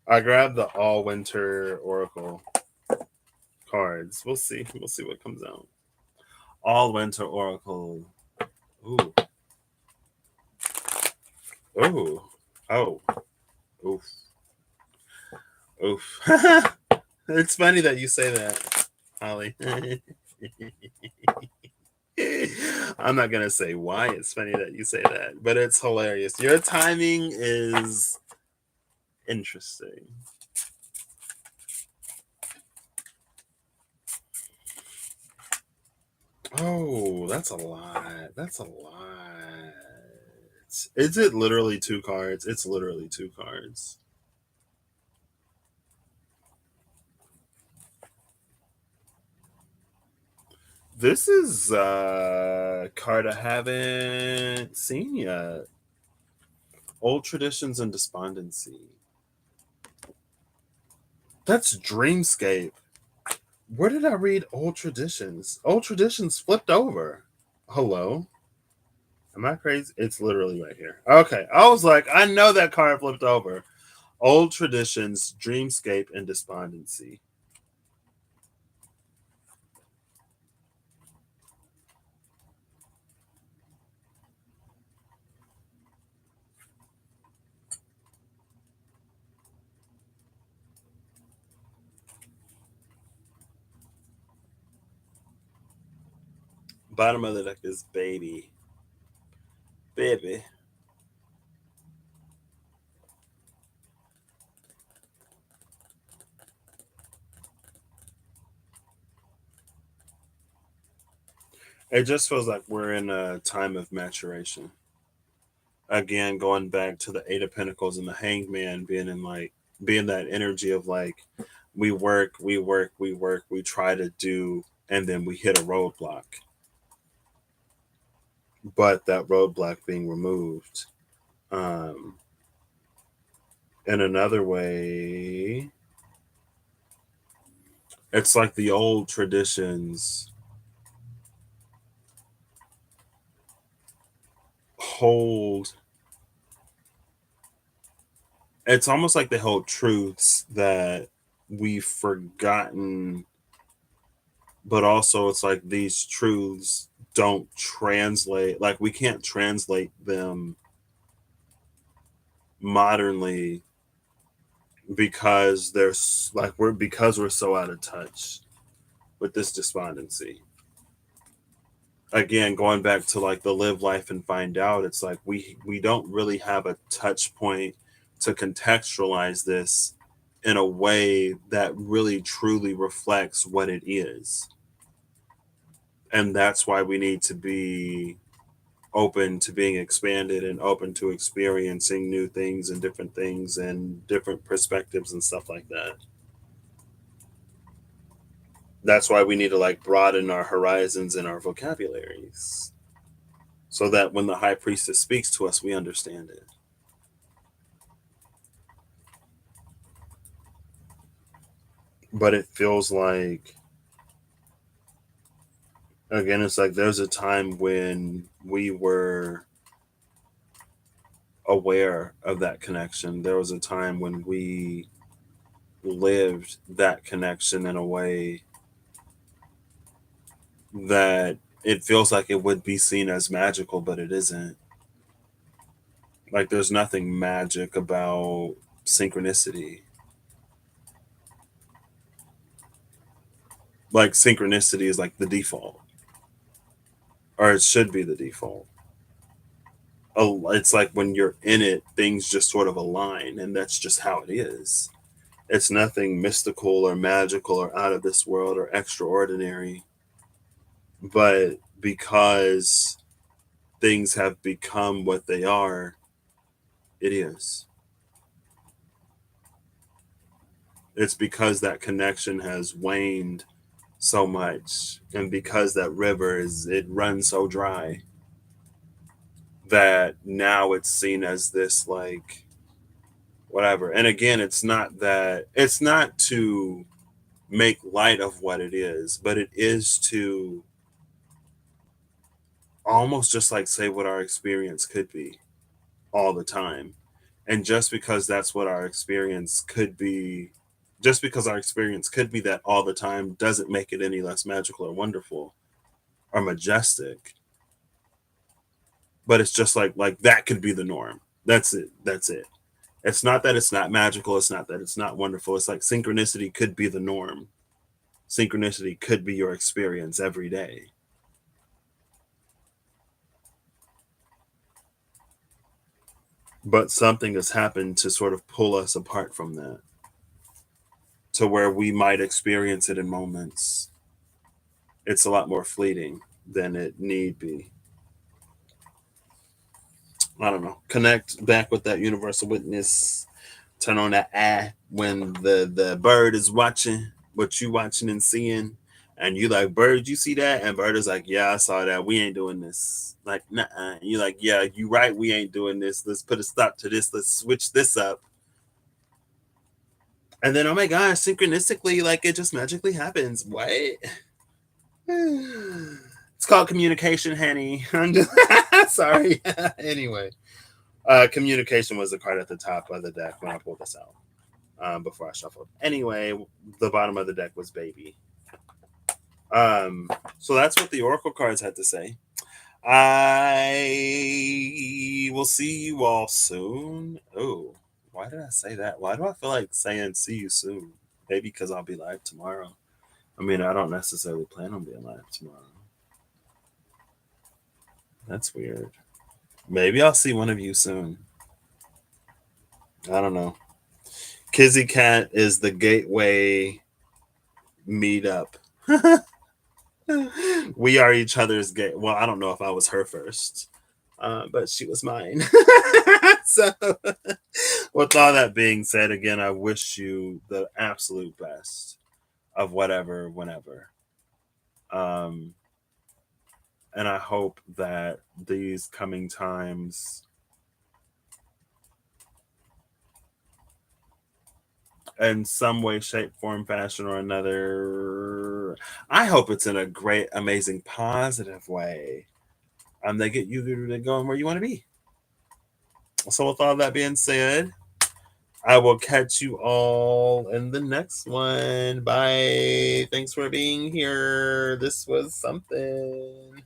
I grabbed the all winter oracle cards. We'll see. We'll see what comes out. All winter oracle. Ooh. Ooh. Oh. Oof. Oof. It's funny that you say that, Holly. I'm not gonna say why it's funny that you say that, but it's hilarious. Your timing is interesting. Oh, that's a lot. That's a lot. Is it literally two cards? It's literally two cards. This is a card I haven't seen yet. Old Traditions and Despondency. That's Dreamscape. Where did I read Old Traditions? Old Traditions flipped over. Hello? Am I crazy? It's literally right here. Okay. I was like, I know that card flipped over. Old Traditions, Dreamscape, and Despondency. Bottom of the deck is Baby. Baby. It just feels like we're in a time of maturation. Again, going back to the Eight of Pentacles and the Hangman being in like being that energy of like we work, we work, we work, we try to do, and then we hit a roadblock. But that roadblock being removed. Um, in another way, it's like the old traditions hold. It's almost like they hold truths that we've forgotten, but also it's like these truths don't translate, like we can't translate them modernly because there's like we're so out of touch with this despondency. Again, going back to like the live life and find out, it's like we don't really have a touch point to contextualize this in a way that really truly reflects what it is. And that's why we need to be open to being expanded and open to experiencing new things and different perspectives and stuff like that. That's why we need to like broaden our horizons and our vocabularies so that when the high priestess speaks to us, we understand it. But it feels like, again, it's like there's a time when we were aware of that connection. There was a time when we lived that connection in a way that it feels like it would be seen as magical, but it isn't. Like there's nothing magic about synchronicity. Like synchronicity is like the default, or it should be the default. Oh, it's like when you're in it, things just sort of align, and that's just how it is. It's nothing mystical or magical or out of this world or extraordinary, but because things have become what they are, it is. It's because that connection has waned so much, and because that river is it runs so dry that now it's seen as this like whatever. And again, it's not to make light of what it is, but it is to almost just like say what our experience could be all the time. And just because that's what our experience could be, just because our experience could be that all the time doesn't make it any less magical or wonderful or majestic. But it's just like that could be the norm. That's it. That's it. It's not that it's not magical, it's not that it's not wonderful. It's like synchronicity could be the norm. Synchronicity could be your experience every day. But something has happened to sort of pull us apart from that, to where we might experience it in moments. It's a lot more fleeting than it need be. I don't know. Connect back with that universal witness. Turn on that eye when the bird is watching what you watching and seeing, and you like, bird, you see that? And bird is like, yeah, I saw that. We ain't doing this. Like, nah. And you like, yeah, you right. We ain't doing this. Let's put a stop to this. Let's switch this up. And then, oh my gosh, synchronistically, like it just magically happens. What? It's called communication, Henny. I'm just sorry. Anyway, communication was the card at the top of the deck when I pulled this out. Before I shuffled. Anyway, the bottom of the deck was baby. Um, so that's what the oracle cards had to say. I will see you all soon. Oh, why did I say that? Why do I feel like saying see you soon? Maybe because I'll be live tomorrow. I mean, I don't necessarily plan on being live tomorrow. That's weird. Maybe I'll see one of you soon. I don't know. Kizzy Cat is the gateway meetup. We are each other's gate. Well, I don't know if I was her first, but she was mine. So, with all that being said, again, I wish you the absolute best of whatever, whenever. Um, and I hope that these coming times, in some way, shape, form, fashion, or another, I hope it's in a great, amazing, positive way. They get you going where you want to be. So, with all that being said, I will catch you all in the next one. Bye. Thanks for being here. This was something.